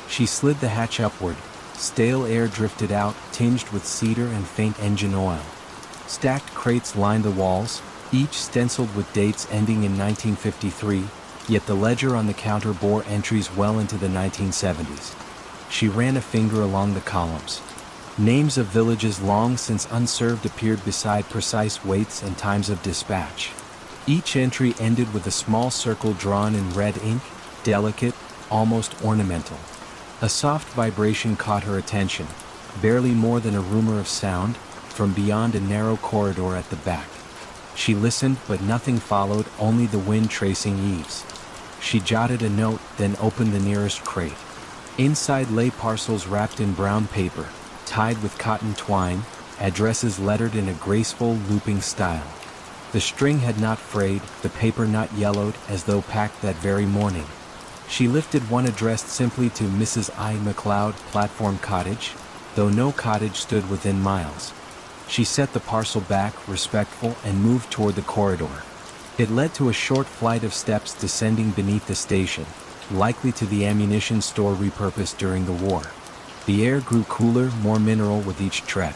She slid the hatch upward. Stale air drifted out, tinged with cedar and faint engine oil. Stacked crates lined the walls, each stenciled with dates ending in 1953, yet the ledger on the counter bore entries well into the 1970s. She ran a finger along the columns. Names of villages long since unserved appeared beside precise weights and times of dispatch. Each entry ended with a small circle drawn in red ink, delicate, almost ornamental. A soft vibration caught her attention, barely more than a rumor of sound, from beyond a narrow corridor at the back. She listened, but nothing followed, only the wind tracing eaves. She jotted a note, then opened the nearest crate. Inside lay parcels wrapped in brown paper, tied with cotton twine, addresses lettered in a graceful, looping style. The string had not frayed, the paper not yellowed, as though packed that very morning. She lifted one addressed simply to Mrs. I. McLeod, Platform Cottage, though no cottage stood within miles. She set the parcel back, respectful, and moved toward the corridor. It led to a short flight of steps descending beneath the station, likely to the ammunition store repurposed during the war. The air grew cooler, more mineral with each tread.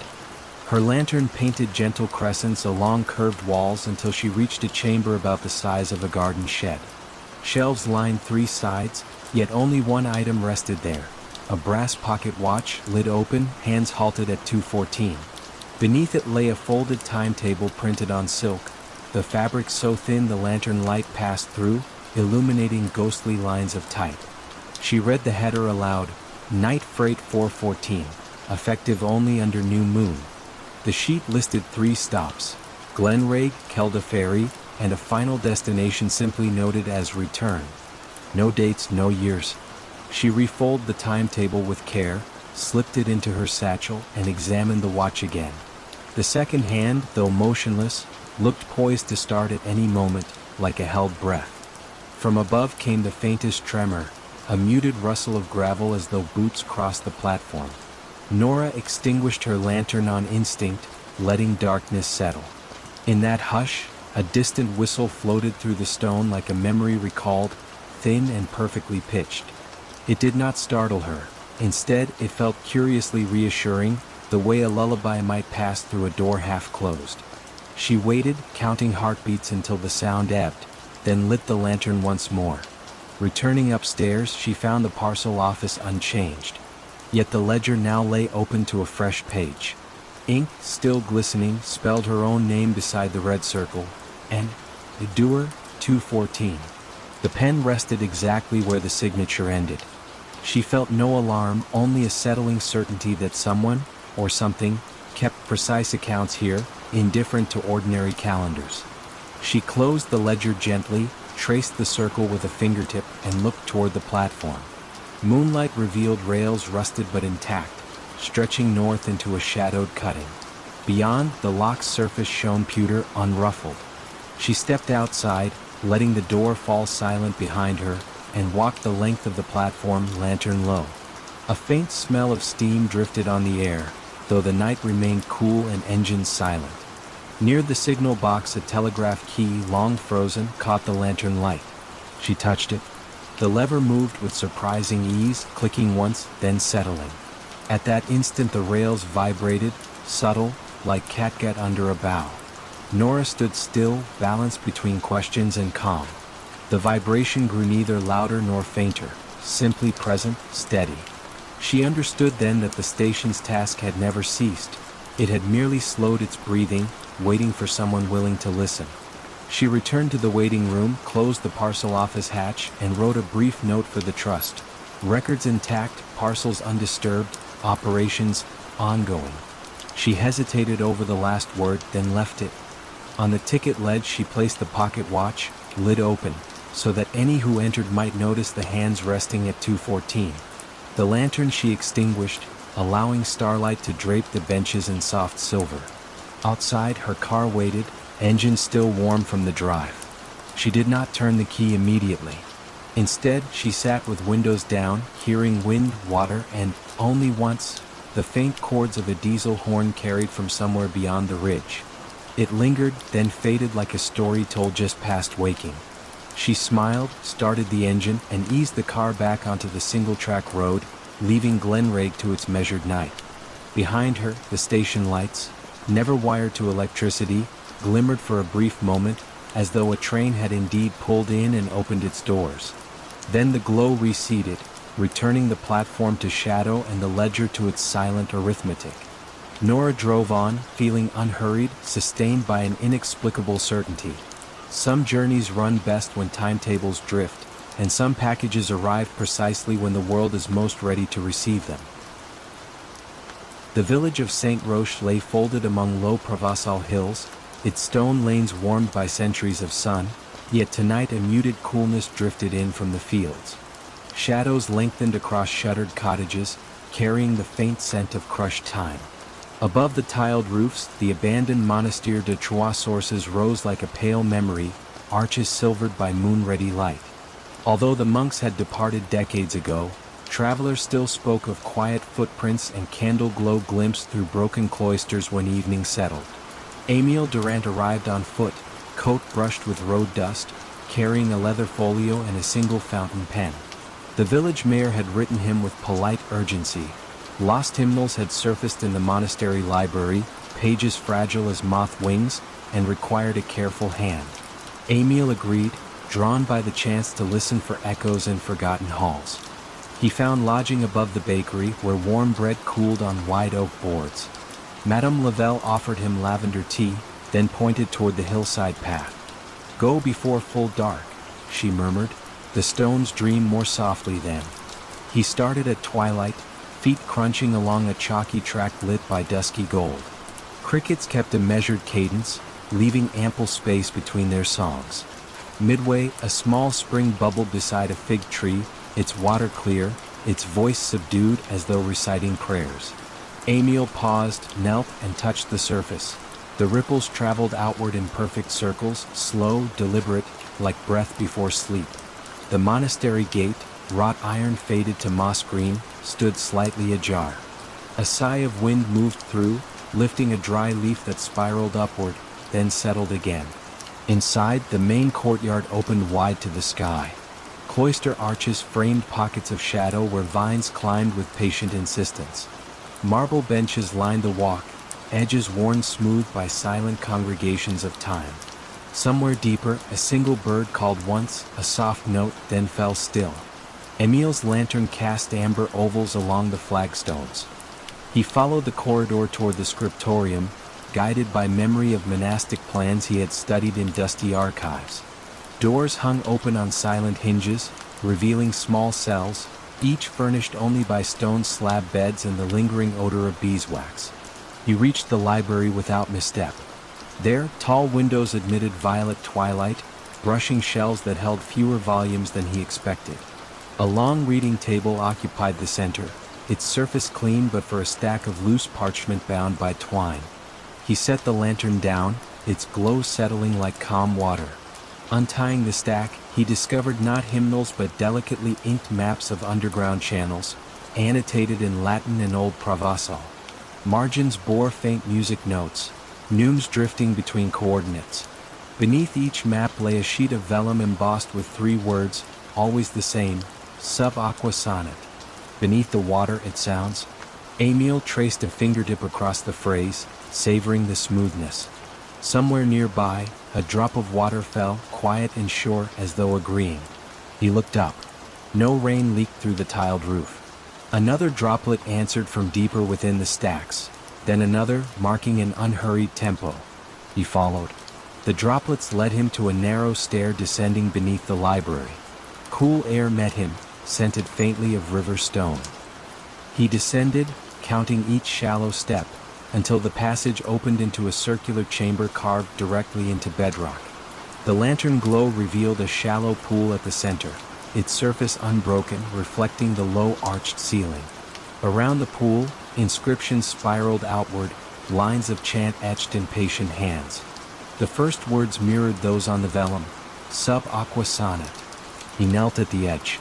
Her lantern painted gentle crescents along curved walls until she reached a chamber about the size of a garden shed. Shelves lined three sides, yet only one item rested there. A brass pocket watch, lid open, hands halted at 2:14. Beneath it lay a folded timetable printed on silk, the fabric so thin the lantern light passed through, illuminating ghostly lines of type. She read the header aloud, "Night Freight 414, effective only under new moon." The sheet listed 3 stops, Glenraig, Kelda Ferry, and a final destination simply noted as return. No dates, no years. She refolded the timetable with care, slipped it into her satchel, and examined the watch again. The second hand, though motionless, looked poised to start at any moment, like a held breath. From above came the faintest tremor, a muted rustle of gravel as though boots crossed the platform. Nora extinguished her lantern on instinct, letting darkness settle. In that hush, a distant whistle floated through the stone like a memory recalled, thin and perfectly pitched. It did not startle her. Instead, it felt curiously reassuring, the way a lullaby might pass through a door half closed. She waited, counting heartbeats until the sound ebbed, then lit the lantern once more. Returning upstairs, she found the parcel office unchanged. Yet the ledger now lay open to a fresh page. Ink, still glistening, spelled her own name beside the red circle, N. Dewar, 214. The pen rested exactly where the signature ended. She felt no alarm, only a settling certainty that someone, or something, kept precise accounts here, indifferent to ordinary calendars. She closed the ledger gently, traced the circle with a fingertip, and looked toward the platform. Moonlight revealed rails rusted but intact, stretching north into a shadowed cutting. Beyond, the lock's surface shone pewter, unruffled. She stepped outside, letting the door fall silent behind her, and walked the length of the platform, lantern low. A faint smell of steam drifted on the air, though the night remained cool and engines silent. Near the signal box, a telegraph key, long frozen, caught the lantern light. She touched it. The lever moved with surprising ease, clicking once, then settling. At that instant the rails vibrated, subtle, like catgut under a bough. Nora stood still, balanced between questions and calm. The vibration grew neither louder nor fainter, simply present, steady. She understood then that the station's task had never ceased. It had merely slowed its breathing, waiting for someone willing to listen. She returned to the waiting room, closed the parcel office hatch, and wrote a brief note for the trust. Records intact, parcels undisturbed, operations ongoing. She hesitated over the last word, then left it. On the ticket ledge she placed the pocket watch, lid open, so that any who entered might notice the hands resting at 2:14. The lantern she extinguished, allowing starlight to drape the benches in soft silver. Outside, her car waited, engine still warm from the drive. She did not turn the key immediately. Instead, she sat with windows down, hearing wind, water, and, only once, the faint chords of a diesel horn carried from somewhere beyond the ridge. It lingered, then faded like a story told just past waking. She smiled, started the engine, and eased the car back onto the single-track road, leaving Glenragh to its measured night. Behind her, the station lights, never wired to electricity, glimmered for a brief moment, as though a train had indeed pulled in and opened its doors. Then the glow receded, returning the platform to shadow and the ledger to its silent arithmetic. Nora drove on, feeling unhurried, sustained by an inexplicable certainty. Some journeys run best when timetables drift, and some packages arrive precisely when the world is most ready to receive them. The village of St. Roch lay folded among low Provençal hills, its stone lanes warmed by centuries of sun, yet tonight a muted coolness drifted in from the fields. Shadows lengthened across shuttered cottages, carrying the faint scent of crushed time. Above the tiled roofs, the abandoned Monastère de Trois Sources rose like a pale memory, arches silvered by moon-ready light. Although the monks had departed decades ago, travelers still spoke of quiet footprints and candle-glow glimpsed through broken cloisters when evening settled. Émile Durant arrived on foot, coat brushed with road dust, carrying a leather folio and a single fountain pen. The village mayor had written him with polite urgency. Lost hymnals had surfaced in the monastery library, pages fragile as moth wings, and required a careful hand. Émile agreed, drawn by the chance to listen for echoes in forgotten halls. He found lodging above the bakery, where warm bread cooled on wide oak boards. Madame Lavelle offered him lavender tea, then pointed toward the hillside path. "Go before full dark," she murmured. The stones dream more softly then. He started at twilight, feet crunching along a chalky track lit by dusky gold. Crickets kept a measured cadence, leaving ample space between their songs. Midway, a small spring bubbled beside a fig tree, its water clear, its voice subdued as though reciting prayers. Émile paused, knelt, and touched the surface. The ripples traveled outward in perfect circles, slow, deliberate, like breath before sleep. The monastery gate, wrought iron faded to moss green, stood slightly ajar. A sigh of wind moved through, lifting a dry leaf that spiraled upward, then settled again. Inside, the main courtyard opened wide to the sky. Cloister arches framed pockets of shadow where vines climbed with patient insistence. Marble benches lined the walk, edges worn smooth by silent congregations of time. Somewhere deeper, a single bird called once, a soft note, then fell still. Émile's lantern cast amber ovals along the flagstones. He followed the corridor toward the scriptorium, guided by memory of monastic plans he had studied in dusty archives. Doors hung open on silent hinges, revealing small cells, each furnished only by stone slab beds and the lingering odor of beeswax. He reached the library without misstep. There, tall windows admitted violet twilight, brushing shelves that held fewer volumes than he expected. A long reading table occupied the center, its surface clean but for a stack of loose parchment bound by twine. He set the lantern down, its glow settling like calm water. Untying the stack, he discovered not hymnals but delicately inked maps of underground channels, annotated in Latin and Old Provençal. Margins bore faint music notes, neumes drifting between coordinates. Beneath each map lay a sheet of vellum embossed with 3 words, always the same, sub aqua sonnet. Beneath the water, it sounds. Emile traced a fingertip across the phrase, savoring the smoothness. Somewhere nearby, a drop of water fell, quiet and sure, as though agreeing. He looked up. No rain leaked through the tiled roof. Another droplet answered from deeper within the stacks, then another, marking an unhurried tempo. He followed. The droplets led him to a narrow stair descending beneath the library. Cool air met him, scented faintly of river stone. He descended, counting each shallow step, until the passage opened into a circular chamber carved directly into bedrock. The lantern glow revealed a shallow pool at the center, its surface unbroken, reflecting the low arched ceiling. Around the pool, inscriptions spiraled outward, lines of chant etched in patient hands. The first words mirrored those on the vellum, sub aqua sonnet. He knelt at the edge.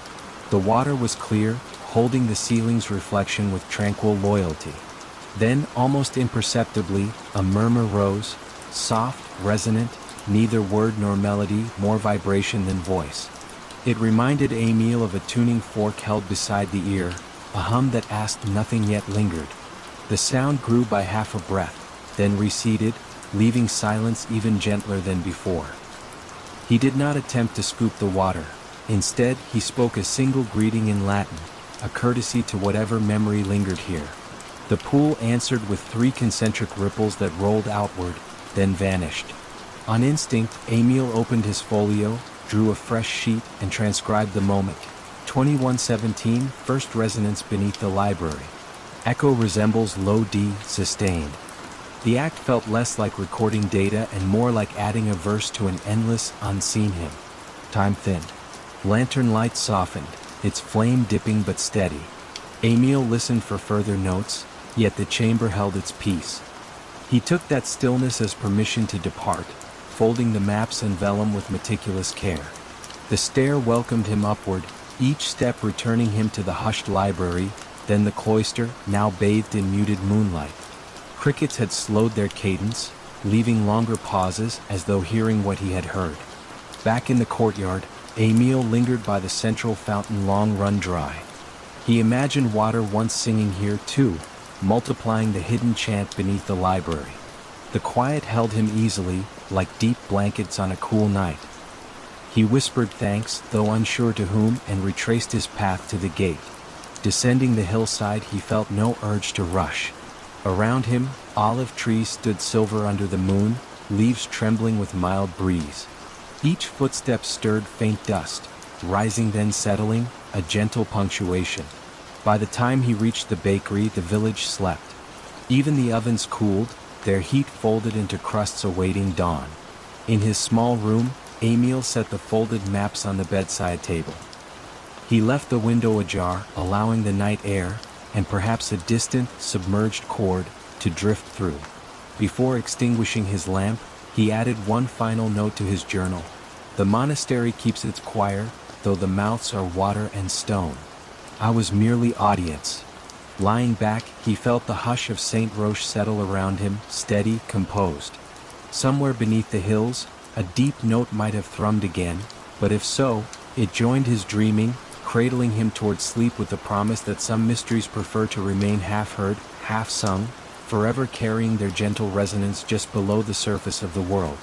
The water was clear, holding the ceiling's reflection with tranquil loyalty. Then, almost imperceptibly, a murmur rose, soft, resonant, neither word nor melody, more vibration than voice. It reminded Emile of a tuning fork held beside the ear, a hum that asked nothing yet lingered. The sound grew by half a breath, then receded, leaving silence even gentler than before. He did not attempt to scoop the water. Instead, he spoke a single greeting in Latin, a courtesy to whatever memory lingered here. The pool answered with 3 concentric ripples that rolled outward, then vanished. On instinct, Emile opened his folio, drew a fresh sheet, and transcribed the moment. 2117, first resonance beneath the library. Echo resembles low D, sustained. The act felt less like recording data and more like adding a verse to an endless, unseen hymn. Time thinned. Lantern light softened, its flame dipping but steady. Emile listened for further notes, yet the chamber held its peace. He took that stillness as permission to depart, folding the maps and vellum with meticulous care. The stair welcomed him upward, each step returning him to the hushed library, then the cloister, now bathed in muted moonlight. Crickets had slowed their cadence, leaving longer pauses as though hearing what he had heard. Back in the courtyard, Emile lingered by the central fountain long run dry. He imagined water once singing here too, multiplying the hidden chant beneath the library. The quiet held him easily, like deep blankets on a cool night. He whispered thanks, though unsure to whom, and retraced his path to the gate. Descending the hillside, he felt no urge to rush. Around him, olive trees stood silver under the moon, leaves trembling with mild breeze. Each footstep stirred faint dust, rising then settling, a gentle punctuation. By the time he reached the bakery, the village slept. Even the ovens cooled, their heat folded into crusts awaiting dawn. In his small room, Emile set the folded maps on the bedside table. He left the window ajar, allowing the night air, and perhaps a distant, submerged chord, to drift through. Before extinguishing his lamp, he added one final note to his journal. The monastery keeps its choir, though the mouths are water and stone. I was merely audience. Lying back, he felt the hush of Saint Roche settle around him, steady, composed. Somewhere beneath the hills, a deep note might have thrummed again, but if so, it joined his dreaming, cradling him toward sleep with the promise that some mysteries prefer to remain half-heard, half-sung, forever carrying their gentle resonance just below the surface of the world.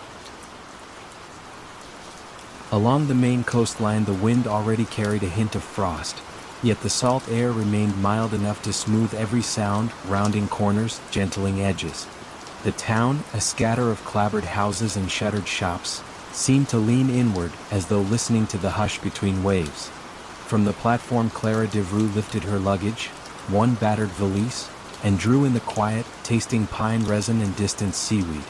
Along the main coastline, the wind already carried a hint of frost, yet the salt air remained mild enough to smooth every sound, rounding corners, gentling edges. The town, a scatter of clapboard houses and shuttered shops, seemed to lean inward as though listening to the hush between waves. From the platform, Clara Devreux lifted her luggage, one battered valise, and drew in the quiet, tasting pine resin and distant seaweed.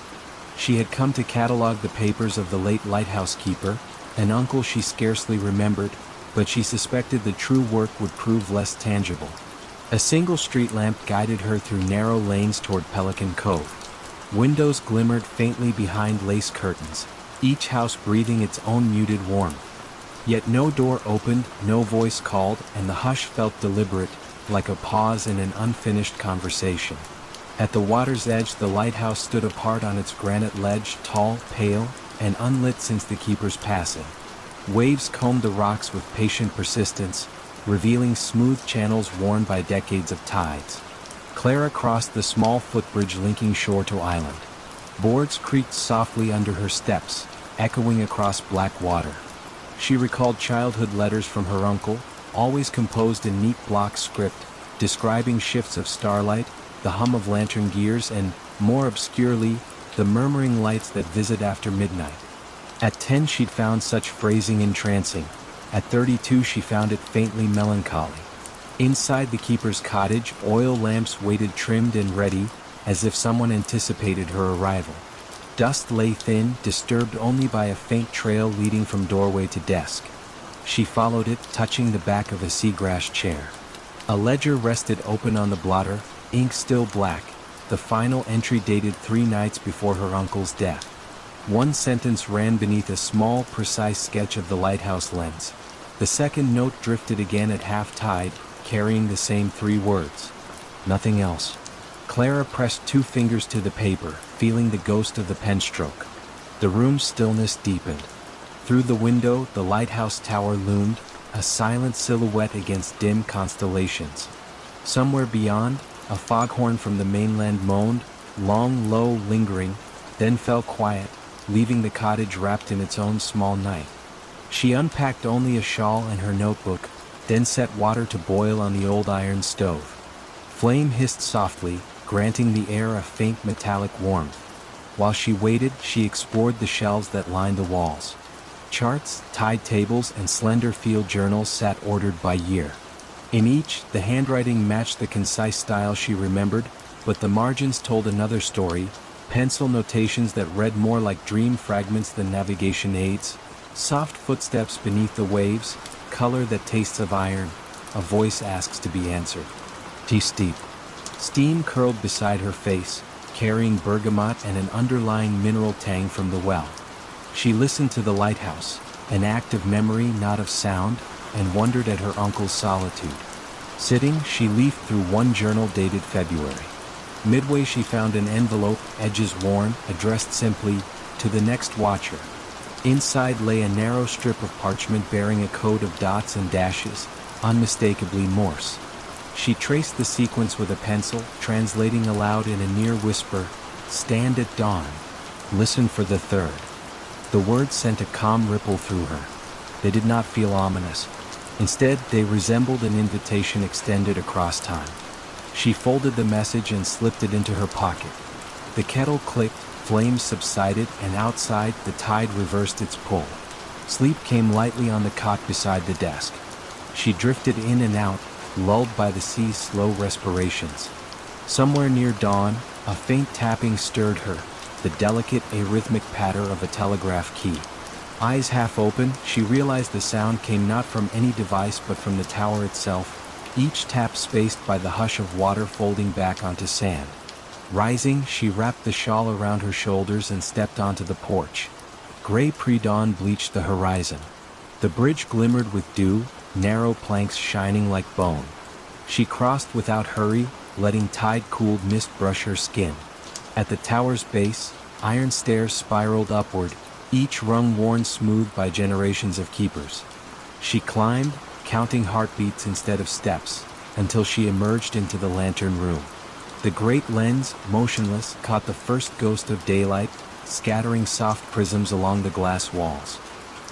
She had come to catalog the papers of the late lighthouse keeper, an uncle she scarcely remembered, but she suspected the true work would prove less tangible. A single street lamp guided her through narrow lanes toward Pelican Cove. Windows glimmered faintly behind lace curtains, each house breathing its own muted warmth. Yet no door opened, no voice called, and the hush felt deliberate, like a pause in an unfinished conversation. At the water's edge, the lighthouse stood apart on its granite ledge, tall, pale, and unlit since the keeper's passing. Waves combed the rocks with patient persistence, revealing smooth channels worn by decades of tides. Clara crossed the small footbridge linking shore to island. Boards creaked softly under her steps, echoing across black water. She recalled childhood letters from her uncle, always composed in neat block script, describing shifts of starlight, the hum of lantern gears, and, more obscurely, the murmuring lights that visit after midnight. At 10 she'd found such phrasing entrancing. At 32 she found it faintly melancholy. Inside the keeper's cottage, oil lamps waited trimmed and ready, as if someone anticipated her arrival. Dust lay thin, disturbed only by a faint trail leading from doorway to desk. She followed it, touching the back of a seagrass chair. A ledger rested open on the blotter, ink still black, the final entry dated 3 nights before her uncle's death. One sentence ran beneath a small, precise sketch of the lighthouse lens. The second note drifted again at half-tide, carrying the same 3 words. Nothing else. Clara pressed 2 fingers to the paper, feeling the ghost of the penstroke. The room's stillness deepened. Through the window, the lighthouse tower loomed, a silent silhouette against dim constellations. Somewhere beyond, a foghorn from the mainland moaned, long, low, lingering, then fell quiet, leaving the cottage wrapped in its own small night. She unpacked only a shawl and her notebook, then set water to boil on the old iron stove. Flame hissed softly, granting the air a faint metallic warmth. While she waited, she explored the shelves that lined the walls. Charts, tide tables, and slender field journals sat ordered by year. In each, the handwriting matched the concise style she remembered, but the margins told another story, pencil notations that read more like dream fragments than navigation aids, soft footsteps beneath the waves, color that tastes of iron, a voice asks to be answered. Tea steep. Steam curled beside her face, carrying bergamot and an underlying mineral tang from the well. She listened to the lighthouse, an act of memory not of sound, and wondered at her uncle's solitude. Sitting, she leafed through one journal dated February. Midway she found an envelope, edges worn, addressed simply, "To the next watcher." Inside lay a narrow strip of parchment bearing a code of dots and dashes, unmistakably Morse. She traced the sequence with a pencil, translating aloud in a near whisper, "Stand at dawn. Listen for the third." The words sent a calm ripple through her. They did not feel ominous. Instead, they resembled an invitation extended across time. She folded the message and slipped it into her pocket. The kettle clicked, flames subsided, and outside, the tide reversed its pull. Sleep came lightly on the cot beside the desk. She drifted in and out, lulled by the sea's slow respirations. Somewhere near dawn, a faint tapping stirred her, the delicate, arrhythmic patter of a telegraph key. Eyes half open, she realized the sound came not from any device but from the tower itself, each tap spaced by the hush of water folding back onto sand. Rising, she wrapped the shawl around her shoulders and stepped onto the porch. Gray pre-dawn bleached the horizon. The bridge glimmered with dew, narrow planks shining like bone. She crossed without hurry, letting tide-cooled mist brush her skin. At the tower's base, iron stairs spiraled upward, each rung worn smooth by generations of keepers. She climbed, counting heartbeats instead of steps, until she emerged into the lantern room. The great lens, motionless, caught the first ghost of daylight, scattering soft prisms along the glass walls.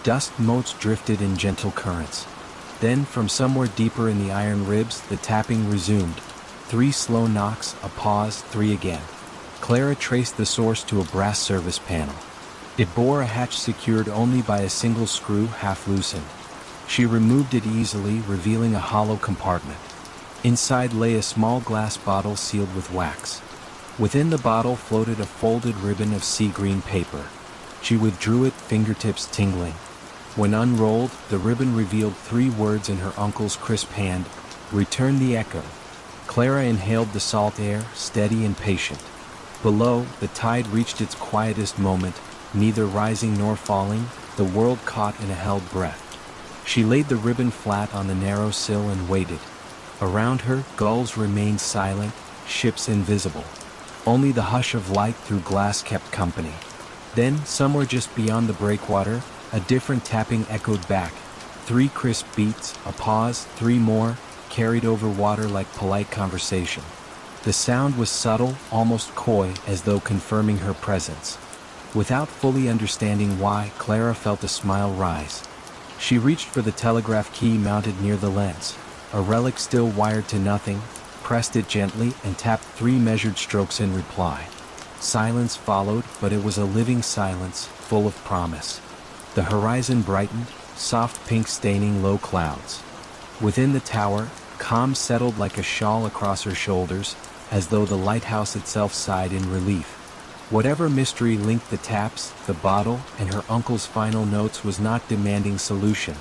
Dust motes drifted in gentle currents. Then, from somewhere deeper in the iron ribs, the tapping resumed. 3 slow knocks, a pause, 3 again. Clara traced the source to a brass service panel. It bore a hatch secured only by a single screw, half loosened. She removed it easily, revealing a hollow compartment. Inside lay a small glass bottle sealed with wax. Within the bottle floated a folded ribbon of sea green paper. She withdrew it, fingertips tingling. When unrolled, the ribbon revealed 3 words in her uncle's crisp hand: "Return the echo." Clara inhaled the salt air, steady and patient. Below, the tide reached its quietest moment, neither rising nor falling, the world caught in a held breath. She laid the ribbon flat on the narrow sill and waited. Around her, gulls remained silent, ships invisible. Only the hush of light through glass kept company. Then, somewhere just beyond the breakwater, a different tapping echoed back. 3 crisp beats, a pause, 3 more, carried over water like polite conversation. The sound was subtle, almost coy, as though confirming her presence. Without fully understanding why, Clara felt a smile rise. She reached for the telegraph key mounted near the lens, a relic still wired to nothing, pressed it gently and tapped 3 measured strokes in reply. Silence followed, but it was a living silence, full of promise. The horizon brightened, soft pink staining low clouds. Within the tower, calm settled like a shawl across her shoulders, as though the lighthouse itself sighed in relief. Whatever mystery linked the taps, the bottle, and her uncle's final notes was not demanding solution.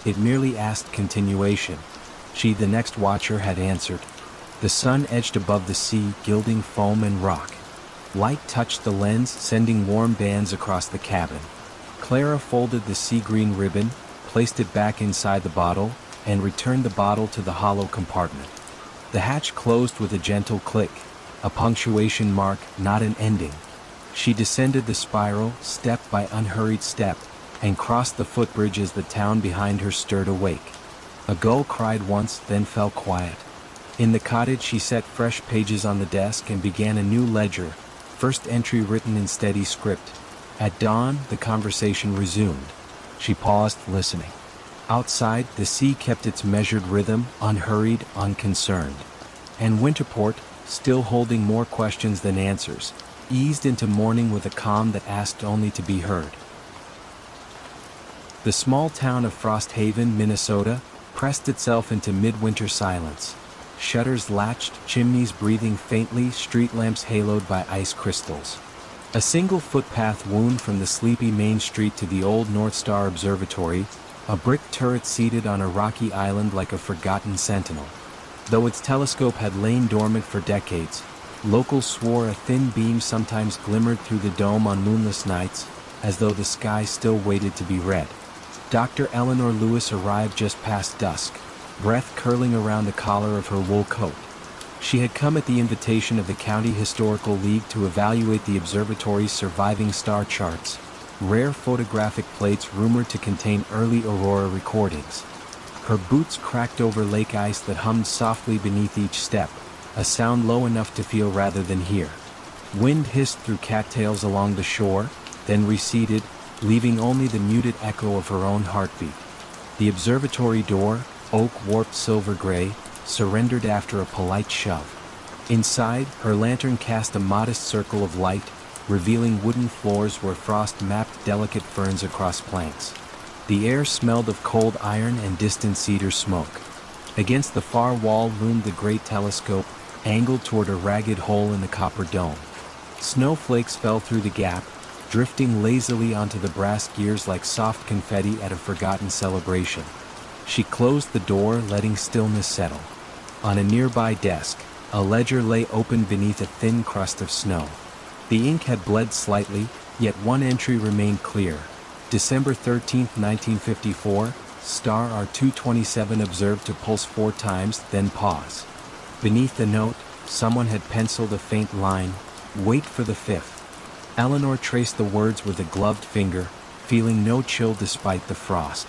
It merely asked continuation. She, the next watcher, had answered. The sun edged above the sea, gilding foam and rock. Light touched the lens, sending warm bands across the cabin. Clara folded the sea green ribbon, placed it back inside the bottle, and returned the bottle to the hollow compartment. The hatch closed with a gentle click, a punctuation mark, not an ending. She descended the spiral, step by unhurried step, and crossed the footbridge as the town behind her stirred awake. A gull cried once, then fell quiet. In the cottage she set fresh pages on the desk and began a new ledger, first entry written in steady script. At dawn, the conversation resumed. She paused, listening. Outside, the sea kept its measured rhythm, unhurried, unconcerned. And Winterport, still holding more questions than answers, eased into morning with a calm that asked only to be heard. The small town of Frost Haven, Minnesota, pressed itself into midwinter silence. Shutters latched, chimneys breathing faintly, street lamps haloed by ice crystals. A single footpath wound from the sleepy main street to the old North Star Observatory, a brick turret seated on a rocky island like a forgotten sentinel. Though its telescope had lain dormant for decades, locals swore a thin beam sometimes glimmered through the dome on moonless nights, as though the sky still waited to be read. Dr. Eleanor Lewis arrived just past dusk, breath curling around the collar of her wool coat. She had come at the invitation of the County Historical League to evaluate the observatory's surviving star charts, rare photographic plates rumored to contain early aurora recordings. Her boots cracked over lake ice that hummed softly beneath each step, a sound low enough to feel rather than hear. Wind hissed through cattails along the shore, then receded, leaving only the muted echo of her own heartbeat. The observatory door, oak warped silver gray, surrendered after a polite shove. Inside, her lantern cast a modest circle of light, revealing wooden floors where frost mapped delicate ferns across planks. The air smelled of cold iron and distant cedar smoke. Against the far wall loomed the great telescope, angled toward a ragged hole in the copper dome. Snowflakes fell through the gap, drifting lazily onto the brass gears like soft confetti at a forgotten celebration. She closed the door, letting stillness settle. On a nearby desk, a ledger lay open beneath a thin crust of snow. The ink had bled slightly, yet one entry remained clear. December 13, 1954, star R227 observed to pulse 4 times, then pause. Beneath the note, someone had penciled a faint line, "Wait for the 5th." Eleanor traced the words with a gloved finger, feeling no chill despite the frost.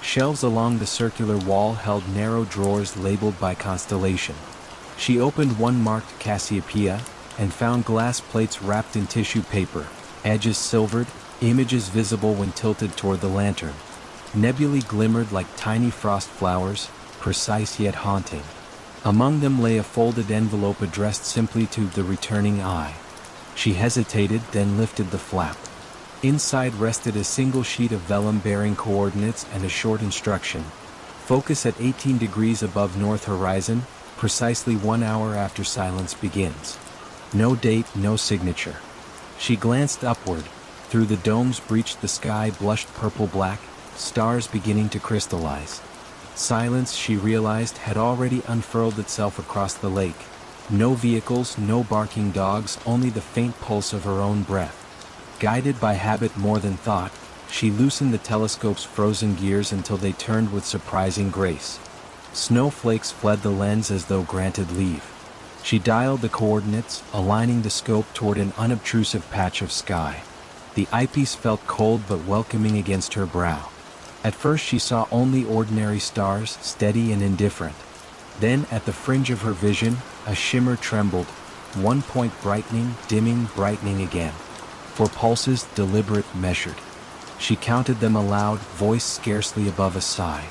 Shelves along the circular wall held narrow drawers labeled by constellation. She opened one marked Cassiopeia, and found glass plates wrapped in tissue paper, edges silvered, images visible when tilted toward the lantern. Nebulae glimmered like tiny frost flowers, precise yet haunting. Among them lay a folded envelope addressed simply to the returning eye. She hesitated, then lifted the flap. Inside rested a single sheet of vellum bearing coordinates and a short instruction. Focus at 18 degrees above north horizon, precisely 1 hour after silence begins. No date, no signature. She glanced upward. Through the dome's breach the sky blushed purple-black, stars beginning to crystallize. Silence, she realized, had already unfurled itself across the lake. No vehicles, no barking dogs, only the faint pulse of her own breath. Guided by habit more than thought, she loosened the telescope's frozen gears until they turned with surprising grace. Snowflakes fled the lens as though granted leave. She dialed the coordinates, aligning the scope toward an unobtrusive patch of sky. The eyepiece felt cold but welcoming against her brow. At first she saw only ordinary stars, steady and indifferent. Then, at the fringe of her vision, a shimmer trembled, one point brightening, dimming, brightening again. For pulses, deliberate, measured. She counted them aloud, voice scarcely above a sigh.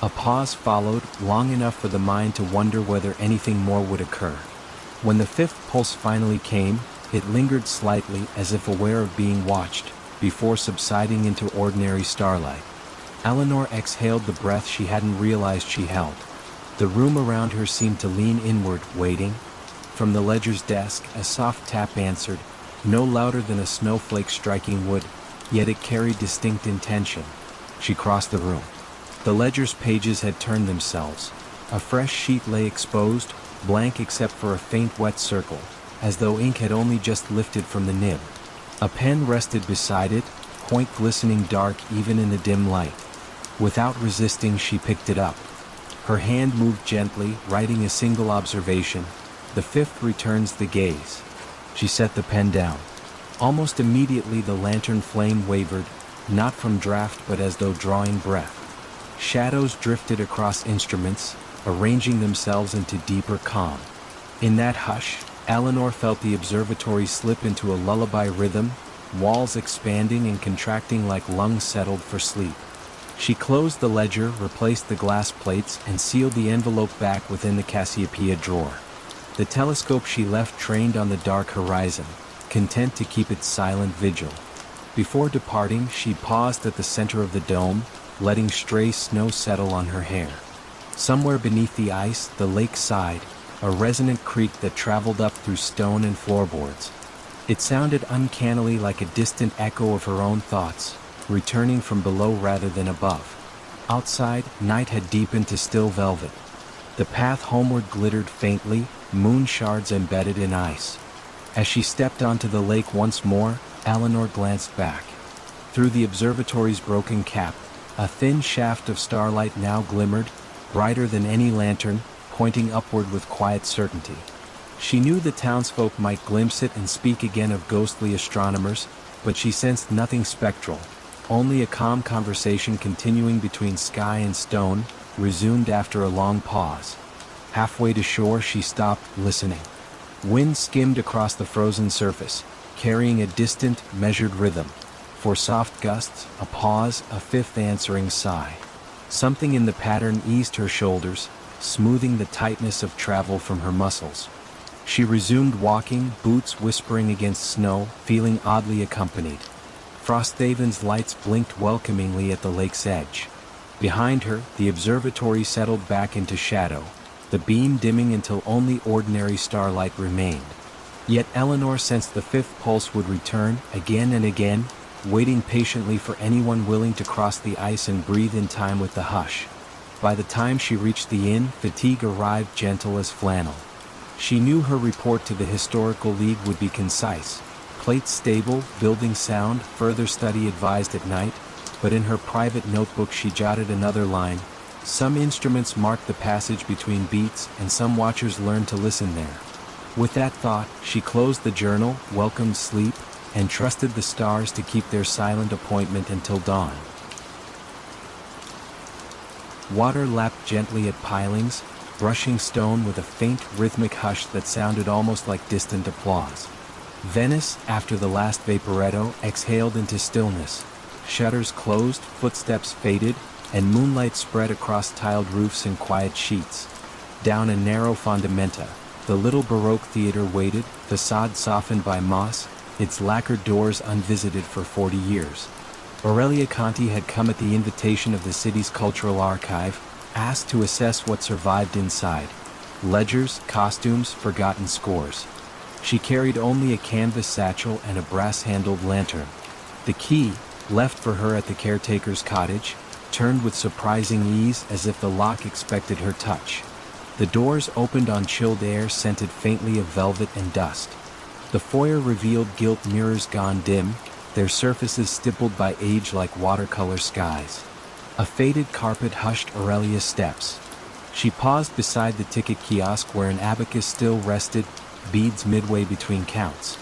A pause followed, long enough for the mind to wonder whether anything more would occur. When the fifth pulse finally came, it lingered slightly as if aware of being watched, before subsiding into ordinary starlight. Eleanor exhaled the breath she hadn't realized she held. The room around her seemed to lean inward, waiting. From the ledger's desk, a soft tap answered, no louder than a snowflake striking wood, yet it carried distinct intention. She crossed the room. The ledger's pages had turned themselves. A fresh sheet lay exposed, blank except for a faint wet circle, as though ink had only just lifted from the nib. A pen rested beside it, point glistening dark even in the dim light. Without resisting, she picked it up. Her hand moved gently, writing a single observation. The fifth returns the gaze. She set the pen down. Almost immediately the lantern flame wavered, not from draft but as though drawing breath. Shadows drifted across instruments, arranging themselves into deeper calm. In that hush, Eleanor felt the observatory slip into a lullaby rhythm, walls expanding and contracting like lungs settled for sleep. She closed the ledger, replaced the glass plates, and sealed the envelope back within the Cassiopeia drawer. The telescope she left trained on the dark horizon, content to keep its silent vigil. Before departing, she paused at the center of the dome, letting stray snow settle on her hair. Somewhere beneath the ice, the lake sighed, a resonant creak that traveled up through stone and floorboards. It sounded uncannily like a distant echo of her own thoughts, returning from below rather than above. Outside, night had deepened to still velvet. The path homeward glittered faintly, moon shards embedded in ice. As she stepped onto the lake once more, Eleanor glanced back. Through the observatory's broken cap, a thin shaft of starlight now glimmered, brighter than any lantern, pointing upward with quiet certainty. She knew the townsfolk might glimpse it and speak again of ghostly astronomers, but she sensed nothing spectral, only a calm conversation continuing between sky and stone, resumed after a long pause. Halfway to shore she stopped, listening. Wind skimmed across the frozen surface, carrying a distant, measured rhythm. For soft gusts, a pause, a fifth answering sigh. Something in the pattern eased her shoulders, smoothing the tightness of travel from her muscles. She resumed walking, boots whispering against snow, feeling oddly accompanied. Frosthaven's lights blinked welcomingly at the lake's edge. Behind her, the observatory settled back into shadow, the beam dimming until only ordinary starlight remained. Yet Eleanor sensed the fifth pulse would return, again and again, waiting patiently for anyone willing to cross the ice and breathe in time with the hush. By the time she reached the inn, fatigue arrived gentle as flannel. She knew her report to the Historical League would be concise. Plates stable, building sound, further study advised at night, but in her private notebook she jotted another line. Some instruments marked the passage between beats, and some watchers learned to listen there. With that thought, she closed the journal, welcomed sleep, and trusted the stars to keep their silent appointment until dawn. Water lapped gently at pilings, brushing stone with a faint, rhythmic hush that sounded almost like distant applause. Venice, after the last vaporetto, exhaled into stillness. Shutters closed, footsteps faded, and moonlight spread across tiled roofs in quiet sheets. Down a narrow fondamenta, the little Baroque theater waited, facade softened by moss, its lacquered doors unvisited for 40 years. Aurelia Conti had come at the invitation of the city's cultural archive, asked to assess what survived inside. Ledgers, costumes, forgotten scores. She carried only a canvas satchel and a brass-handled lantern. The key, left for her at the caretaker's cottage, turned with surprising ease as if the lock expected her touch. The doors opened on chilled air scented faintly of velvet and dust. The foyer revealed gilt mirrors gone dim, their surfaces stippled by age like watercolor skies. A faded carpet hushed Aurelia's steps. She paused beside the ticket kiosk where an abacus still rested, beads midway between counts.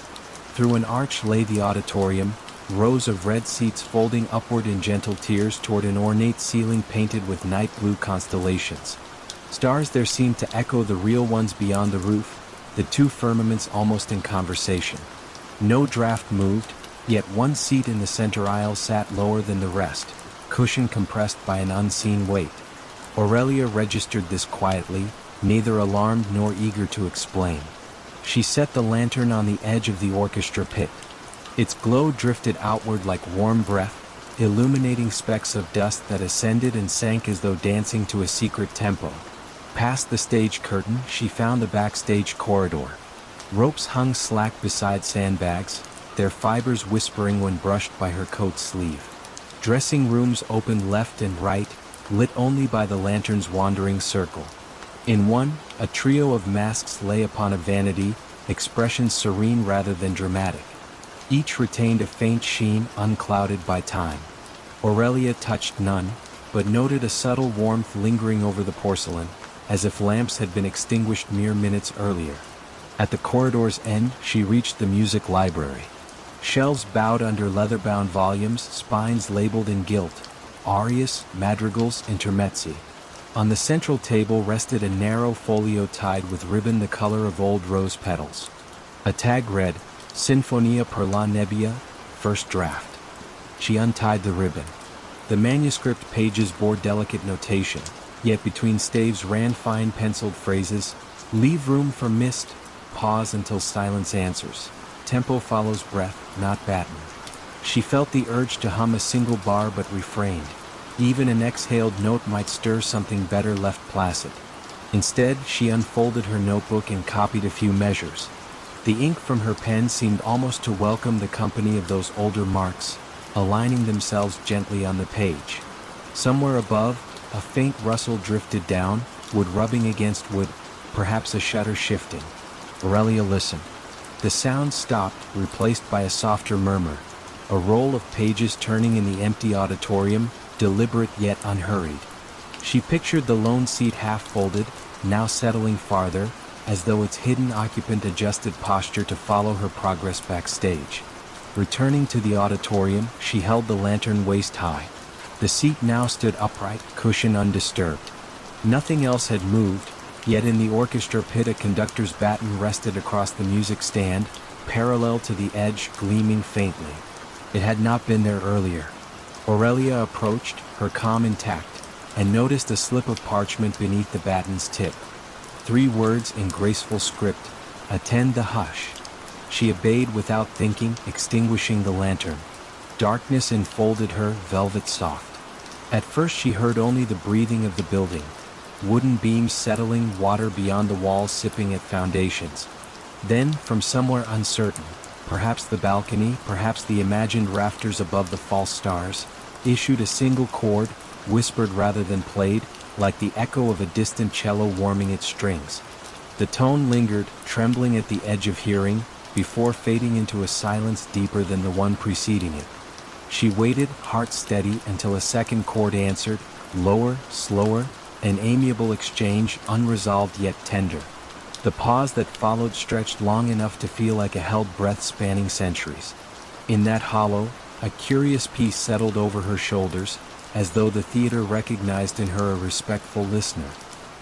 Through an arch lay the auditorium, rows of red seats folding upward in gentle tiers toward an ornate ceiling painted with night blue constellations. Stars there seemed to echo the real ones beyond the roof, the two firmaments almost in conversation. No draft moved, yet one seat in the center aisle sat lower than the rest, cushion compressed by an unseen weight. Aurelia registered this quietly, neither alarmed nor eager to explain. She set the lantern on the edge of the orchestra pit. Its glow drifted outward like warm breath, illuminating specks of dust that ascended and sank as though dancing to a secret tempo. Past the stage curtain, she found the backstage corridor. Ropes hung slack beside sandbags, their fibers whispering when brushed by her coat sleeve. Dressing rooms opened left and right, lit only by the lantern's wandering circle. In one, a trio of masks lay upon a vanity, expressions serene rather than dramatic. Each retained a faint sheen unclouded by time. Aurelia touched none, but noted a subtle warmth lingering over the porcelain, as if lamps had been extinguished mere minutes earlier. At the corridor's end, she reached the music library. Shelves bowed under leather-bound volumes, spines labeled in gilt, arias, madrigals, intermezzi. On the central table rested a narrow folio tied with ribbon the color of old rose petals. A tag read, Sinfonia per la Nebbia, first draft. She untied the ribbon. The manuscript pages bore delicate notation, yet between staves ran fine penciled phrases, leave room for mist, pause until silence answers. Tempo follows breath, not baton. She felt the urge to hum a single bar but refrained. Even an exhaled note might stir something better left placid. Instead, she unfolded her notebook and copied a few measures. The ink from her pen seemed almost to welcome the company of those older marks, aligning themselves gently on the page. Somewhere above, a faint rustle drifted down, wood rubbing against wood, perhaps a shutter shifting. Aurelia listened. The sound stopped, replaced by a softer murmur, a roll of pages turning in the empty auditorium, deliberate yet unhurried. She pictured the lone seat half-folded, now settling farther, as though its hidden occupant adjusted posture to follow her progress backstage. Returning to the auditorium, she held the lantern waist-high. The seat now stood upright, cushion undisturbed. Nothing else had moved, yet in the orchestra pit a conductor's baton rested across the music stand, parallel to the edge, gleaming faintly. It had not been there earlier. Aurelia approached, her calm intact, and noticed a slip of parchment beneath the baton's tip. 3 words in graceful script, attend the hush. She obeyed without thinking, extinguishing the lantern. Darkness enfolded her, velvet soft. At first she heard only the breathing of the building. Wooden beams settling, water beyond the walls sipping at foundations. Then, from somewhere uncertain, perhaps the balcony, perhaps the imagined rafters above the false stars, issued a single chord, whispered rather than played, like the echo of a distant cello warming its strings. The tone lingered, trembling at the edge of hearing, before fading into a silence deeper than the one preceding it. She waited, heart steady, until a second chord answered, lower, slower, an amiable exchange, unresolved yet tender. The pause that followed stretched long enough to feel like a held breath spanning centuries. In that hollow, a curious peace settled over her shoulders, as though the theater recognized in her a respectful listener.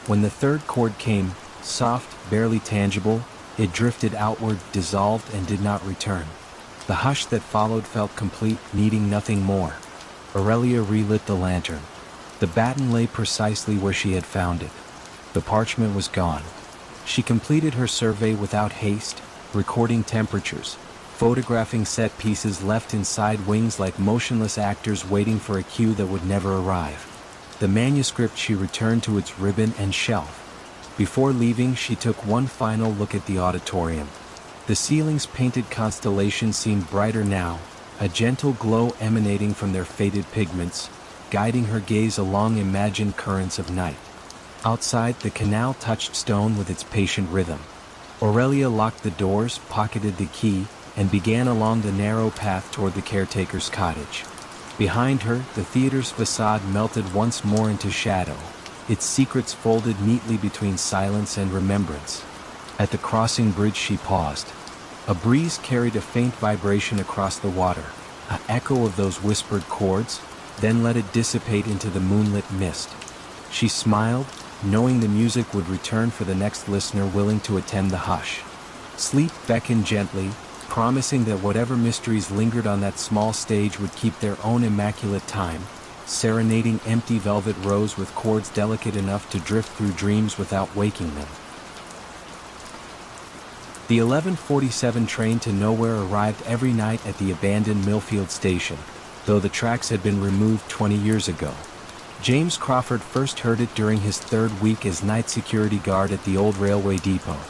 When the third chord came, soft, barely tangible, it drifted outward, dissolved, and did not return. The hush that followed felt complete, needing nothing more. Aurelia relit the lantern. The baton lay precisely where she had found it. The parchment was gone. She completed her survey without haste, recording temperatures, photographing set pieces left inside wings like motionless actors waiting for a cue that would never arrive. The manuscript she returned to its ribbon and shelf. Before leaving, she took one final look at the auditorium. The ceiling's painted constellations seemed brighter now, a gentle glow emanating from their faded pigments, guiding her gaze along imagined currents of night. Outside, the canal touched stone with its patient rhythm. Aurelia locked the doors, pocketed the key, and began along the narrow path toward the caretaker's cottage. Behind her, the theater's facade melted once more into shadow, its secrets folded neatly between silence and remembrance. At the crossing bridge she paused. A breeze carried a faint vibration across the water, an echo of those whispered chords, then let it dissipate into the moonlit mist. She smiled, knowing the music would return for the next listener willing to attend the hush. Sleep beckoned gently, promising that whatever mysteries lingered on that small stage would keep their own immaculate time, serenading empty velvet rows with chords delicate enough to drift through dreams without waking them. The 11:47 train to nowhere arrived every night at the abandoned Millfield station, though the tracks had been removed 20 years ago. James Crawford first heard it during his third week as night security guard at the old railway depot.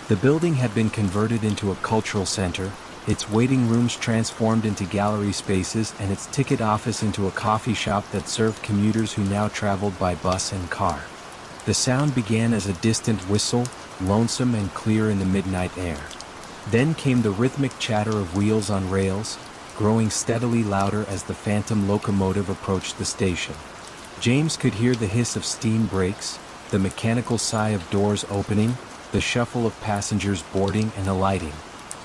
The building had been converted into a cultural center, its waiting rooms transformed into gallery spaces and its ticket office into a coffee shop that served commuters who now traveled by bus and car. The sound began as a distant whistle, lonesome and clear in the midnight air. Then came the rhythmic chatter of wheels on rails, growing steadily louder as the phantom locomotive approached the station. James could hear the hiss of steam brakes, the mechanical sigh of doors opening, the shuffle of passengers boarding and alighting.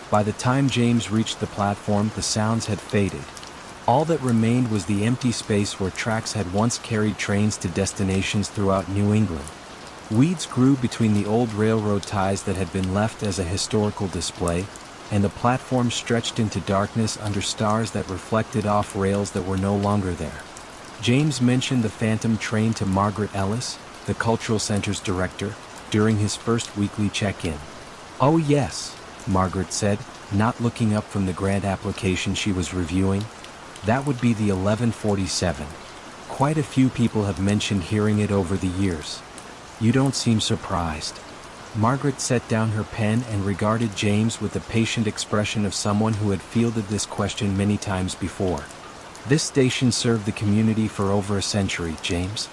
By the time James reached the platform, the sounds had faded. All that remained was the empty space where tracks had once carried trains to destinations throughout New England. Weeds grew between the old railroad ties that had been left as a historical display, and the platform stretched into darkness under stars that reflected off rails that were no longer there. James mentioned the phantom train to Margaret Ellis, the Cultural Center's director, during his first weekly check-in. "Oh yes," Margaret said, not looking up from the grant application she was reviewing. "That would be the 11:47. Quite a few people have mentioned hearing it over the years." "You don't seem surprised." Margaret set down her pen and regarded James with the patient expression of someone who had fielded this question many times before. "This station served the community for over a century, James.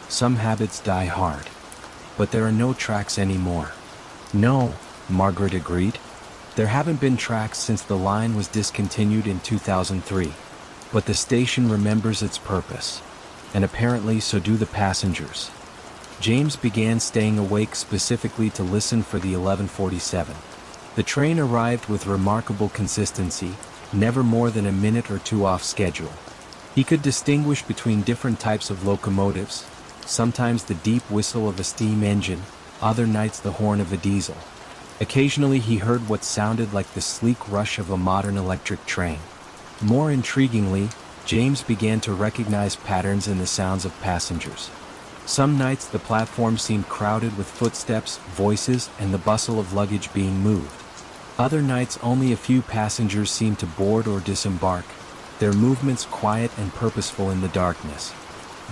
Some habits die hard. But there are no tracks anymore." "No," Margaret agreed. "There haven't been tracks since the line was discontinued in 2003. But the station remembers its purpose. And apparently so do the passengers." James began staying awake specifically to listen for the 11:47. The train arrived with remarkable consistency, never more than a minute or two off schedule. He could distinguish between different types of locomotives, sometimes the deep whistle of a steam engine, other nights the horn of a diesel. Occasionally he heard what sounded like the sleek rush of a modern electric train. More intriguingly, James began to recognize patterns in the sounds of passengers. Some nights the platform seemed crowded with footsteps, voices, and the bustle of luggage being moved. Other nights only a few passengers seemed to board or disembark, their movements quiet and purposeful in the darkness.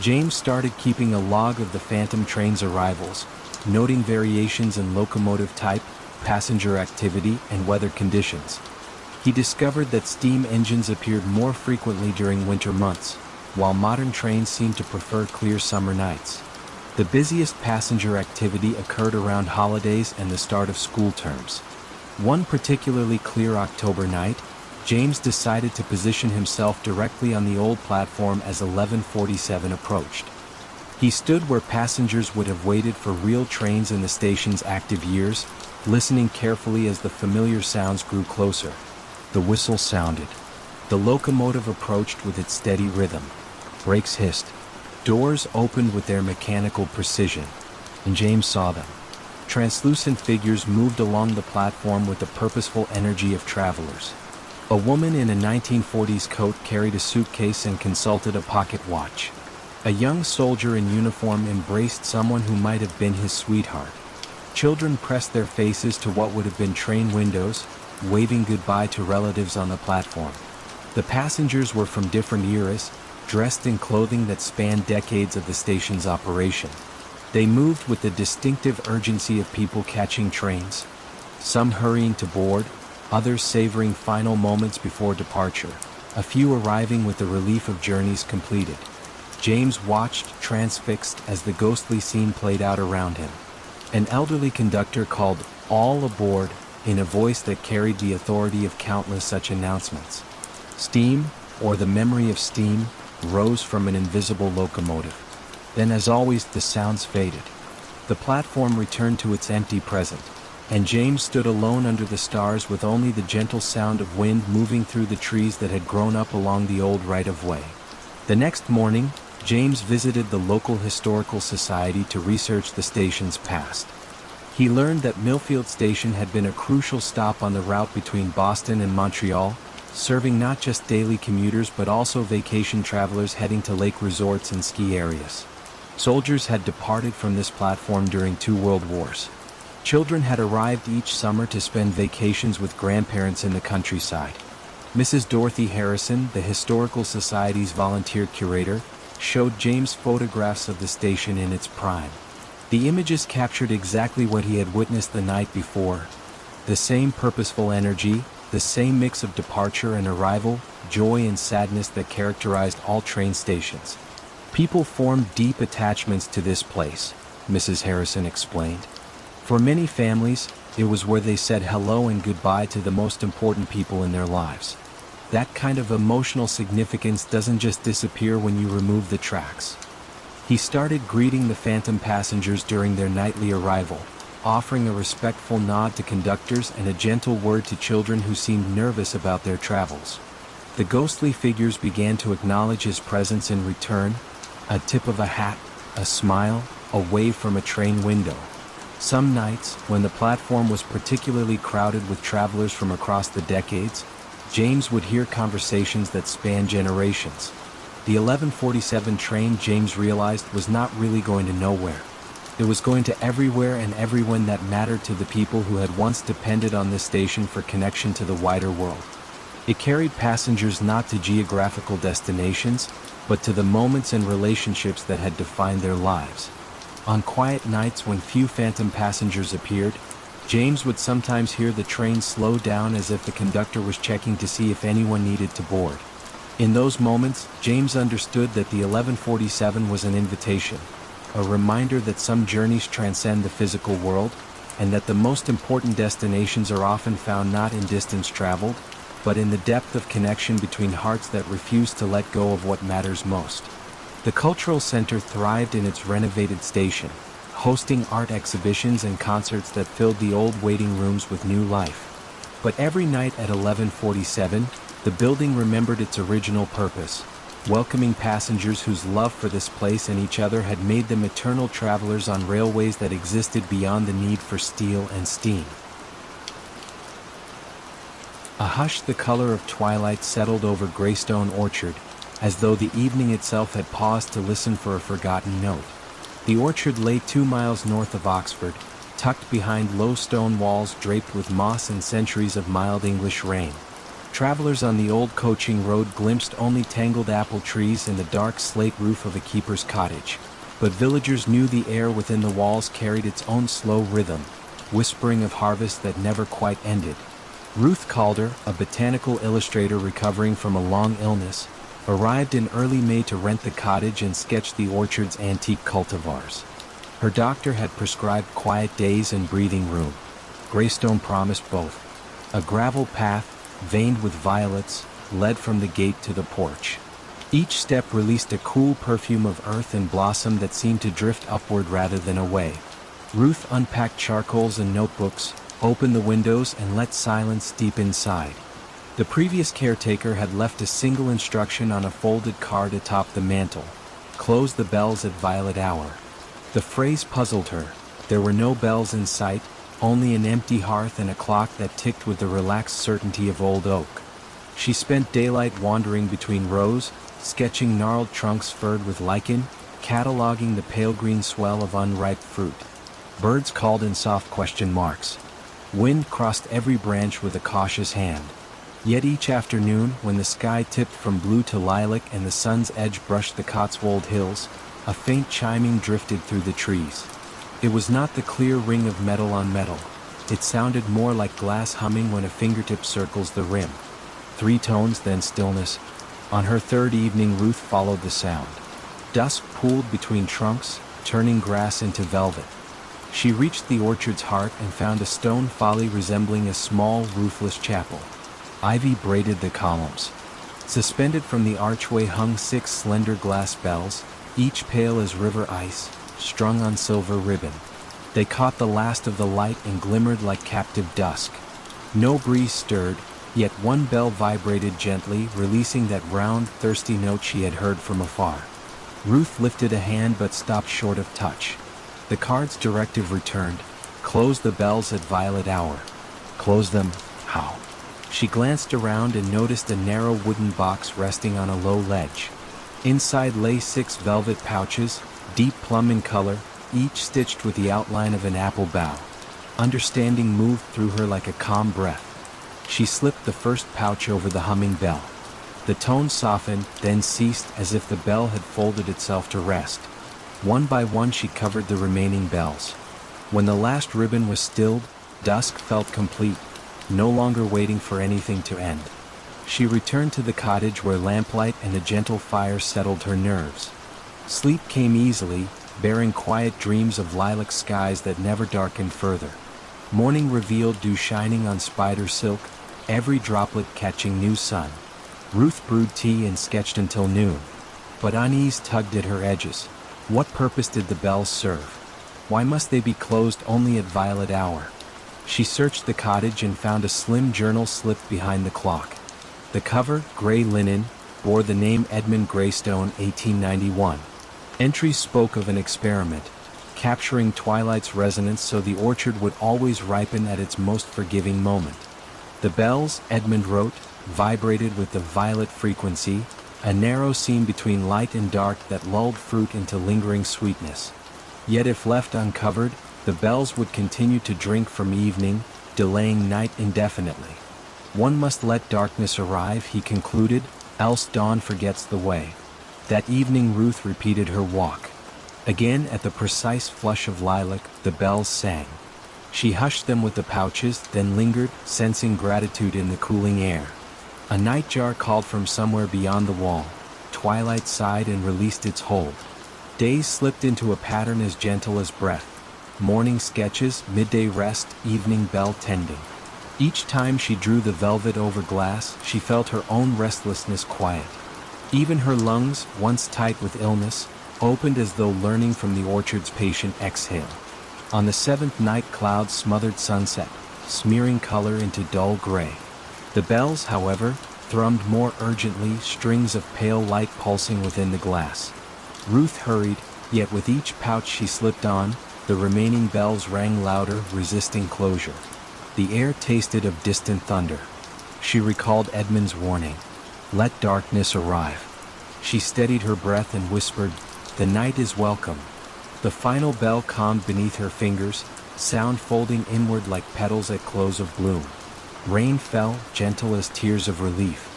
James started keeping a log of the phantom train's arrivals, noting variations in locomotive type, passenger activity, and weather conditions. He discovered that steam engines appeared more frequently during winter months, while modern trains seemed to prefer clear summer nights. The busiest passenger activity occurred around holidays and the start of school terms. One particularly clear October night, James decided to position himself directly on the old platform as 11:47 approached. He stood where passengers would have waited for real trains in the station's active years, listening carefully as the familiar sounds grew closer. The whistle sounded. The locomotive approached with its steady rhythm. Brakes hissed. Doors opened with their mechanical precision, and James saw them. Translucent figures moved along the platform with the purposeful energy of travelers. A woman in a 1940s coat carried a suitcase and consulted a pocket watch. A young soldier in uniform embraced someone who might have been his sweetheart. Children pressed their faces to what would have been train windows, waving goodbye to relatives on the platform. The passengers were from different eras, dressed in clothing that spanned decades of the station's operation. They moved with the distinctive urgency of people catching trains, some hurrying to board, others savoring final moments before departure, a few arriving with the relief of journeys completed. James watched, transfixed, as the ghostly scene played out around him. An elderly conductor called, "All aboard," in a voice that carried the authority of countless such announcements. Steam, or the memory of steam, rose from an invisible locomotive. Then, as always, the sounds faded. The platform returned to its empty present, and James stood alone under the stars with only the gentle sound of wind moving through the trees that had grown up along the old right-of-way. The next morning, James visited the local historical society to research the station's past. He learned that Millfield Station had been a crucial stop on the route between Boston and Montreal, serving not just daily commuters but also vacation travelers heading to lake resorts and ski areas. Soldiers had departed from this platform during 2 world wars. Children had arrived each summer to spend vacations with grandparents in the countryside. Mrs. Dorothy Harrison, the Historical Society's volunteer curator, showed James photographs of the station in its prime. The images captured exactly what he had witnessed the night before. The same purposeful energy, the same mix of departure and arrival, joy and sadness that characterized all train stations. People formed deep attachments to this place, Mrs. Harrison explained. For many families, it was where they said hello and goodbye to the most important people in their lives. That kind of emotional significance doesn't just disappear when you remove the tracks. He started greeting the phantom passengers during their nightly arrival, offering a respectful nod to conductors and a gentle word to children who seemed nervous about their travels. The ghostly figures began to acknowledge his presence in return, a tip of a hat, a smile, a wave from a train window. Some nights, when the platform was particularly crowded with travelers from across the decades, James would hear conversations that spanned generations. The 11:47 train, James realized, was not really going to nowhere. It was going to everywhere and everyone that mattered to the people who had once depended on this station for connection to the wider world. It carried passengers not to geographical destinations, but to the moments and relationships that had defined their lives. On quiet nights when few phantom passengers appeared, James would sometimes hear the train slow down as if the conductor was checking to see if anyone needed to board. In those moments, James understood that the 11:47 was an invitation, a reminder that some journeys transcend the physical world, and that the most important destinations are often found not in distance traveled, but in the depth of connection between hearts that refuse to let go of what matters most. The cultural center thrived in its renovated station, hosting art exhibitions and concerts that filled the old waiting rooms with new life. But every night at 11:47, the building remembered its original purpose, welcoming passengers whose love for this place and each other had made them eternal travelers on railways that existed beyond the need for steel and steam. A hush the color of twilight settled over Greystone Orchard, as though the evening itself had paused to listen for a forgotten note. The orchard lay 2 miles north of Oxford, tucked behind low stone walls draped with moss and centuries of mild English rain. Travelers on the old coaching road glimpsed only tangled apple trees and the dark slate roof of a keeper's cottage, but villagers knew the air within the walls carried its own slow rhythm, whispering of harvest that never quite ended. Ruth Calder, a botanical illustrator recovering from a long illness, arrived in early May to rent the cottage and sketch the orchard's antique cultivars. Her doctor had prescribed quiet days and breathing room. Greystone promised both. A gravel path, veined with violets, led from the gate to the porch. Each step released a cool perfume of earth and blossom that seemed to drift upward rather than away. Ruth unpacked charcoals and notebooks, opened the windows and let silence steep inside. The previous caretaker had left a single instruction on a folded card atop the mantel: close the bells at violet hour. The phrase puzzled her. There were no bells in sight, only an empty hearth and a clock that ticked with the relaxed certainty of old oak. She spent daylight wandering between rows, sketching gnarled trunks furred with lichen, cataloging the pale green swell of unripe fruit. Birds called in soft question marks. Wind crossed every branch with a cautious hand. Yet each afternoon, when the sky tipped from blue to lilac and the sun's edge brushed the Cotswold hills, a faint chiming drifted through the trees. It was not the clear ring of metal on metal. It sounded more like glass humming when a fingertip circles the rim. 3 tones, then stillness. On her third evening, Ruth followed the sound. Dusk pooled between trunks, turning grass into velvet. She reached the orchard's heart and found a stone folly resembling a small, roofless chapel. Ivy braided the columns. Suspended from the archway hung 6 slender glass bells, each pale as river ice, strung on silver ribbon. They caught the last of the light and glimmered like captive dusk. No breeze stirred, yet one bell vibrated gently, releasing that round, thirsty note she had heard from afar. Ruth lifted a hand but stopped short of touch. The card's directive returned. Close the bells at violet hour. Close them? How? She glanced around and noticed a narrow wooden box resting on a low ledge. Inside lay 6 velvet pouches, deep plum in color, each stitched with the outline of an apple bough. Understanding moved through her like a calm breath. She slipped the first pouch over the humming bell. The tone softened, then ceased as if the bell had folded itself to rest. One by one she covered the remaining bells. When the last ribbon was stilled, dusk felt complete, no longer waiting for anything to end. She returned to the cottage where lamplight and a gentle fire settled her nerves. Sleep came easily, bearing quiet dreams of lilac skies that never darkened further. Morning revealed dew shining on spider silk, every droplet catching new sun. Ruth brewed tea and sketched until noon. But unease tugged at her edges. What purpose did the bells serve? Why must they be closed only at violet hour? She searched the cottage and found a slim journal slipped behind the clock. The cover, gray linen, bore the name Edmund Greystone, 1891. Entries spoke of an experiment, capturing twilight's resonance so the orchard would always ripen at its most forgiving moment. The bells, Edmund wrote, vibrated with the violet frequency, a narrow seam between light and dark that lulled fruit into lingering sweetness. Yet if left uncovered, the bells would continue to drink from evening, delaying night indefinitely. One must let darkness arrive, he concluded, else dawn forgets the way. That evening Ruth repeated her walk. Again at the precise flush of lilac, the bells sang. She hushed them with the pouches, then lingered, sensing gratitude in the cooling air. A nightjar called from somewhere beyond the wall. Twilight sighed and released its hold. Days slipped into a pattern as gentle as breath. Morning sketches, midday rest, evening bell tending. Each time she drew the velvet over glass, she felt her own restlessness quiet. Even her lungs, once tight with illness, opened as though learning from the orchard's patient exhale. On the 7th night clouds smothered sunset, smearing color into dull gray. The bells, however, thrummed more urgently, strings of pale light pulsing within the glass. Ruth hurried, yet with each pouch she slipped on, the remaining bells rang louder, resisting closure. The air tasted of distant thunder. She recalled Edmund's warning, "Let darkness arrive." She steadied her breath and whispered, "The night is welcome." The final bell calmed beneath her fingers, sound folding inward like petals at close of bloom. Rain fell, gentle as tears of relief.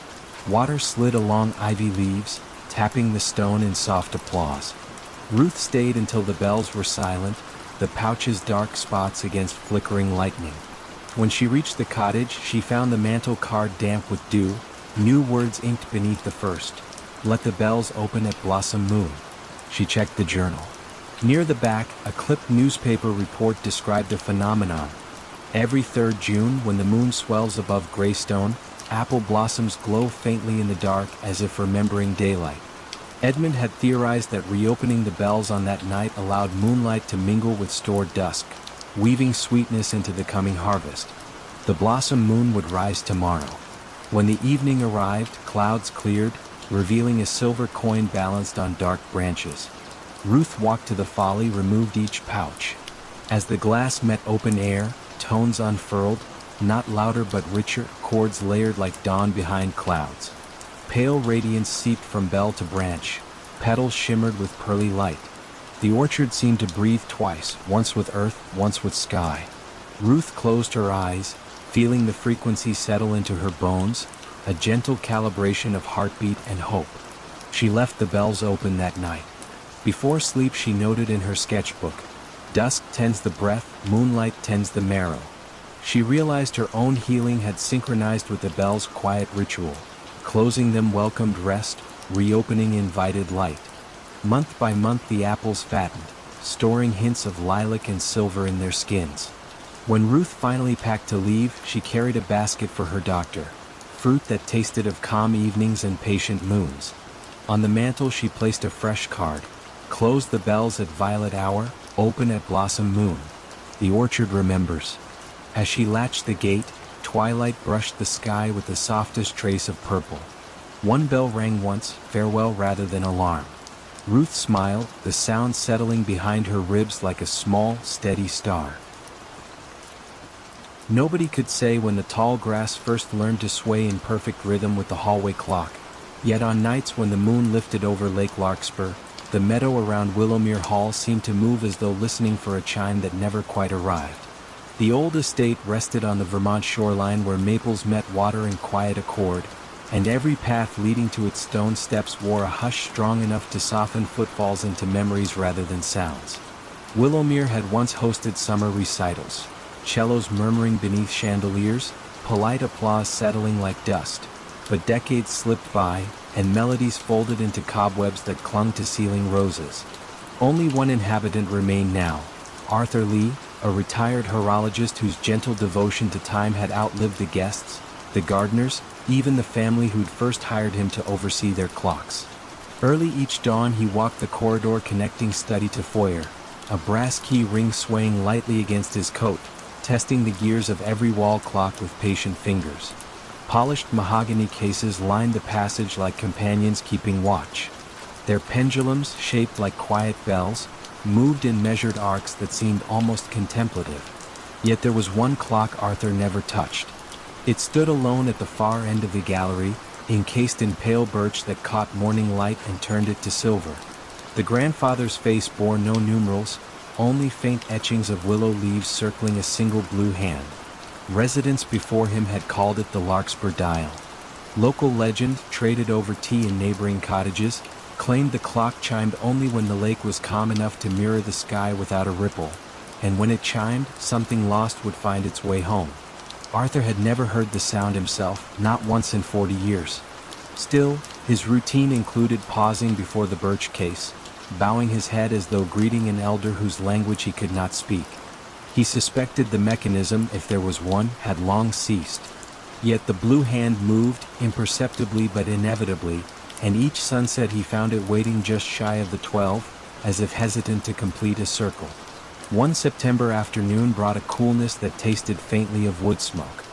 Water slid along ivy leaves, tapping the stone in soft applause. Ruth stayed until the bells were silent, the pouches dark spots against flickering lightning. When she reached the cottage, she found the mantel card damp with dew, new words inked beneath the first. "Let the bells open at blossom moon." She checked the journal. Near the back, a clipped newspaper report described a phenomenon. Every 3rd June, when the moon swells above Greystone, apple blossoms glow faintly in the dark as if remembering daylight. Edmund had theorized that reopening the bells on that night allowed moonlight to mingle with stored dusk, weaving sweetness into the coming harvest. The blossom moon would rise tomorrow. When the evening arrived, clouds cleared, revealing a silver coin balanced on dark branches. Ruth walked to the folly, removed each pouch. As the glass met open air, tones unfurled, not louder but richer, chords layered like dawn behind clouds. Pale radiance seeped from bell to branch, petals shimmered with pearly light. The orchard seemed to breathe twice, once with earth, once with sky. Ruth closed her eyes, feeling the frequency settle into her bones, a gentle calibration of heartbeat and hope. She left the bells open that night. Before sleep she noted in her sketchbook, "Dusk tends the breath, moonlight tends the marrow." She realized her own healing had synchronized with the bells' quiet ritual. Closing them welcomed rest, reopening invited light. Month by month the apples fattened, storing hints of lilac and silver in their skins. When Ruth finally packed to leave, she carried a basket for her doctor, fruit that tasted of calm evenings and patient moons. On the mantel she placed a fresh card, Close the bells at violet hour, open at blossom moon. The orchard remembers. As she latched the gate, twilight brushed the sky with the softest trace of purple. One bell rang once, farewell rather than alarm. Ruth smiled, the sound settling behind her ribs like a small, steady star. Nobody could say when the tall grass first learned to sway in perfect rhythm with the hallway clock. Yet on nights when the moon lifted over Lake Larkspur, the meadow around Willowmere Hall seemed to move as though listening for a chime that never quite arrived. The old estate rested on the Vermont shoreline where maples met water in quiet accord, and every path leading to its stone steps wore a hush strong enough to soften footfalls into memories rather than sounds. Willowmere had once hosted summer recitals, cellos murmuring beneath chandeliers, polite applause settling like dust. But decades slipped by, and melodies folded into cobwebs that clung to ceiling roses. Only one inhabitant remained now, Arthur Lee, a retired horologist whose gentle devotion to time had outlived the guests, the gardeners, even the family who'd first hired him to oversee their clocks. Early each dawn he walked the corridor connecting study to foyer, a brass key ring swaying lightly against his coat, testing the gears of every wall clock with patient fingers. Polished mahogany cases lined the passage like companions keeping watch. Their pendulums, shaped like quiet bells, moved in measured arcs that seemed almost contemplative. Yet there was one clock Arthur never touched. It stood alone at the far end of the gallery, encased in pale birch that caught morning light and turned it to silver. The grandfather's face bore no numerals, only faint etchings of willow leaves circling a single blue hand. Residents before him had called it the Larkspur Dial. Local legend, traded over tea in neighboring cottages, claimed the clock chimed only when the lake was calm enough to mirror the sky without a ripple, and when it chimed, something lost would find its way home. Arthur had never heard the sound himself, not once in 40 years. Still, his routine included pausing before the birch case, bowing his head as though greeting an elder whose language he could not speak. He suspected the mechanism, if there was one, had long ceased. Yet the blue hand moved, imperceptibly but inevitably, and each sunset he found it waiting just shy of the 12, as if hesitant to complete a circle. One September afternoon brought a coolness that tasted faintly of wood smoke.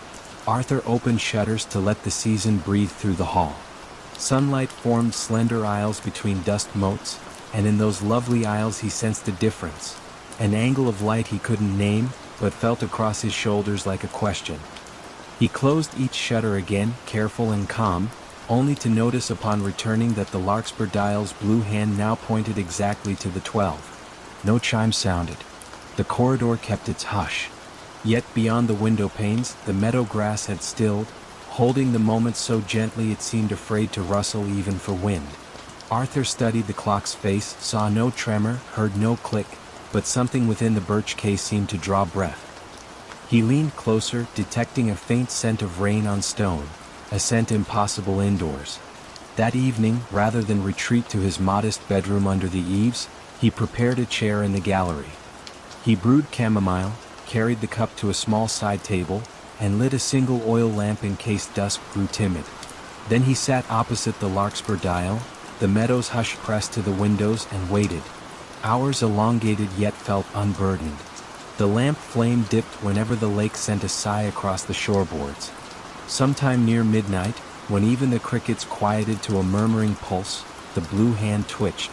Arthur opened shutters to let the season breathe through the hall. Sunlight formed slender aisles between dust motes, and in those lovely aisles he sensed a difference. An angle of light he couldn't name, but felt across his shoulders like a question. He closed each shutter again, careful and calm, only to notice upon returning that the Larkspur Dial's blue hand now pointed exactly to the 12. No chime sounded. The corridor kept its hush. Yet beyond the window panes, the meadow grass had stilled, holding the moment so gently it seemed afraid to rustle even for wind. Arthur studied the clock's face, saw no tremor, heard no click, but something within the birch case seemed to draw breath. He leaned closer, detecting a faint scent of rain on stone, a scent impossible indoors. That evening, rather than retreat to his modest bedroom under the eaves, he prepared a chair in the gallery. He brewed chamomile, carried the cup to a small side table, and lit a single oil lamp in case dusk grew timid. Then he sat opposite the Larkspur Dial, the meadow's hush pressed to the windows, and waited. Hours elongated yet felt unburdened. The lamp flame dipped whenever the lake sent a sigh across the shoreboards. Sometime near midnight, when even the crickets quieted to a murmuring pulse, the blue hand twitched.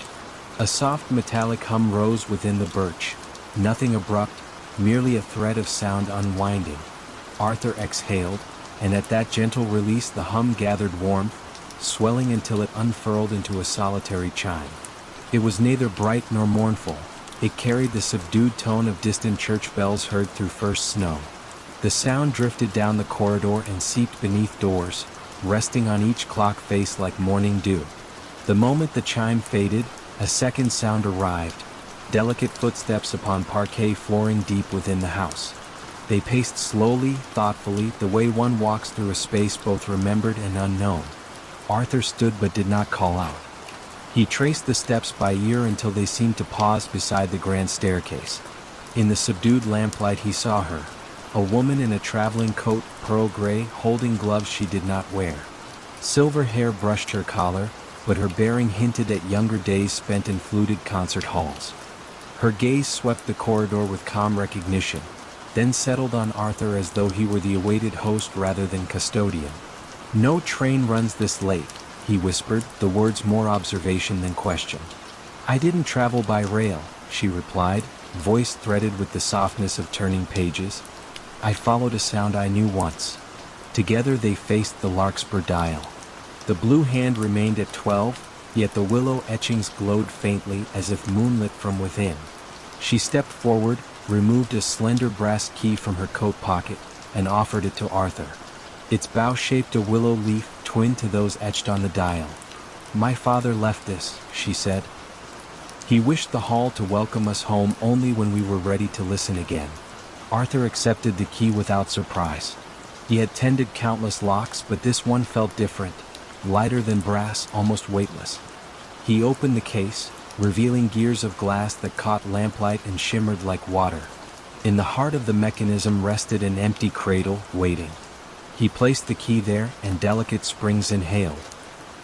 A soft metallic hum rose within the birch, nothing abrupt, merely a thread of sound unwinding. Arthur exhaled, and at that gentle release the hum gathered warmth, swelling until it unfurled into a solitary chime. It was neither bright nor mournful. It carried the subdued tone of distant church bells heard through first snow. The sound drifted down the corridor and seeped beneath doors, resting on each clock face like morning dew. The moment the chime faded, a second sound arrived, delicate footsteps upon parquet flooring deep within the house. They paced slowly, thoughtfully, the way one walks through a space both remembered and unknown. Arthur stood but did not call out. He traced the steps by ear until they seemed to pause beside the grand staircase. In the subdued lamplight he saw her, a woman in a traveling coat, pearl gray, holding gloves she did not wear. Silver hair brushed her collar, but her bearing hinted at younger days spent in fluted concert halls. Her gaze swept the corridor with calm recognition, then settled on Arthur as though he were the awaited host rather than custodian. "No train runs this late," he whispered, the words more observation than question. "I didn't travel by rail," she replied, voice threaded with the softness of turning pages. "I followed a sound I knew once." Together they faced the larkspur dial. The blue hand remained at 12, yet the willow etchings glowed faintly as if moonlit from within. She stepped forward, removed a slender brass key from her coat pocket, and offered it to Arthur. Its bow shaped a willow leaf twin to those etched on the dial. "My father left this," she said. "He wished the hall to welcome us home only when we were ready to listen again." Arthur accepted the key without surprise. He had tended countless locks, but this one felt different, lighter than brass, almost weightless. He opened the case, revealing gears of glass that caught lamplight and shimmered like water. In the heart of the mechanism rested an empty cradle, waiting. He placed the key there, and delicate springs inhaled.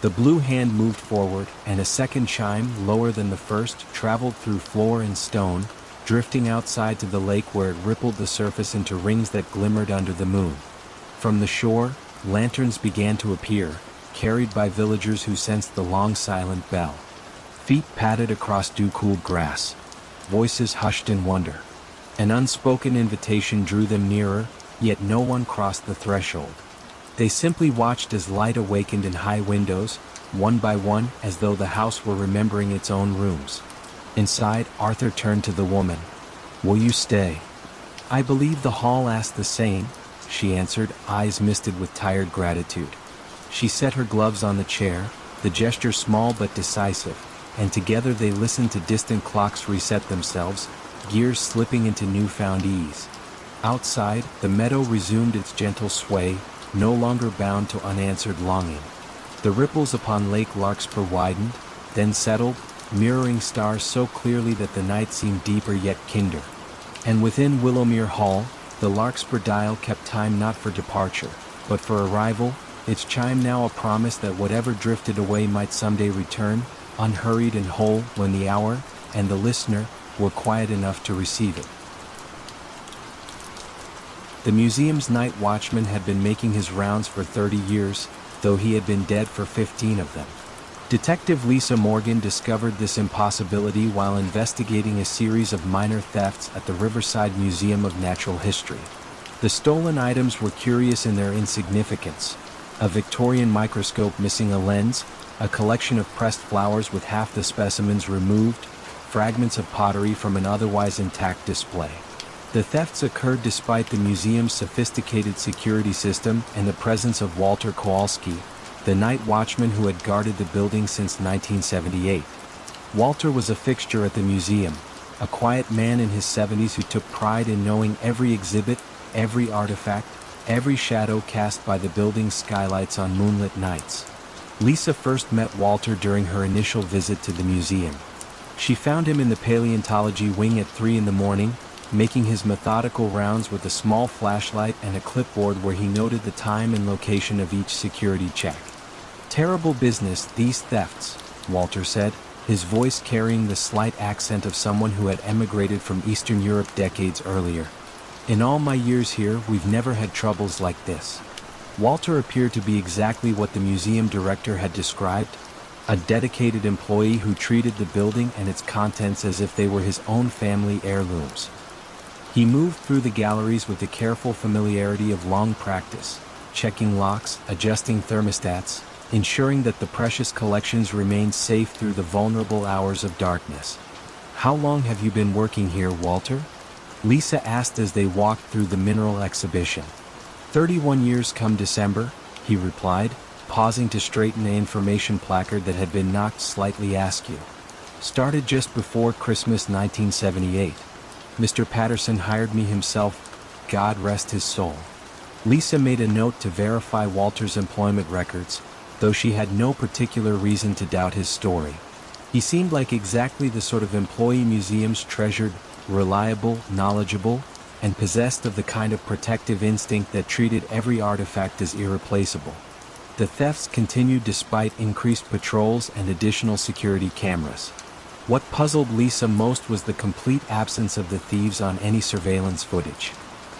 The blue hand moved forward, and a second chime, lower than the first, traveled through floor and stone, drifting outside to the lake where it rippled the surface into rings that glimmered under the moon. From the shore, lanterns began to appear, carried by villagers who sensed the long silent bell. Feet padded across dew-cooled grass. Voices hushed in wonder. An unspoken invitation drew them nearer, yet no one crossed the threshold. They simply watched as light awakened in high windows, one by one, as though the house were remembering its own rooms. Inside, Arthur turned to the woman. "Will you stay?" "I believe the hall asked the same," she answered, eyes misted with tired gratitude. She set her gloves on the chair, the gesture small but decisive, and together they listened to distant clocks reset themselves, gears slipping into newfound ease. Outside, the meadow resumed its gentle sway, no longer bound to unanswered longing. The ripples upon Lake Larkspur widened, then settled, mirroring stars so clearly that the night seemed deeper yet kinder. And within Willowmere Hall, the Larkspur dial kept time not for departure, but for arrival, its chime now a promise that whatever drifted away might someday return, unhurried and whole, when the hour, and the listener, were quiet enough to receive it. The museum's night watchman had been making his rounds for 30 years, though he had been dead for 15 of them. Detective Lisa Morgan discovered this impossibility while investigating a series of minor thefts at the Riverside Museum of Natural History. The stolen items were curious in their insignificance: a Victorian microscope missing a lens, a collection of pressed flowers with half the specimens removed, fragments of pottery from an otherwise intact display. The thefts occurred despite the museum's sophisticated security system and the presence of Walter Kowalski, the night watchman who had guarded the building since 1978. Walter was a fixture at the museum, a quiet man in his 70s who took pride in knowing every exhibit, every artifact, every shadow cast by the building's skylights on moonlit nights. Lisa first met Walter during her initial visit to the museum. She found him in the paleontology wing at 3 in the morning, making his methodical rounds with a small flashlight and a clipboard where he noted the time and location of each security check. "Terrible business, these thefts," Walter said, his voice carrying the slight accent of someone who had emigrated from Eastern Europe decades earlier. "In all my years here, we've never had troubles like this." Walter appeared to be exactly what the museum director had described: a dedicated employee who treated the building and its contents as if they were his own family heirlooms. He moved through the galleries with the careful familiarity of long practice, checking locks, adjusting thermostats, ensuring that the precious collections remained safe through the vulnerable hours of darkness. "How long have you been working here, Walter?" Lisa asked as they walked through the mineral exhibition. 31 years come December," he replied, pausing to straighten the information placard that had been knocked slightly askew. "Started just before Christmas 1978. Mr. Patterson hired me himself, God rest his soul." Lisa made a note to verify Walter's employment records, though she had no particular reason to doubt his story. He seemed like exactly the sort of employee museums treasured: reliable, knowledgeable, and possessed of the kind of protective instinct that treated every artifact as irreplaceable. The thefts continued despite increased patrols and additional security cameras. What puzzled Lisa most was the complete absence of the thieves on any surveillance footage.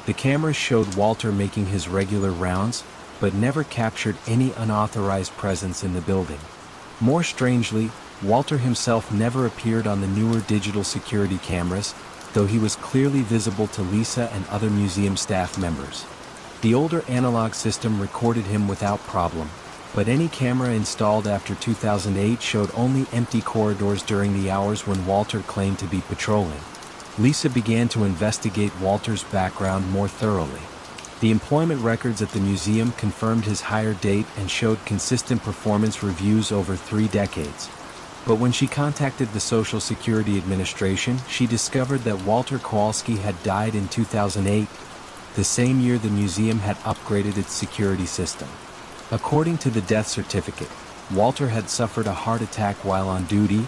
The cameras showed Walter making his regular rounds, but never captured any unauthorized presence in the building. More strangely, Walter himself never appeared on the newer digital security cameras, though he was clearly visible to Lisa and other museum staff members. The older analog system recorded him without problem, but any camera installed after 2008 showed only empty corridors during the hours when Walter claimed to be patrolling. Lisa began to investigate Walter's background more thoroughly. The employment records at the museum confirmed his hire date and showed consistent performance reviews over 3 decades. But when she contacted the Social Security Administration, she discovered that Walter Kowalski had died in 2008, the same year the museum had upgraded its security system. According to the death certificate, Walter had suffered a heart attack while on duty,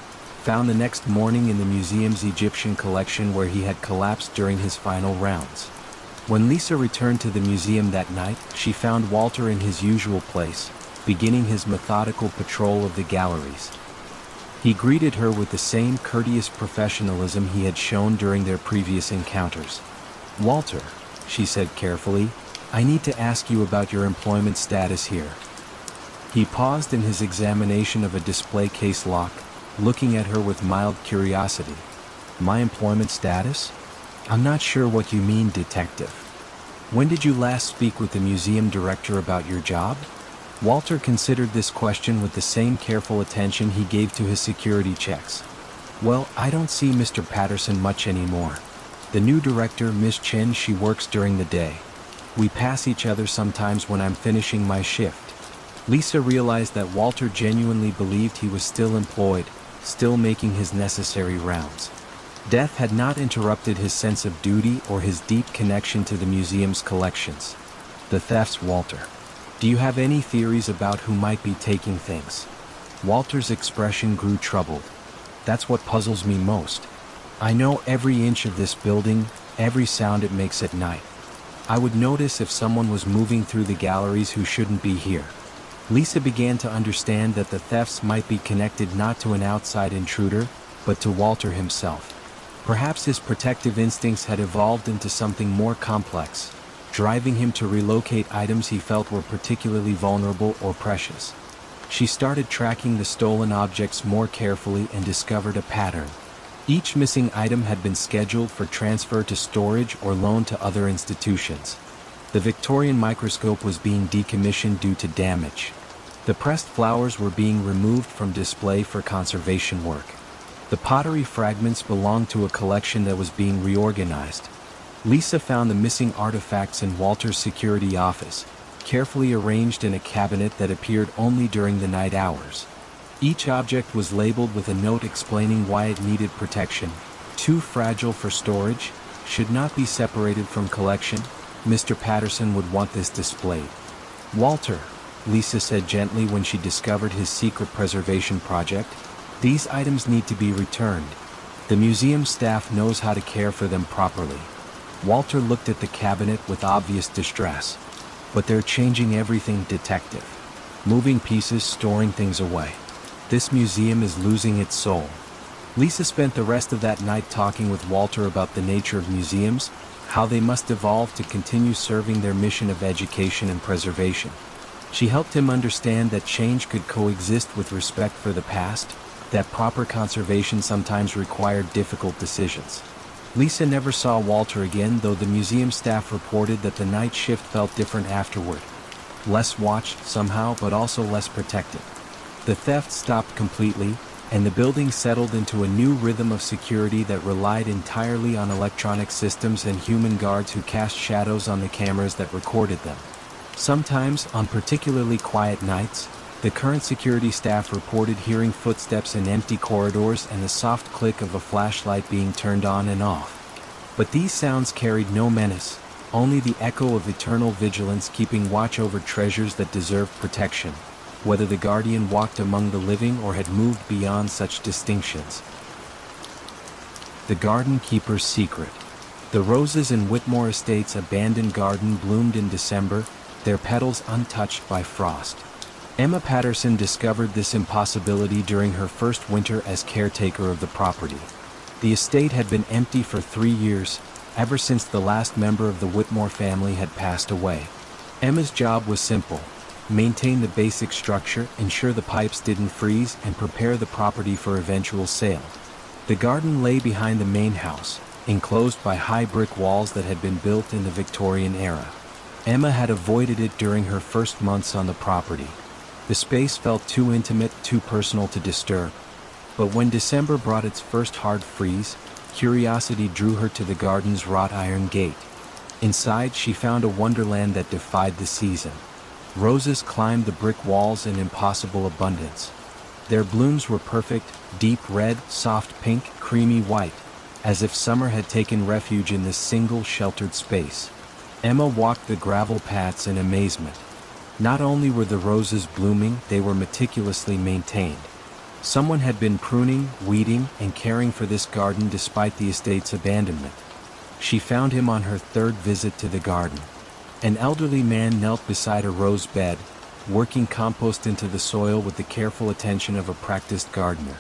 found the next morning in the museum's Egyptian collection where he had collapsed during his final rounds. When Lisa returned to the museum that night, she found Walter in his usual place, beginning his methodical patrol of the galleries. He greeted her with the same courteous professionalism he had shown during their previous encounters. "Walter," she said carefully, "I need to ask you about your employment status here." He paused in his examination of a display case lock, looking at her with mild curiosity. "My employment status? I'm not sure what you mean, detective. When did you last speak with the museum director about your job?" Walter considered this question with the same careful attention he gave to his security checks. "Well, I don't see Mr. Patterson much anymore. The new director, Miss Chen, she works during the day. We pass each other sometimes when I'm finishing my shift." Lisa realized that Walter genuinely believed he was still employed, still making his necessary rounds. Death had not interrupted his sense of duty or his deep connection to the museum's collections. "The thefts, Walter. Do you have any theories about who might be taking things?" Walter's expression grew troubled. "That's what puzzles me most. I know every inch of this building, every sound it makes at night. I would notice if someone was moving through the galleries who shouldn't be here." Lisa began to understand that the thefts might be connected not to an outside intruder, but to Walter himself. Perhaps his protective instincts had evolved into something more complex, driving him to relocate items he felt were particularly vulnerable or precious. She started tracking the stolen objects more carefully and discovered a pattern. Each missing item had been scheduled for transfer to storage or loan to other institutions. The Victorian microscope was being decommissioned due to damage. The pressed flowers were being removed from display for conservation work. The pottery fragments belonged to a collection that was being reorganized. Lisa found the missing artifacts in Walter's security office, carefully arranged in a cabinet that appeared only during the night hours. Each object was labeled with a note explaining why it needed protection. "Too fragile for storage, should not be separated from collection. Mr. Patterson would want this displayed." "Walter," Lisa said gently when she discovered his secret preservation project, "these items need to be returned. The museum staff knows how to care for them properly." Walter looked at the cabinet with obvious distress. "But they're changing everything, detective. Moving pieces, storing things away. This museum is losing its soul." Lisa spent the rest of that night talking with Walter about the nature of museums, how they must evolve to continue serving their mission of education and preservation. She helped him understand that change could coexist with respect for the past, that proper conservation sometimes required difficult decisions. Lisa never saw Walter again, though the museum staff reported that the night shift felt different afterward. Less watched, somehow, but also less protected. The theft stopped completely, and the building settled into a new rhythm of security that relied entirely on electronic systems and human guards who cast shadows on the cameras that recorded them. Sometimes, on particularly quiet nights, the current security staff reported hearing footsteps in empty corridors and the soft click of a flashlight being turned on and off. But these sounds carried no menace, only the echo of eternal vigilance keeping watch over treasures that deserved protection, whether the guardian walked among the living or had moved beyond such distinctions. The Garden Keeper's Secret. The roses in Whitmore Estate's abandoned garden bloomed in December, their petals untouched by frost. Emma Patterson discovered this impossibility during her first winter as caretaker of the property. The estate had been empty for 3 years, ever since the last member of the Whitmore family had passed away. Emma's job was simple: maintain the basic structure, ensure the pipes didn't freeze, and prepare the property for eventual sale. The garden lay behind the main house, enclosed by high brick walls that had been built in the Victorian era. Emma had avoided it during her first months on the property. The space felt too intimate, too personal to disturb. But when December brought its first hard freeze, curiosity drew her to the garden's wrought iron gate. Inside, she found a wonderland that defied the season. Roses climbed the brick walls in impossible abundance. Their blooms were perfect, deep red, soft pink, creamy white, as if summer had taken refuge in this single sheltered space. Emma walked the gravel paths in amazement. Not only were the roses blooming, they were meticulously maintained. Someone had been pruning, weeding, and caring for this garden despite the estate's abandonment. She found him on her third visit to the garden. An elderly man knelt beside a rose bed, working compost into the soil with the careful attention of a practiced gardener.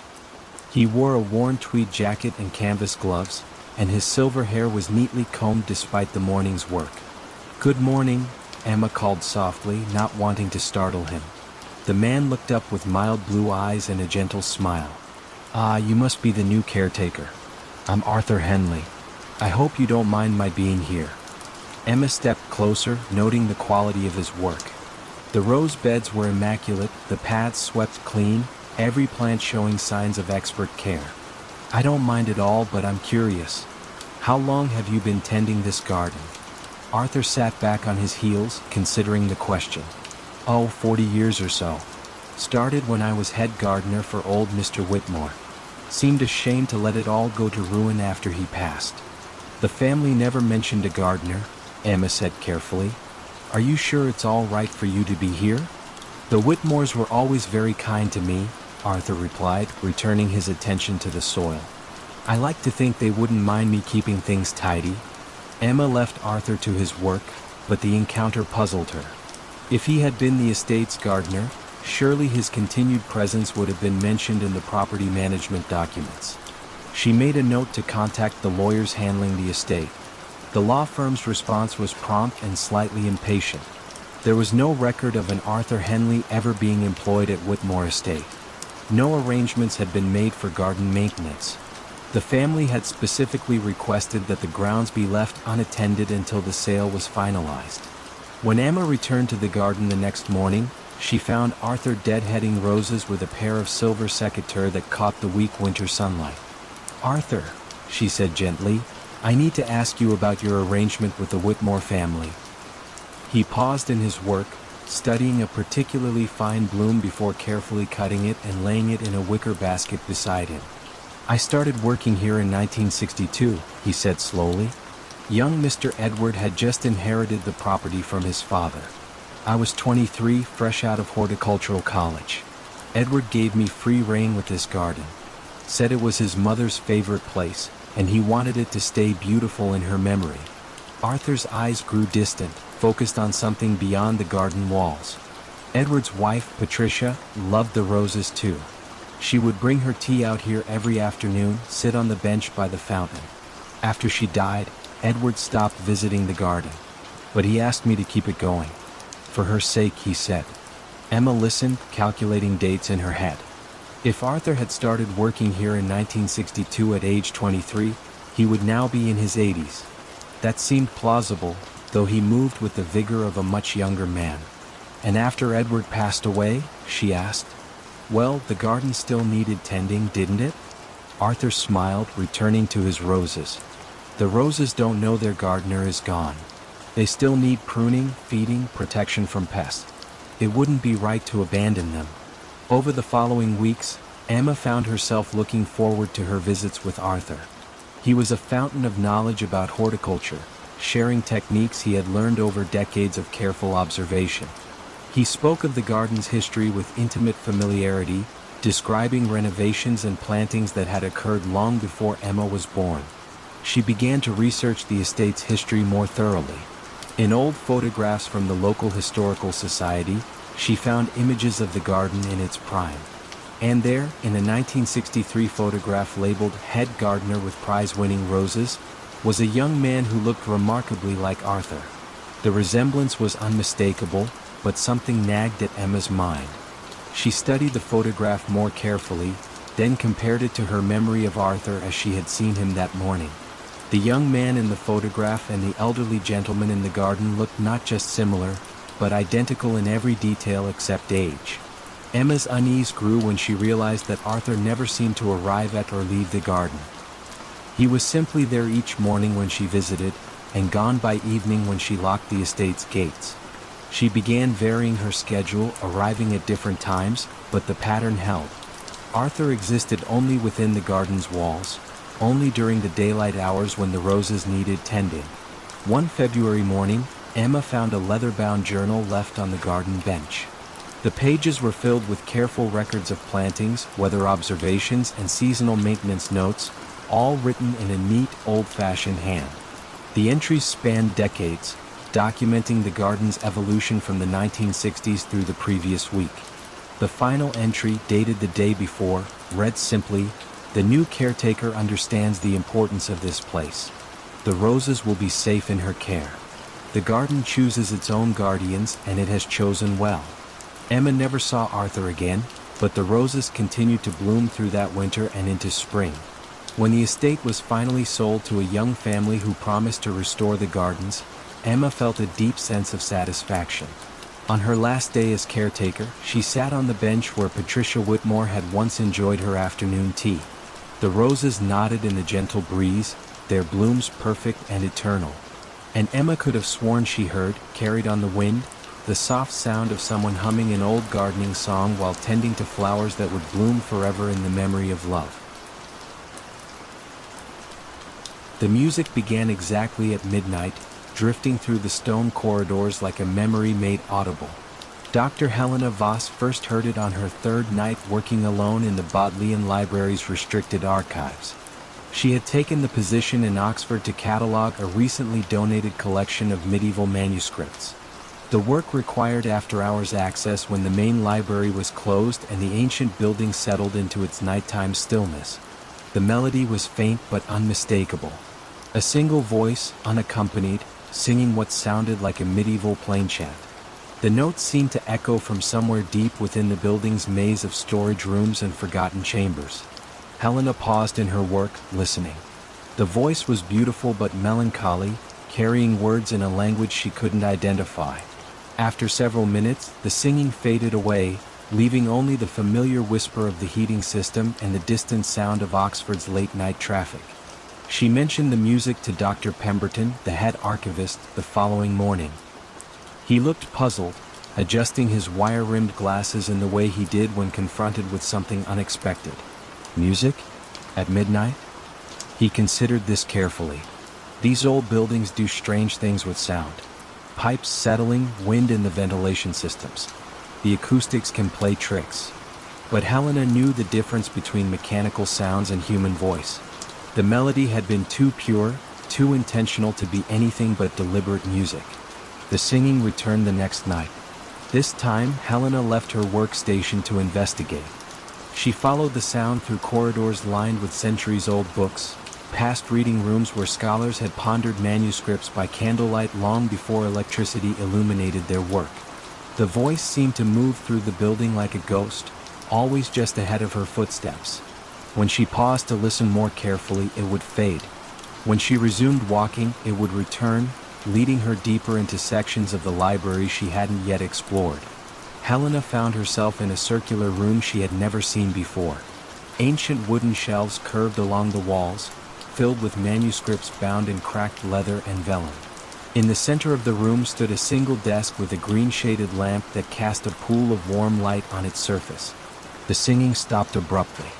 He wore a worn tweed jacket and canvas gloves, and his silver hair was neatly combed despite the morning's work. "Good morning," Emma called softly, not wanting to startle him. The man looked up with mild blue eyes and a gentle smile. "Ah, you must be the new caretaker. I'm Arthur Henley. I hope you don't mind my being here." Emma stepped closer, noting the quality of his work. The rose beds were immaculate, the paths swept clean, every plant showing signs of expert care. "I don't mind at all, but I'm curious. How long have you been tending this garden?" Arthur sat back on his heels, considering the question. "Oh, 40 years or so. Started when I was head gardener for old Mr. Whitmore. Seemed ashamed to let it all go to ruin after he passed." "The family never mentioned a gardener," Emma said carefully. "Are you sure it's all right for you to be here?" "The Whitmores were always very kind to me," Arthur replied, returning his attention to the soil. "I like to think they wouldn't mind me keeping things tidy." Emma left Arthur to his work, but the encounter puzzled her. If he had been the estate's gardener, surely his continued presence would have been mentioned in the property management documents. She made a note to contact the lawyers handling the estate. The law firm's response was prompt and slightly impatient. There was no record of an Arthur Henley ever being employed at Whitmore Estate. No arrangements had been made for garden maintenance. The family had specifically requested that the grounds be left unattended until the sale was finalized. When Emma returned to the garden the next morning, she found Arthur deadheading roses with a pair of silver secateurs that caught the weak winter sunlight. "Arthur," she said gently, "I need to ask you about your arrangement with the Whitmore family." He paused in his work, studying a particularly fine bloom before carefully cutting it and laying it in a wicker basket beside him. "I started working here in 1962, he said slowly. Young Mr. Edward had just inherited the property from his father. I was 23, fresh out of horticultural college. Edward gave me free rein with this garden. Said it was his mother's favorite place, and he wanted it to stay beautiful in her memory." Arthur's eyes grew distant, focused on something beyond the garden walls. Edward's wife, Patricia, loved the roses too. She would bring her tea out here every afternoon, sit on the bench by the fountain. After she died, Edward stopped visiting the garden. But he asked me to keep it going. For her sake, he said. Emma listened, calculating dates in her head. If Arthur had started working here in 1962 at age 23, he would now be in his 80s. That seemed plausible, though he moved with the vigor of a much younger man. "And after Edward passed away?" she asked. "Well, the garden still needed tending, didn't it?" Arthur smiled, returning to his roses. "The roses don't know their gardener is gone. They still need pruning, feeding, protection from pests. It wouldn't be right to abandon them." Over the following weeks, Emma found herself looking forward to her visits with Arthur. He was a fountain of knowledge about horticulture, sharing techniques he had learned over decades of careful observation. He spoke of the garden's history with intimate familiarity, describing renovations and plantings that had occurred long before Emma was born. She began to research the estate's history more thoroughly. In old photographs from the local historical society, She found images of the garden in its prime. And there, in a 1963 photograph labeled "Head Gardener with Prize-Winning Roses," was a young man who looked remarkably like Arthur. The resemblance was unmistakable, but something nagged at Emma's mind. She studied the photograph more carefully, then compared it to her memory of Arthur as she had seen him that morning. The young man in the photograph and the elderly gentleman in the garden looked not just similar, but identical in every detail except age. Emma's unease grew when she realized that Arthur never seemed to arrive at or leave the garden. He was simply there each morning when she visited, and gone by evening when she locked the estate's gates. She began varying her schedule, arriving at different times, but the pattern held. Arthur existed only within the garden's walls, only during the daylight hours when the roses needed tending. One February morning, Emma found a leather-bound journal left on the garden bench. The pages were filled with careful records of plantings, weather observations, and seasonal maintenance notes, all written in a neat, old-fashioned hand. The entries spanned decades, documenting the garden's evolution from the 1960s through the previous week. The final entry, dated the day before, read simply, "The new caretaker understands the importance of this place. The roses will be safe in her care. The garden chooses its own guardians, and it has chosen well." Emma never saw Arthur again, but the roses continued to bloom through that winter and into spring. When the estate was finally sold to a young family who promised to restore the gardens, Emma felt a deep sense of satisfaction. On her last day as caretaker, she sat on the bench where Patricia Whitmore had once enjoyed her afternoon tea. The roses nodded in the gentle breeze, their blooms perfect and eternal. And Emma could have sworn she heard, carried on the wind, the soft sound of someone humming an old gardening song while tending to flowers that would bloom forever in the memory of love. The music began exactly at midnight, drifting through the stone corridors like a memory made audible. Dr. Helena Voss first heard it on her third night working alone in the Bodleian Library's restricted archives. She had taken the position in Oxford to catalogue a recently donated collection of medieval manuscripts. The work required after-hours access when the main library was closed and the ancient building settled into its nighttime stillness. The melody was faint but unmistakable. A single voice, unaccompanied, singing what sounded like a medieval plain chant. The notes seemed to echo from somewhere deep within the building's maze of storage rooms and forgotten chambers. Helena paused in her work, listening. The voice was beautiful but melancholy, carrying words in a language she couldn't identify. After several minutes, the singing faded away, leaving only the familiar whisper of the heating system and the distant sound of Oxford's late-night traffic. She mentioned the music to Dr. Pemberton, the head archivist, the following morning. He looked puzzled, adjusting his wire-rimmed glasses in the way he did when confronted with something unexpected. Music? At midnight? He considered this carefully. These old buildings do strange things with sound. Pipes settling, wind in the ventilation systems. The acoustics can play tricks. But Helena knew the difference between mechanical sounds and human voice. The melody had been too pure, too intentional to be anything but deliberate music. The singing returned the next night. This time, Helena left her workstation to investigate. She followed the sound through corridors lined with centuries-old books, past reading rooms where scholars had pondered manuscripts by candlelight long before electricity illuminated their work. The voice seemed to move through the building like a ghost, always just ahead of her footsteps. When she paused to listen more carefully, it would fade. When she resumed walking, it would return, leading her deeper into sections of the library she hadn't yet explored. Helena found herself in a circular room she had never seen before. Ancient wooden shelves curved along the walls, filled with manuscripts bound in cracked leather and vellum. In the center of the room stood a single desk with a green-shaded lamp that cast a pool of warm light on its surface. The singing stopped abruptly.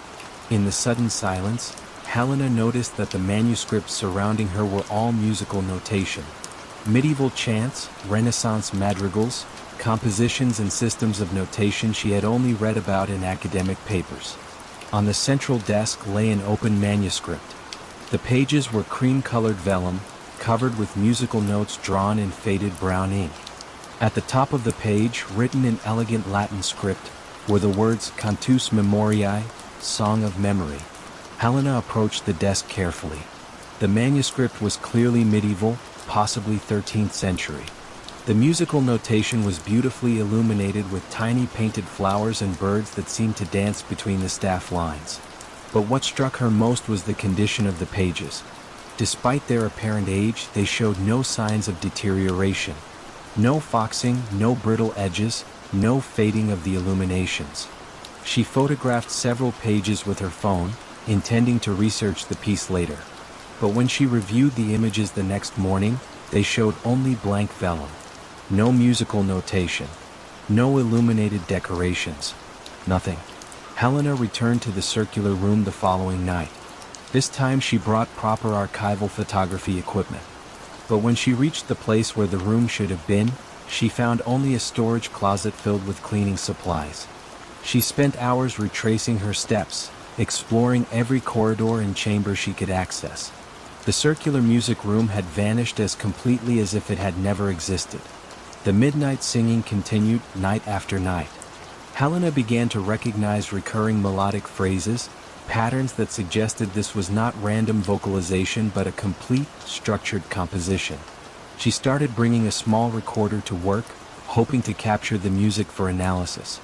In the sudden silence, Helena noticed that the manuscripts surrounding her were all musical notation. Medieval chants, Renaissance madrigals, compositions and systems of notation she had only read about in academic papers. On the central desk lay an open manuscript. The pages were cream-colored vellum, covered with musical notes drawn in faded brown ink. At the top of the page, written in elegant Latin script, were the words Cantus Memoriae, Song of Memory. Helena approached the desk carefully. The manuscript was clearly medieval, possibly 13th century. The musical notation was beautifully illuminated with tiny painted flowers and birds that seemed to dance between the staff lines. But what struck her most was the condition of the pages. Despite their apparent age, they showed no signs of deterioration. No foxing, no brittle edges, no fading of the illuminations. She photographed several pages with her phone, intending to research the piece later. But when she reviewed the images the next morning, they showed only blank vellum. No musical notation. No illuminated decorations. Nothing. Helena returned to the circular room the following night. This time she brought proper archival photography equipment. But when she reached the place where the room should have been, she found only a storage closet filled with cleaning supplies. She spent hours retracing her steps, exploring every corridor and chamber she could access. The circular music room had vanished as completely as if it had never existed. The midnight singing continued, night after night. Helena began to recognize recurring melodic phrases, patterns that suggested this was not random vocalization but a complete, structured composition. She started bringing a small recorder to work, hoping to capture the music for analysis.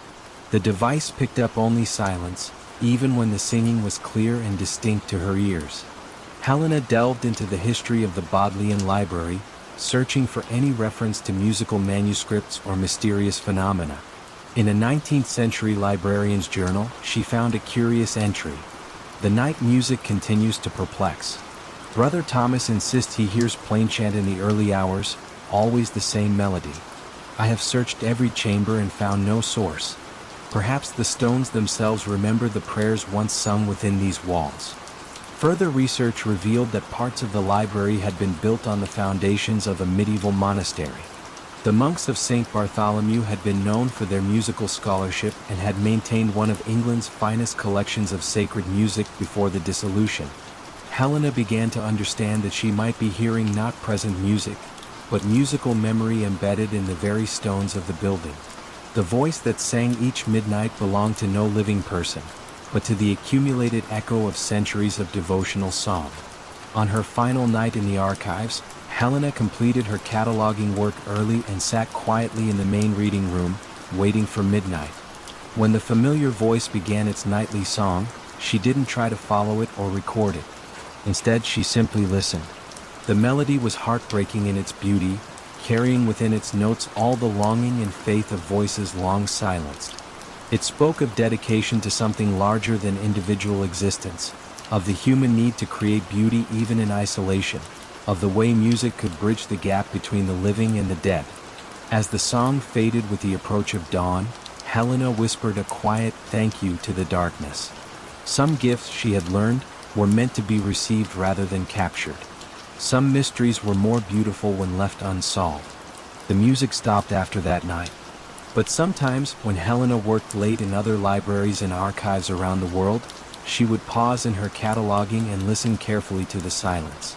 The device picked up only silence, even when the singing was clear and distinct to her ears. Helena delved into the history of the Bodleian Library, searching for any reference to musical manuscripts or mysterious phenomena. In a 19th century librarian's journal, she found a curious entry. The night music continues to perplex. Brother Thomas insists he hears plain chant in the early hours, always the same melody. I have searched every chamber and found no source. Perhaps the stones themselves remember the prayers once sung within these walls. Further research revealed that parts of the library had been built on the foundations of a medieval monastery. The monks of St. Bartholomew had been known for their musical scholarship and had maintained one of England's finest collections of sacred music before the dissolution. Helena began to understand that she might be hearing not present music, but musical memory embedded in the very stones of the building. The voice that sang each midnight belonged to no living person, but to the accumulated echo of centuries of devotional song. On her final night in the archives, Helena completed her cataloging work early and sat quietly in the main reading room, waiting for midnight. When the familiar voice began its nightly song, she didn't try to follow it or record it. Instead, she simply listened. The melody was heartbreaking in its beauty, carrying within its notes all the longing and faith of voices long silenced. It spoke of dedication to something larger than individual existence, of the human need to create beauty even in isolation, of the way music could bridge the gap between the living and the dead. As the song faded with the approach of dawn, Helena whispered a quiet thank you to the darkness. Some gifts, she had learned, were meant to be received rather than captured. Some mysteries were more beautiful when left unsolved. The music stopped after that night. But sometimes, when Helena worked late in other libraries and archives around the world, she would pause in her cataloging and listen carefully to the silence.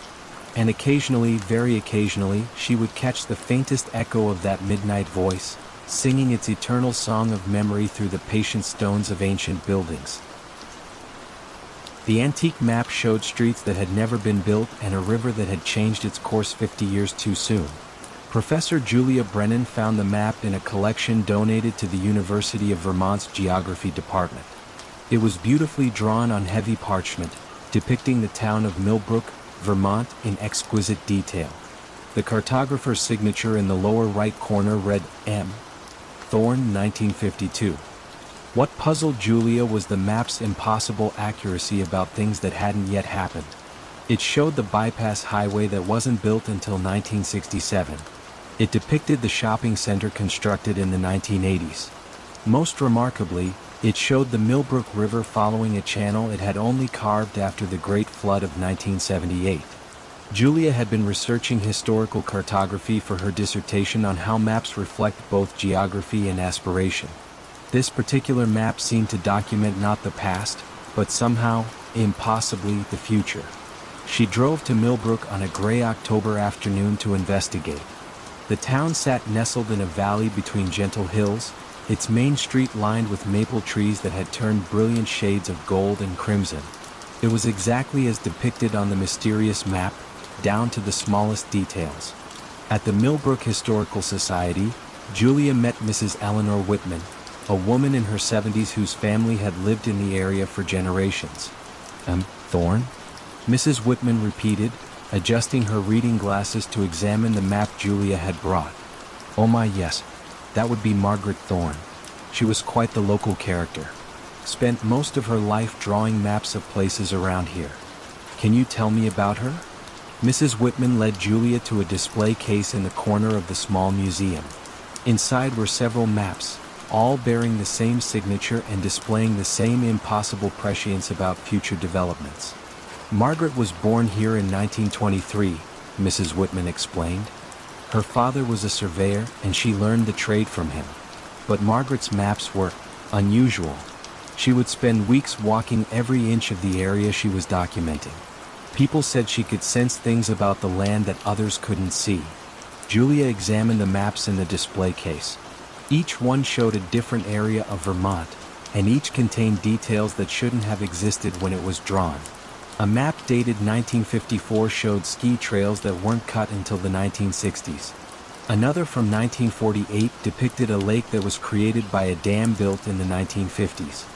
And occasionally, very occasionally, she would catch the faintest echo of that midnight voice, singing its eternal song of memory through the patient stones of ancient buildings. The antique map showed streets that had never been built and a river that had changed its course 50 years too soon. Professor Julia Brennan found the map in a collection donated to the University of Vermont's Geography Department. It was beautifully drawn on heavy parchment, depicting the town of Millbrook, Vermont, in exquisite detail. The cartographer's signature in the lower right corner read M. Thorne, 1952. What puzzled Julia was the map's impossible accuracy about things that hadn't yet happened. It showed the bypass highway that wasn't built until 1967. It depicted the shopping center constructed in the 1980s. Most remarkably, it showed the Millbrook River following a channel it had only carved after the Great Flood of 1978. Julia had been researching historical cartography for her dissertation on how maps reflect both geography and aspiration. This particular map seemed to document not the past, but somehow, impossibly, the future. She drove to Millbrook on a gray October afternoon to investigate. The town sat nestled in a valley between gentle hills, its main street lined with maple trees that had turned brilliant shades of gold and crimson. It was exactly as depicted on the mysterious map, down to the smallest details. At the Millbrook Historical Society, Julia met Mrs. Eleanor Whitman, a woman in her 70s whose family had lived in the area for generations. Thorne? Mrs. Whitman repeated, adjusting her reading glasses to examine the map Julia had brought. Oh my, yes, that would be Margaret Thorne. She was quite the local character. Spent most of her life drawing maps of places around here. Can you tell me about her? Mrs. Whitman led Julia to a display case in the corner of the small museum. Inside were several maps, all bearing the same signature and displaying the same impossible prescience about future developments. Margaret was born here in 1923, Mrs. Whitman explained. Her father was a surveyor and she learned the trade from him. But Margaret's maps were unusual. She would spend weeks walking every inch of the area she was documenting. People said she could sense things about the land that others couldn't see. Julia examined the maps in the display case. Each one showed a different area of Vermont, and each contained details that shouldn't have existed when it was drawn. A map dated 1954 showed ski trails that weren't cut until the 1960s. Another from 1948 depicted a lake that was created by a dam built in the 1950s.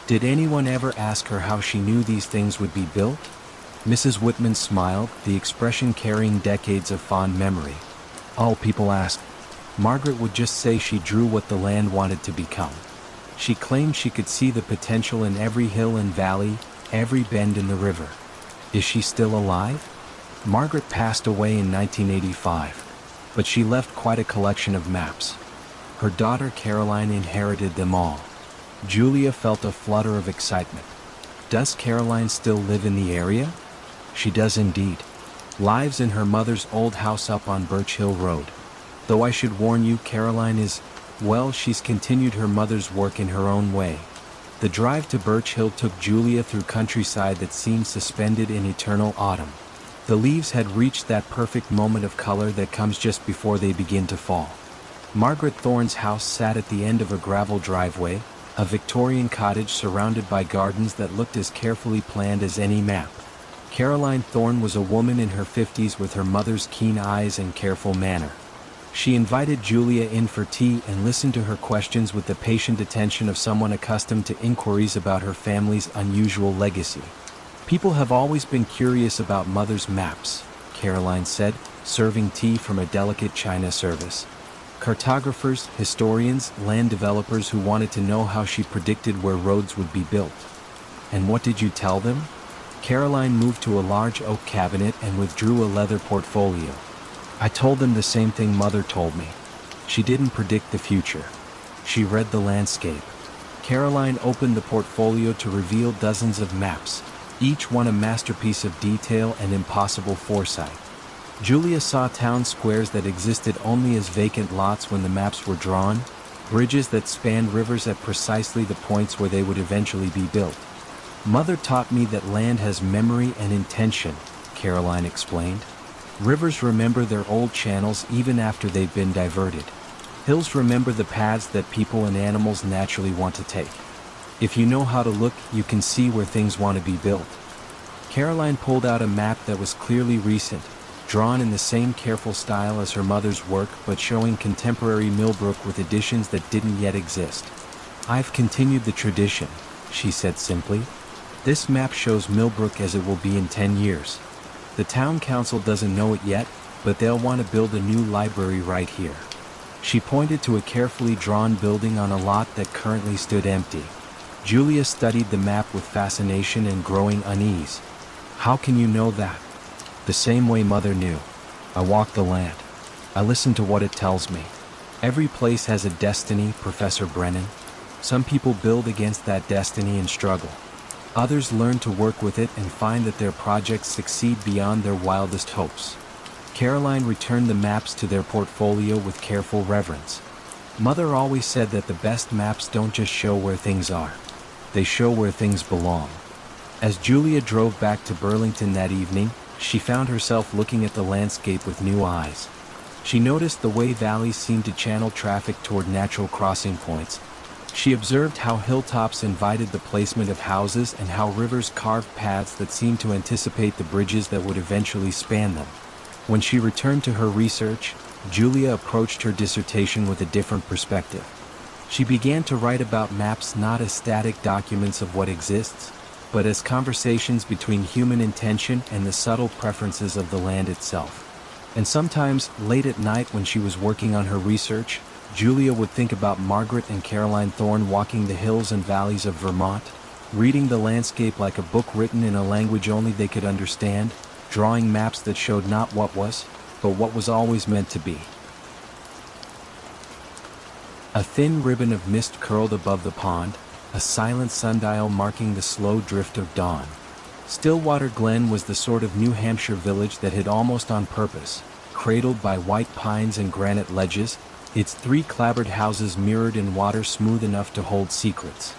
Did anyone ever ask her how she knew these things would be built? Mrs. Whitman smiled, the expression carrying decades of fond memory. All people asked. Margaret would just say she drew what the land wanted to become. She claimed she could see the potential in every hill and valley, every bend in the river. Is she still alive? Margaret passed away in 1985, but she left quite a collection of maps. Her daughter Caroline inherited them all. Julia felt a flutter of excitement. Does Caroline still live in the area? She does indeed. Lives in her mother's old house up on Birch Hill Road. Though I should warn you, Caroline is, well, she's continued her mother's work in her own way. The drive to Birch Hill took Julia through countryside that seemed suspended in eternal autumn. The leaves had reached that perfect moment of color that comes just before they begin to fall. Margaret Thorne's house sat at the end of a gravel driveway, a Victorian cottage surrounded by gardens that looked as carefully planned as any map. Caroline Thorne was a woman in her 50s with her mother's keen eyes and careful manner. She invited Julia in for tea and listened to her questions with the patient attention of someone accustomed to inquiries about her family's unusual legacy. People have always been curious about Mother's maps, Caroline said, serving tea from a delicate china service. Cartographers, historians, land developers who wanted to know how she predicted where roads would be built. And what did you tell them? Caroline moved to a large oak cabinet and withdrew a leather portfolio. I told them the same thing Mother told me. She didn't predict the future. She read the landscape. Caroline opened the portfolio to reveal dozens of maps, each one a masterpiece of detail and impossible foresight. Julia saw town squares that existed only as vacant lots when the maps were drawn, bridges that spanned rivers at precisely the points where they would eventually be built. Mother taught me that land has memory and intention, Caroline explained. Rivers remember their old channels even after they've been diverted. Hills remember the paths that people and animals naturally want to take. If you know how to look, you can see where things want to be built. Caroline pulled out a map that was clearly recent, drawn in the same careful style as her mother's work but showing contemporary Millbrook with additions that didn't yet exist. I've continued the tradition, she said simply. This map shows Millbrook as it will be in 10 years. The town council doesn't know it yet, but they'll want to build a new library right here. She pointed to a carefully drawn building on a lot that currently stood empty. Julia studied the map with fascination and growing unease. How can you know that? The same way Mother knew. I walk the land. I listen to what it tells me. Every place has a destiny, Professor Brennan. Some people build against that destiny and struggle. Others learn to work with it and find that their projects succeed beyond their wildest hopes. Caroline returned the maps to their portfolio with careful reverence. Mother always said that the best maps don't just show where things are. They show where things belong. As Julia drove back to Burlington that evening, she found herself looking at the landscape with new eyes. She noticed the way valleys seemed to channel traffic toward natural crossing points. She observed how hilltops invited the placement of houses and how rivers carved paths that seemed to anticipate the bridges that would eventually span them. When she returned to her research, Julia approached her dissertation with a different perspective. She began to write about maps not as static documents of what exists, but as conversations between human intention and the subtle preferences of the land itself. And sometimes, late at night when she was working on her research, Julia would think about Margaret and Caroline Thorne walking the hills and valleys of Vermont, reading the landscape like a book written in a language only they could understand, drawing maps that showed not what was, but what was always meant to be. A thin ribbon of mist curled above the pond, a silent sundial marking the slow drift of dawn. Stillwater Glen was the sort of New Hampshire village that hid almost on purpose, cradled by white pines and granite ledges, its 3 clapboard houses mirrored in water smooth enough to hold secrets.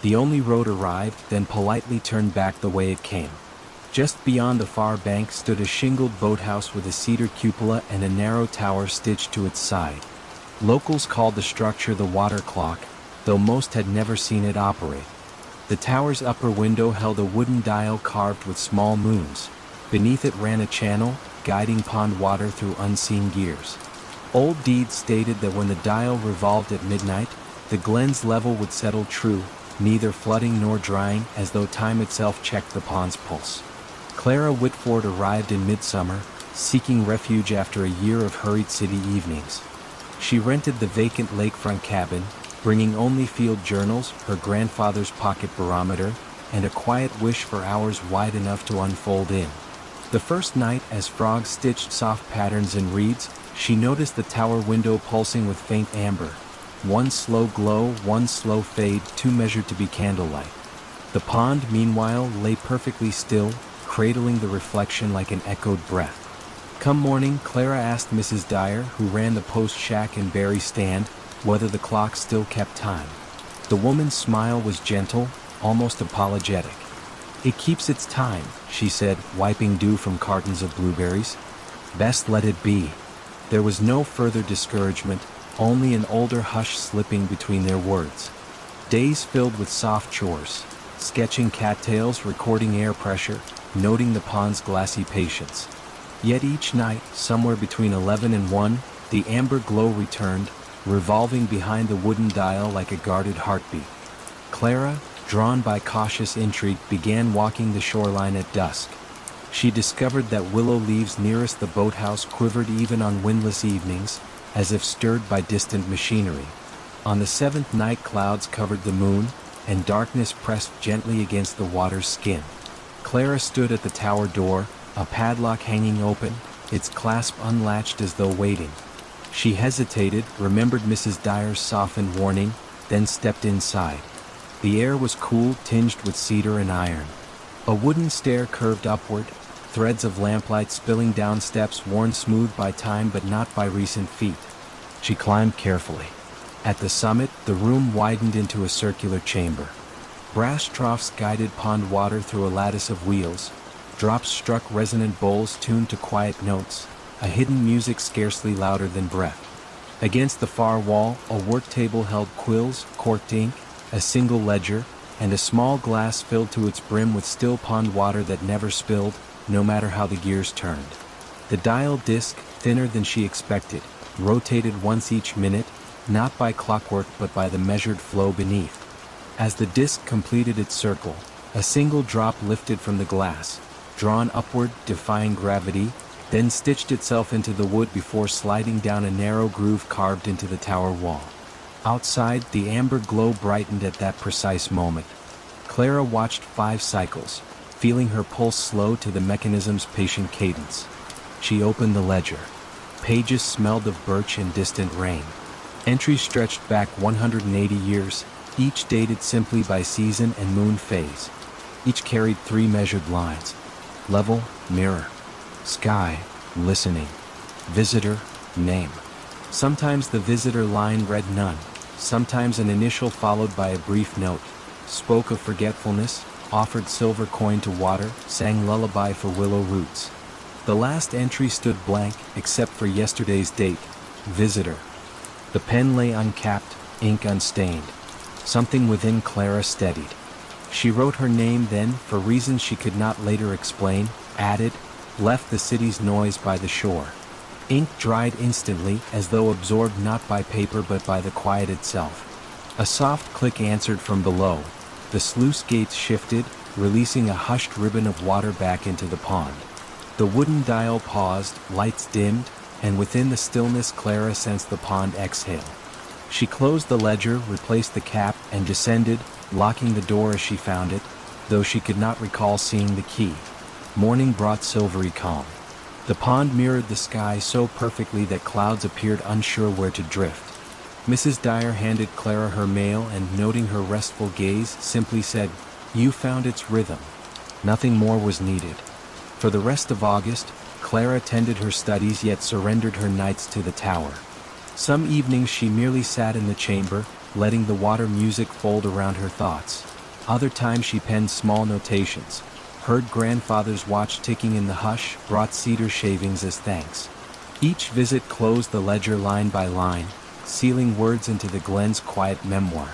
The only road arrived, then politely turned back the way it came. Just beyond the far bank stood a shingled boathouse with a cedar cupola and a narrow tower stitched to its side. Locals called the structure the water clock, though most had never seen it operate. The tower's upper window held a wooden dial carved with small moons. Beneath it ran a channel, guiding pond water through unseen gears. Old deeds stated that when the dial revolved at midnight, the glen's level would settle true, neither flooding nor drying, as though time itself checked the pond's pulse. Clara Whitford arrived in midsummer, seeking refuge after a year of hurried city evenings. She rented the vacant lakefront cabin, bringing only field journals, her grandfather's pocket barometer, and a quiet wish for hours wide enough to unfold in. The first night, as frogs stitched soft patterns in reeds, she noticed the tower window pulsing with faint amber. One slow glow, one slow fade, 2 measured to be candlelight. The pond, meanwhile, lay perfectly still, cradling the reflection like an echoed breath. Come morning, Clara asked Mrs. Dyer, who ran the post shack and berry stand, whether the clock still kept time. The woman's smile was gentle, almost apologetic. It keeps its time, she said, wiping dew from cartons of blueberries. Best let it be. There was no further discouragement, only an older hush slipping between their words. Days filled with soft chores, sketching cattails, recording air pressure, noting the pond's glassy patience. Yet each night, somewhere between 11 and 1, the amber glow returned, revolving behind the wooden dial like a guarded heartbeat. Clara, drawn by cautious intrigue, began walking the shoreline at dusk. She discovered that willow leaves nearest the boathouse quivered even on windless evenings, as if stirred by distant machinery. On the 7th night, clouds covered the moon, and darkness pressed gently against the water's skin. Clara stood at the tower door, a padlock hanging open, its clasp unlatched as though waiting. She hesitated, remembered Mrs. Dyer's softened warning, then stepped inside. The air was cool, tinged with cedar and iron. A wooden stair curved upward, threads of lamplight spilling down steps worn smooth by time but not by recent feet. She climbed carefully. At the summit, the room widened into a circular chamber. Brass troughs guided pond water through a lattice of wheels. Drops struck resonant bowls tuned to quiet notes, a hidden music scarcely louder than breath. Against the far wall, a work table held quills, corked ink, a single ledger, and a small glass filled to its brim with still pond water that never spilled, no matter how the gears turned. The dial disc, thinner than she expected, rotated once each minute, not by clockwork but by the measured flow beneath. As the disc completed its circle, a single drop lifted from the glass, drawn upward, defying gravity, then stitched itself into the wood before sliding down a narrow groove carved into the tower wall. Outside, the amber glow brightened at that precise moment. Clara watched 5 cycles, feeling her pulse slow to the mechanism's patient cadence. She opened the ledger. Pages smelled of birch and distant rain. Entries stretched back 180 years, each dated simply by season and moon phase. Each carried 3 measured lines. Level, mirror. Sky, listening. Visitor, name. Sometimes the visitor line read none, sometimes an initial followed by a brief note, spoke of forgetfulness, offered silver coin to water, sang lullaby for willow roots. The last entry stood blank, except for yesterday's date. Visitor. The pen lay uncapped, ink unstained. Something within Clara steadied. She wrote her name then, for reasons she could not later explain, added, left the city's noise by the shore. Ink dried instantly, as though absorbed not by paper but by the quiet itself. A soft click answered from below. The sluice gates shifted, releasing a hushed ribbon of water back into the pond. The wooden dial paused, lights dimmed, and within the stillness Clara sensed the pond exhale. She closed the ledger, replaced the cap, and descended, locking the door as she found it, though she could not recall seeing the key. Morning brought silvery calm. The pond mirrored the sky so perfectly that clouds appeared unsure where to drift. Mrs. Dyer handed Clara her mail and, noting her restful gaze, simply said, "You found its rhythm." Nothing more was needed. For the rest of August, Clara tended her studies yet surrendered her nights to the tower. Some evenings she merely sat in the chamber, letting the water music fold around her thoughts. Other times she penned small notations, heard grandfather's watch ticking in the hush, brought cedar shavings as thanks. Each visit closed the ledger line by line, sealing words into the Glen's quiet memoir.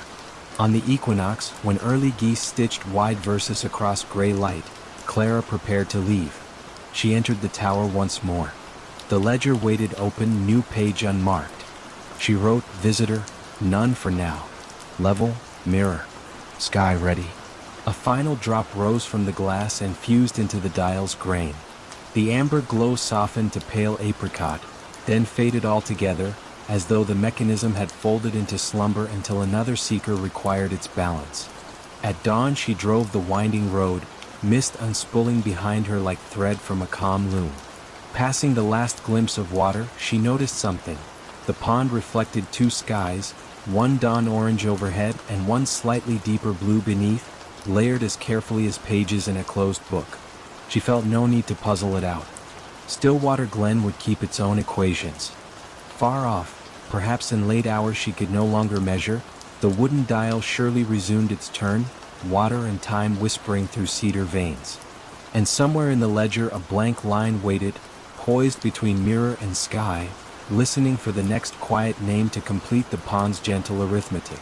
On the equinox, when early geese stitched wide verses across gray light, Clara prepared to leave. She entered the tower once more. The ledger waited open, new page unmarked. She wrote, "Visitor, none for now. Level, mirror, sky ready." A final drop rose from the glass and fused into the dial's grain. The amber glow softened to pale apricot, then faded altogether, as though the mechanism had folded into slumber until another seeker required its balance. At dawn she drove the winding road, mist unspooling behind her like thread from a calm loom. Passing the last glimpse of water, she noticed something. The pond reflected two skies, one dawn orange overhead and one slightly deeper blue beneath, layered as carefully as pages in a closed book. She felt no need to puzzle it out. Stillwater Glen would keep its own equations. Far off, perhaps in late hours she could no longer measure, the wooden dial surely resumed its turn, water and time whispering through cedar veins. And somewhere in the ledger a blank line waited, poised between mirror and sky, listening for the next quiet name to complete the pond's gentle arithmetic.